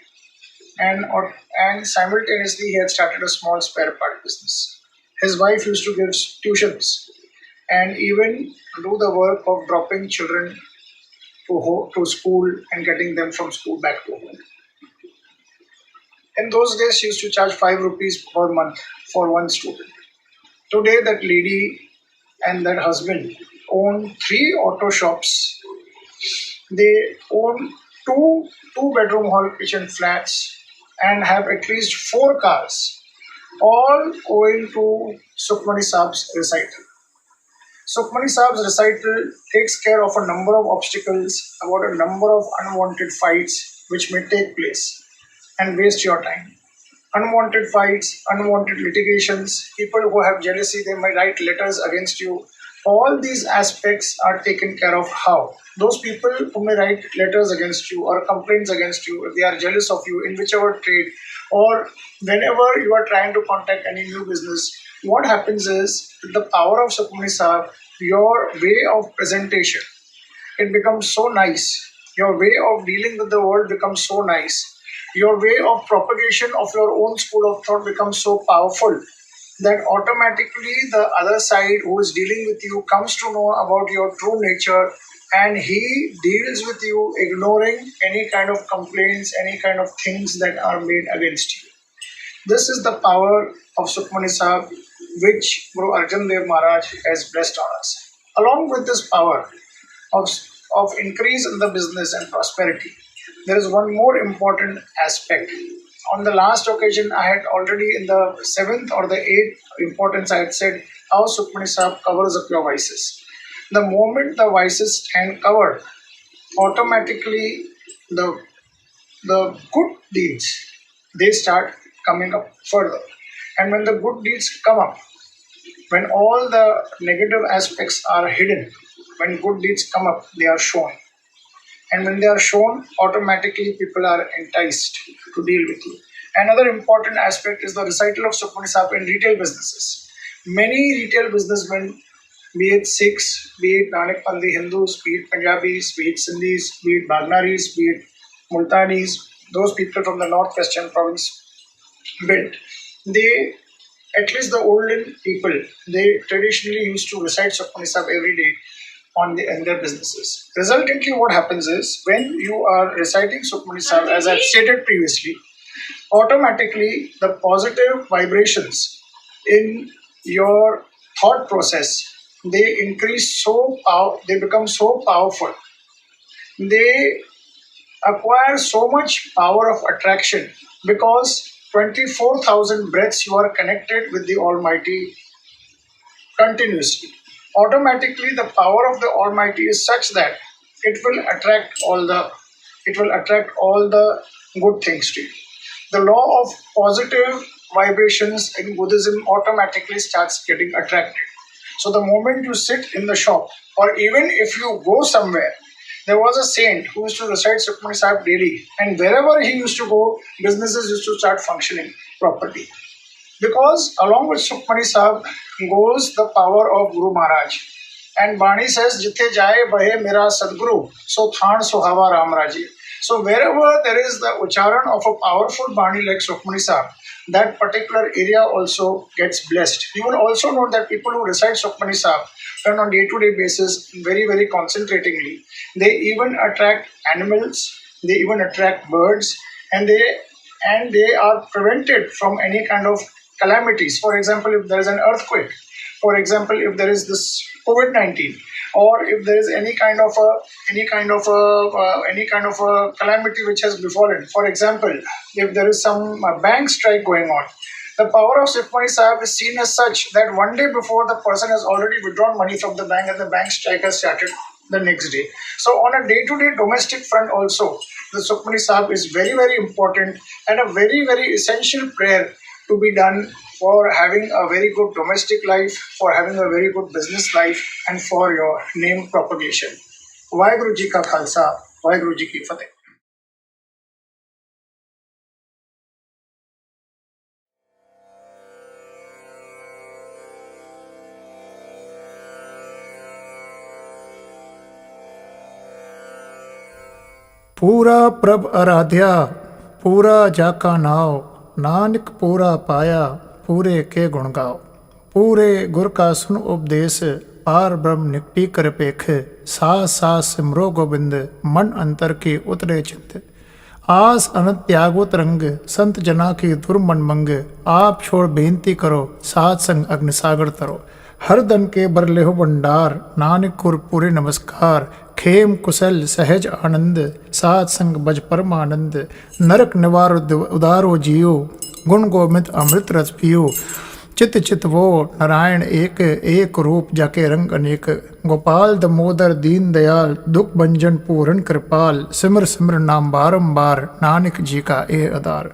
and simultaneously he had started a small spare part business. His wife used to give tuitions and even do the work of dropping children to school and getting them from school back to home. In those days, she used to charge 5 rupees per month for one student. Today, that lady and that husband own 3 auto shops. They own two bedroom hall kitchen flats and have at least 4 cars. all owing to Sukhmani Sahib's recital. Sukhmani Sahib's recital takes care of a number of obstacles, about a number of unwanted fights which may take place and waste your time. Unwanted fights, unwanted litigations, people who have jealousy, they may write letters against you. All these aspects are taken care of how? Those people who may write letters against you or complaints against you, if they are jealous of you in whichever trade, or whenever you are trying to contact any new business, what happens is with the power of Sukhmani Sahib, your way of presentation, it becomes so nice. Your way of dealing with the world becomes so nice. Your way of propagation of your own school of thought becomes so powerful that automatically the other side who is dealing with you comes to know about your true nature, and he deals with you ignoring any kind of complaints, any kind of things that are made against you. This is the power of Sukhmani Sahib, which Guru Arjan Dev Maharaj has blessed on us. Along with this power of, of increase in the business and prosperity, there is one more important aspect. On the last occasion, I had already in the seventh or the eighth importance, I had said how Sukhmani Sahib covers up your vices. The moment the vices stand covered, automatically the the good deeds, they start coming up further. And when the good deeds come up, when all the negative aspects are hidden, when good deeds come up, they are shown. And when they are shown, automatically people are enticed to deal with you. Another important aspect is the recital of Sukhmani Sahib in retail businesses. Many retail businessmen, be it Sikhs, be it Nanak Pandi Hindus, be it Punjabis, be it Sindhis, be it Bagnaris, be it Multanis, those people from the northwestern province belt, they, at least the olden people, they traditionally used to recite Sukhmani Sahib every day in their businesses. Resultantly, what happens is when you are reciting Sukhmani Sahib, as I've stated previously, automatically the positive vibrations in your thought process, they increase they become so powerful, they acquire so much power of attraction, because 24,000 breaths you are connected with the Almighty continuously. Automatically the power of the Almighty is such that it will attract all the good things to you. The law of positive vibrations in Buddhism automatically starts getting attracted. So the moment you sit in the shop, or even if you go somewhere, there was a saint who used to recite Sukhmani Sahib daily, and wherever he used to go, businesses used to start functioning properly. Because along with Sukhmani Sahib goes the power of Guru Maharaj. And Bani says, Jithe jaye bahe mera Sadguru, so than suhava Ram Raji. So wherever there is the ucharan of a powerful Bani like Sukhmani Sahib, that particular area also gets blessed. You will also note that people who recite Sukhmani Sahib on a day-to-day basis, very, very concentratingly, they even attract animals, they even attract birds, and they are prevented from any kind of calamities. For example, if there is an earthquake, for example, if there is this COVID-19, or if there is any kind of a calamity which has befallen. For example, if there is some bank strike going on, the power of Sukhmani Sahib is seen as such that one day before the person has already withdrawn money from the bank and the bank strike has started the next day. So on a day-to-day domestic front also, the Sukhmani Sahib is very, very important and a very, very essential prayer to be done for having a very good domestic life, for having a very good business life, and for your name propagation. Vaheguru Ji ka Khalsa, Vaheguru Ji ki Fateh. पूरा प्रभ आराध्या पूरा जाका नाव नानक पूरा पाया पूरे के गुण गाओ पूरे गुर का सुन उपदेश पार ब्रह्म निकटी कर पेख सास सास सिमरो गोबिंद मन अंतर की उतरे चिंत आस अनंत त्यागो तरंग संत जना की दुर्मन मंग आप छोड़ बेनती करो सात संग अग्नि सागर तरो हर दन के बरलेहो भंडार नानक कुर पूरे नमस्कार खेम कुशल सहज आनंद सात संग बज परमानंद नरक निवार उदारो जियो गुण गोविंद अमृत रस पियो, चित चित वो नारायण एक, एक रूप जाके रंग अनेक। गोपाल दमोदर दीन दयाल, दुख भंजन पूरन कृपाल, सिमर सिमर नाम बारंबार, नानक जी का ए आधार।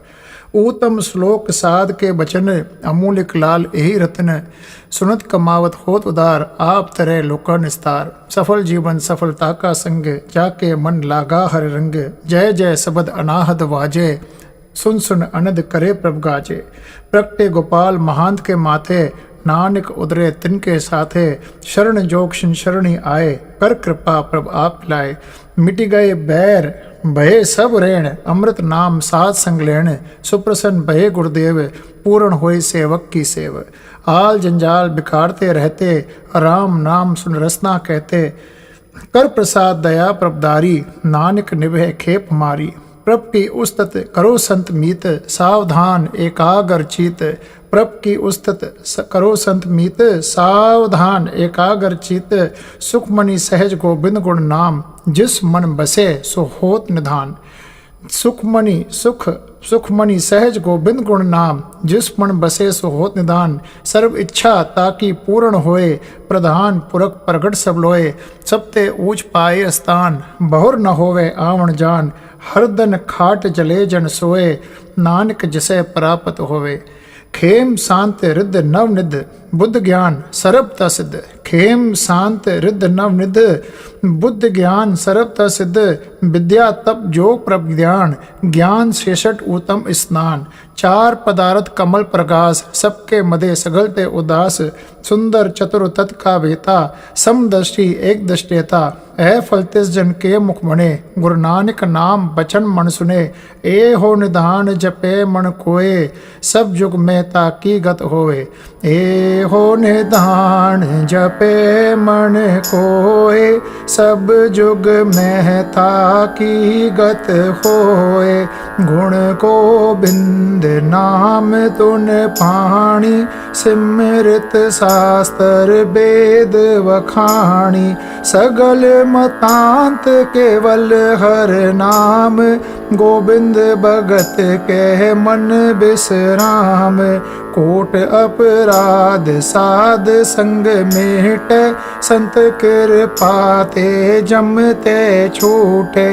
उत्तम श्लोक साध के बचन, अमूलिक लाल यही रत्न, सुनत कमावत होत उदार, आप तरह लोका निस्तार। सफल जीवन सफलता का संग, जाके मन लागा हर रंग, जय जय सबद अनाहद वाजे, सुन सुन अनद करे प्रभ गाजे। प्रगटे गोपाल महांत के माथे, नानक उदरे तिनके साथे, शरण जोग शरणी आए, कर कृपा प्रभ आप लाए। मिट गए बैर भये सब रेण, अमृत नाम साध संग लेण, सुप्रसन्न भये गुरुदेव, पूर्ण होई सेवक की सेव। आल जंजाल बिखारते रहते, राम नाम सुन रसना कहते, कर प्रसाद दया प्रभदारी, नानक निभे खेप मारी। प्रभ की उस्तत करो संत मीत, सावधान एकाग्र चित। प्रभ की उस्तत करो संत मीत, सावधान एकाग्र चित। सुखमणि सहज गोबिंद गुण नाम, जिस मन बसे सो होत निधान। सुखमणि सहज गोबिंद गुण नाम, जिस मन बसे सो होत निदान। सर्व इच्छा ताकि पूर्ण होए, प्रधान पुरख प्रगट सब लोए। सबते ऊंच पाए स्थान, बहुर न होवे आवण जान। हरदन खाट जले जन सोए, नानक जिसे प्राप्त होवे। खेम शांत रिद्ध नवनिध, बुद्ध ज्ञान सर्वता सिद्ध। खेम शांत रिद्ध नवनिध, बुद्ध ज्ञान सर्वता सिद्ध। विद्या तप जोग प्रभ ज्ञान, ज्ञान शेषट उत्तम स्नान। चार पदार्थ कमल प्रकाश, सबके मदे सगलते उदास। सुंदर चतुर तत् का वेता, समदृष्टि एक दृष्टेता। ऐ फलतिस जन के मुख बने, गुरु नानक नाम बचन मन सुने। ए हो निधान जपे मन कोय, सब जुग में ताकी गत होवे। ए हो निधान जपे मन कोय, सब जुग में ताकी गत होए। गुण गोबिंद नाम तुन पाणी, सिमृत शास्त्र वेद वखाणी। सगल मतांत केवल हर नाम, गोविंद भगत के मन विश्राम। कोट अपराध साध संग मेट, संत कृपा ते जमते छूटे।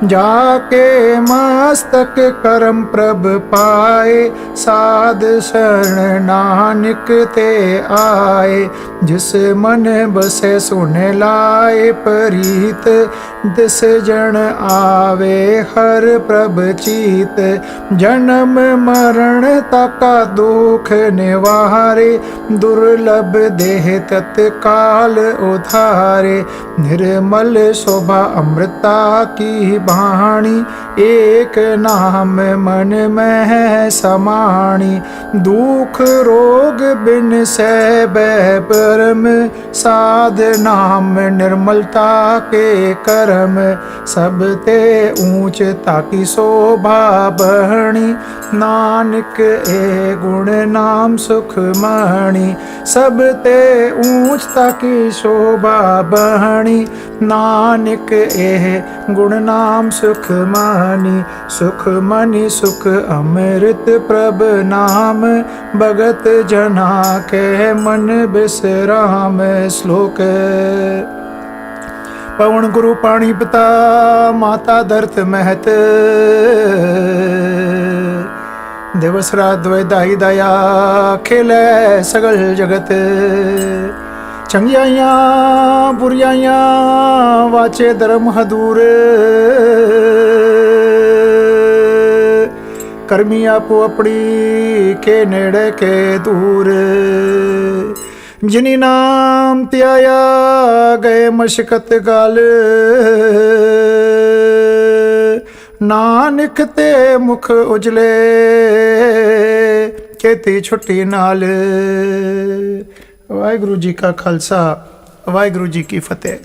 जाके मस्तक करम प्रभ पाए, साध शरण नानक ते आए। जिस मन बसे सुने लाए परीत, दिस जन आवे हर प्रभ चीत। जन्म मरण तका दुख निवारे, दुर्लभ देह तत्काल उधारे। निर्मल शोभा अमृता की वाणी, एक नाम मन में समाणी। दुख रोग बिन सै परम, साध नाम निर्मलता के करम। सब ते ऊंच ताकी शोभा बहणी, नानक ए गुण नाम सुखमणि। सब ते ऊंच ताकी शोभा बहणी, नानक ए गुण नाम सुखमणि। सुखमणि सुख अमृत प्रभ नाम, भगत जना के मन विश्राम। श्लोक पवन गुरु पाणी पिता, माता धरत महत। दिवस रात द्वै दाई दया, खेले सगल जगत। चंगियाइयां बुरियाइयां, वाचे धर्म हदूर। कर्मी आपो अपनी, के नेड़े के दूर। जिनी नाम त्याया, गए मशकत गाल। नानक ते मुख उजले, खेती छुट्टी नाल। वाहिगुरु जी का खालसा, वाहिगुरु जी की फतेह।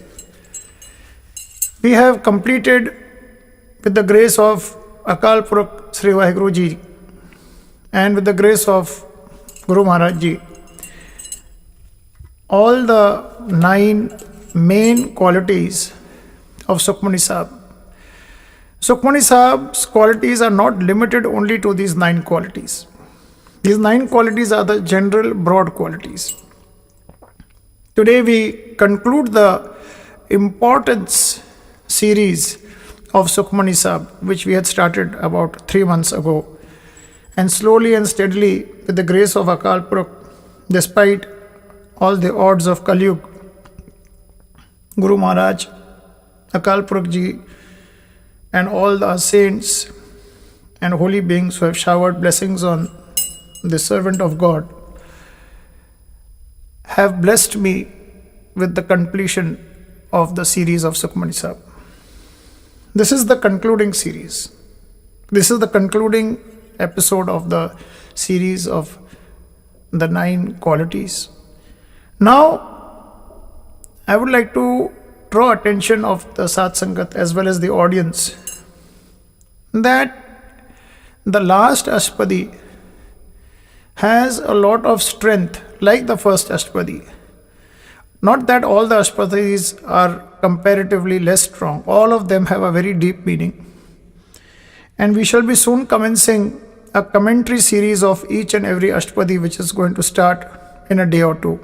We have completed with the grace of Akal Purakh Sri Vaheguru Ji and with the grace of Guru Maharaj Ji all the 9 main qualities of Sukhmani Sahib. Sukhmani Sahib's qualities are not limited only to these 9 qualities. These 9 qualities are the general broad qualities. Today we conclude the importance series of Sukhmani Sahib, which we had started about 3 months ago. And slowly and steadily, with the grace of Akal Purkh, despite all the odds of Kali Yuga, Guru Maharaj, Akal Purkh Ji, and all the saints and holy beings who have showered blessings on the servant of God, have blessed me with the completion of the series of Sukhmani Sahib. This is the concluding series. This is the concluding episode of the series of the 9 qualities. Now, I would like to draw attention of the Sat Sangat as well as the audience that the last Ashtapadi has a lot of strength like the first Ashtapadi. Not that all the Ashtapadis are comparatively less strong. All of them have a very deep meaning. And we shall be soon commencing a commentary series of each and every Ashtapadi, which is going to start in a day or two,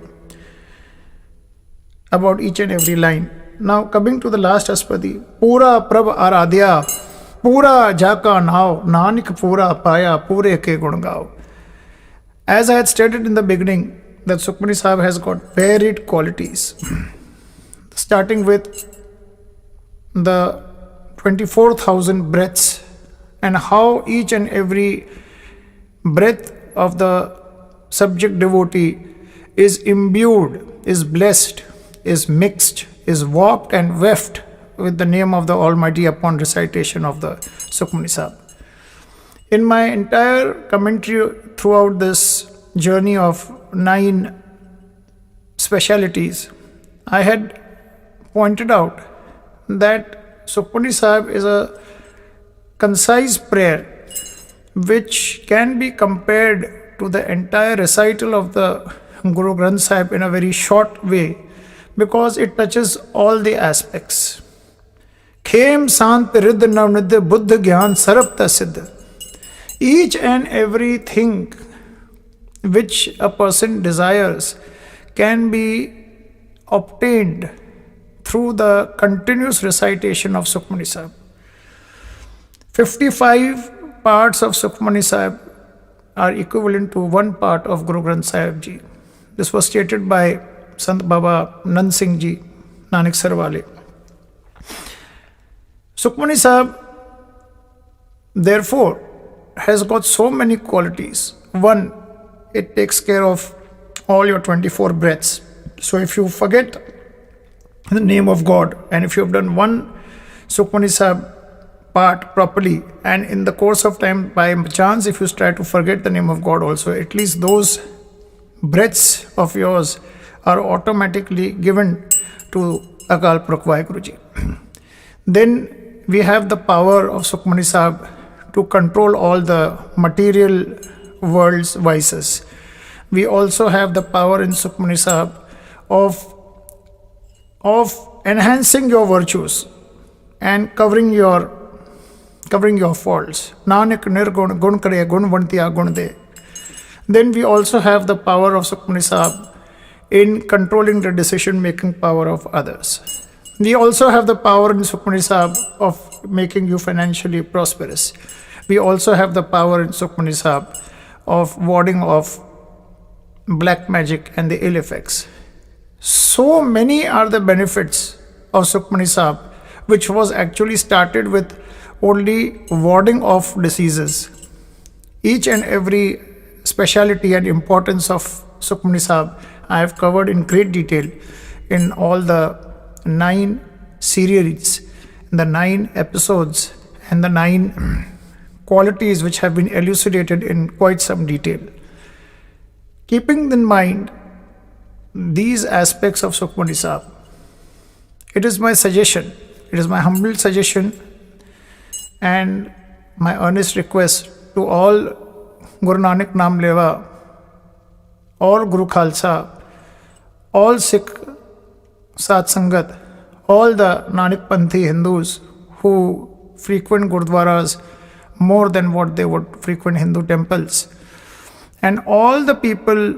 about each and every line. Now coming to the last Ashtapadi, Pura Prabh Aradhya, Pura Jaka Nao, Nanak Pura Paya, Pure Ke Gun Gao. As I had stated in the beginning, that Sukhmani Sahib has got varied qualities, starting with the 24,000 breaths and how each and every breath of the subject devotee is imbued, is blessed, is mixed, is warped and weft with the name of the Almighty upon recitation of the Sukhmani Sahib. In my entire commentary throughout this journey of 9 specialities, I had pointed out that Sukhmani Sahib is a concise prayer which can be compared to the entire recital of the Guru Granth Sahib in a very short way, because it touches all the aspects. Khem Sant Riddh Navnidh Buddha Gyan Sarapta Siddh. Each and everything which a person desires can be obtained through the continuous recitation of Sukhmani Sahib. 55 parts of Sukhmani Sahib are equivalent to 1 part of Guru Granth Sahib Ji. This was stated by Sant Baba Nand Singh Ji, Nanak Sarwale. Sukhmani Sahib, therefore, has got so many qualities. 1, it takes care of all your 24 breaths. So if you forget the name of God, and if you have done 1 Sukhmani Sahib part properly, and in the course of time, by chance, if you try to forget the name of God also, at least those breaths of yours are automatically given to Akal Purkh Vaheguru Ji. Then we have the power of Sukhmani Sahib to control all the material world's vices. We also have the power in Sukhmani Sahib of enhancing your virtues and covering your faults. Nanak nirgun gun kare gun vantiya gun de. Then we also have the power of Sukhmani Sahib in controlling the decision-making power of others. We also have the power in Sukhmani Sahib of making you financially prosperous. We also have the power in Sukhmani Sahib of warding off black magic and the ill effects. So many are the benefits of Sukhmani Sahib, which was actually started with only warding off diseases. Each and every speciality and importance of Sukhmani Sahib I have covered in great detail in all the 9 series, the 9 episodes, and the 9 qualities which have been elucidated in quite some detail. Keeping in mind these aspects of Sukhmani Sahib, it is my suggestion, it is my humble suggestion and my earnest request to all Guru Nanak Naam Lewa, all Guru Khalsa, all Sikh Sat Sangat, all the Nanak Panthi Hindus who frequent Gurdwaras more than what they would frequent Hindu temples, And all the people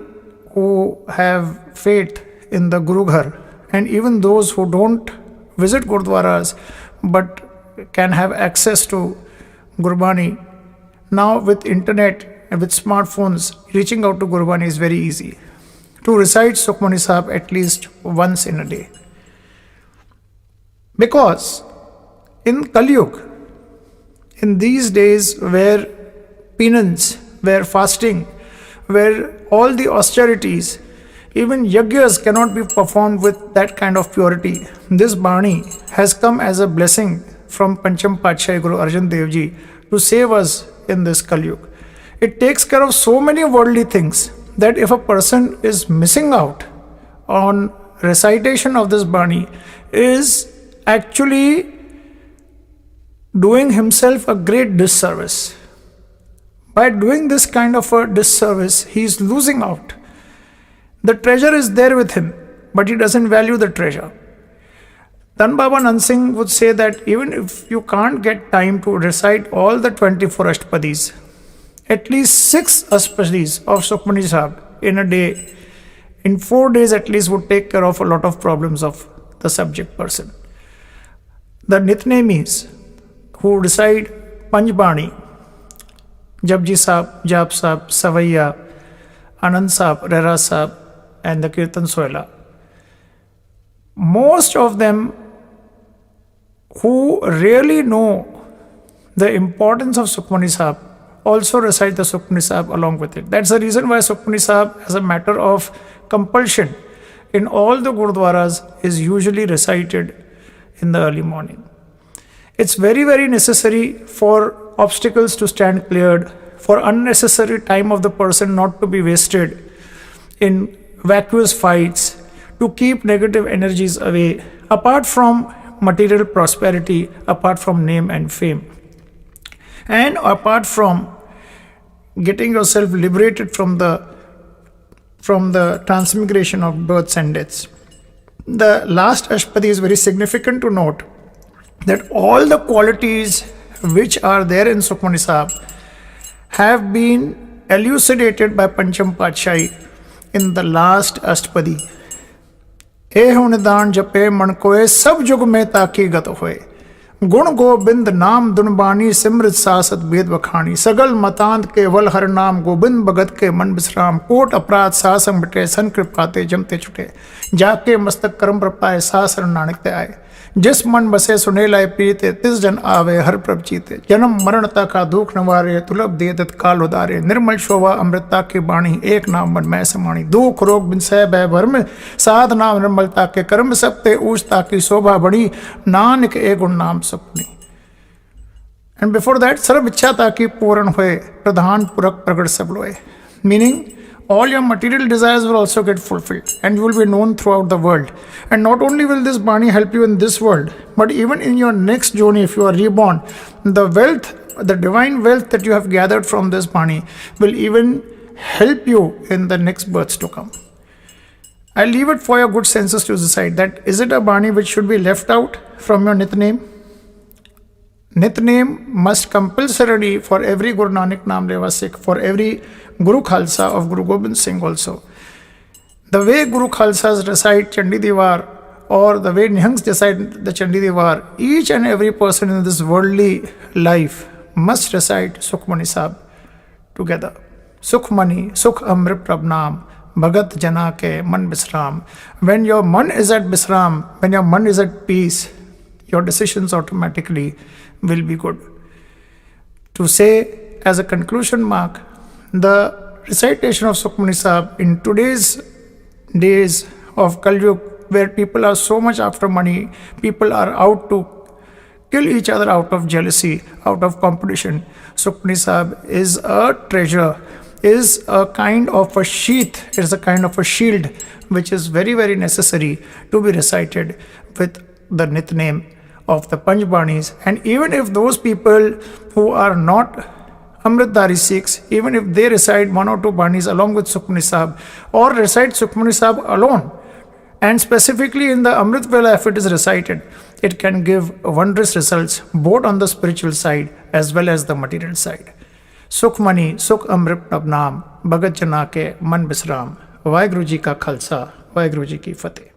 who have faith in the Guru Ghar, and even those who don't visit Gurdwaras but can have access to Gurbani, now with internet and with smartphones, reaching out to Gurbani is very easy. To recite Sukhmani Sahib at least once in a day. Because in Kali Yuga, in these days where penance, where fasting, where all the austerities, even yajnas cannot be performed with that kind of purity, this Bani has come as a blessing from Pancham Patshahi Guru Arjan Dev Ji to save us in this Kali Yuga. It takes care of so many worldly things that if a person is missing out on recitation of this Bani, is actually doing himself a great disservice. By doing this kind of a disservice, he is losing out. The treasure is there with him, but he doesn't value the treasure. Dhan Baba Nand Singh would say that even if you can't get time to recite all the 24 Ashtapadis, at least 6 Ashtapadis of Sukhmani Sahib in a day, in 4 days at least, would take care of a lot of problems of the subject person. The Nitnemis who recite Panjbani, Japji Sahib, Jap Sahib, Savaiya, Anand Sahib, Rera Sahib, and the Kirtan Soila, most of them who really know the importance of Sukhmani Sahib also recite the Sukhmani Sahib along with it. That's the reason why Sukhmani Sahib, as a matter of compulsion in all the Gurdwaras, is usually recited in the early morning. It's very, very necessary for obstacles to stand cleared, for unnecessary time of the person not to be wasted in vacuous fights, to keep negative energies away, apart from material prosperity, apart from name and fame, and apart from getting yourself liberated from the transmigration of births and deaths. The last Ashtapadi is very significant to note that all the qualities which are there in Sukhmani Sahib have been elucidated by Pancham Patshahi in the last Ashtapadi. Eho nidan jape man koe sab jug mein taki gat hoye. गुण गोबिंद नाम दुनबानी सिमृत सासत वेद बखानी सगल मतांत के वल हर नाम गोबिंद भगत के मन विश्राम कोट अपराध सासंग बटे सन कृपाते जमते छुटे जाके मस्तक कर्म प्रपाए सासर नानक ते आए जिस मन बसे सुने लाए पीते तिस जन आवे हर प्रभ जीते जन्म मरणता का दुख नवारे तुलभ दे दत काल उदारे निर्मल शोभा अमृता की बाणी एक नाम मन मैं समाणी दुख रोग बिन सह भय भरम साध नाम निर्मलता के कर्म सबते ऊंचता की शोभा बड़ी नानक ए गुण नाम सपनी. And before that, सर्व इच्छा ताकि पूर्ण हुए प्रधान पुरख प्रगट सब लोए. Meaning, all your material desires will also get fulfilled and you will be known throughout the world. And not only will this Bani help you in this world, but even in your next journey, if you are reborn, the wealth, the divine wealth that you have gathered from this Bani will even help you in the next births to come. I leave it for your good senses to decide that is it a Bani which should be left out from your Nitnem? Nitnem must compulsorily for every Guru Nanak Nam Leva Sikh, for every Guru Khalsa of Guru Gobind Singh also. The way Guru Khalsas recite Chandi Diwar or the way Nihangs recite the Chandi Diwar, each and every person in this worldly life must recite Sukhmani Sahib together. Sukhmani, Sukh Amrit Prabnam, Bhagat Jana ke Man Bisram. When your man is at Bisram, when your man is at peace, your decisions automatically will be good. To say as a conclusion mark, the recitation of Sukhmani Sahib in today's days of Kali Yuga, where people are so much after money, people are out to kill each other out of jealousy, out of competition, Sukhmani Sahib is a treasure, is a kind of a sheath, is a kind of a shield which is very, very necessary to be recited with the Nitnem of the Panjbanis. And even if those people who are not Amritdhari Sikhs, even if they recite 1 or 2 Banis along with Sukhmani Sahib or recite Sukhmani Sahib alone, and specifically in the Amrit Vela if it is recited, it can give wondrous results both on the spiritual side as well as the material side. Sukhmani ਸੁਖ ਅੰਮ੍ਰਿਤ ਪ੍ਰਭ ਨਾਮ, ਭਗਤ ਜਨਾ ਕੇ ਮਨ ਬਿਸਰਾਮ। ਵਾਹਿਗੁਰੂ ਜੀ ਕਾ ਖਾਲਸਾ, ਵਾਹਿਗੁਰੂ ਜੀ ਕੀ ਫਤਿਹ।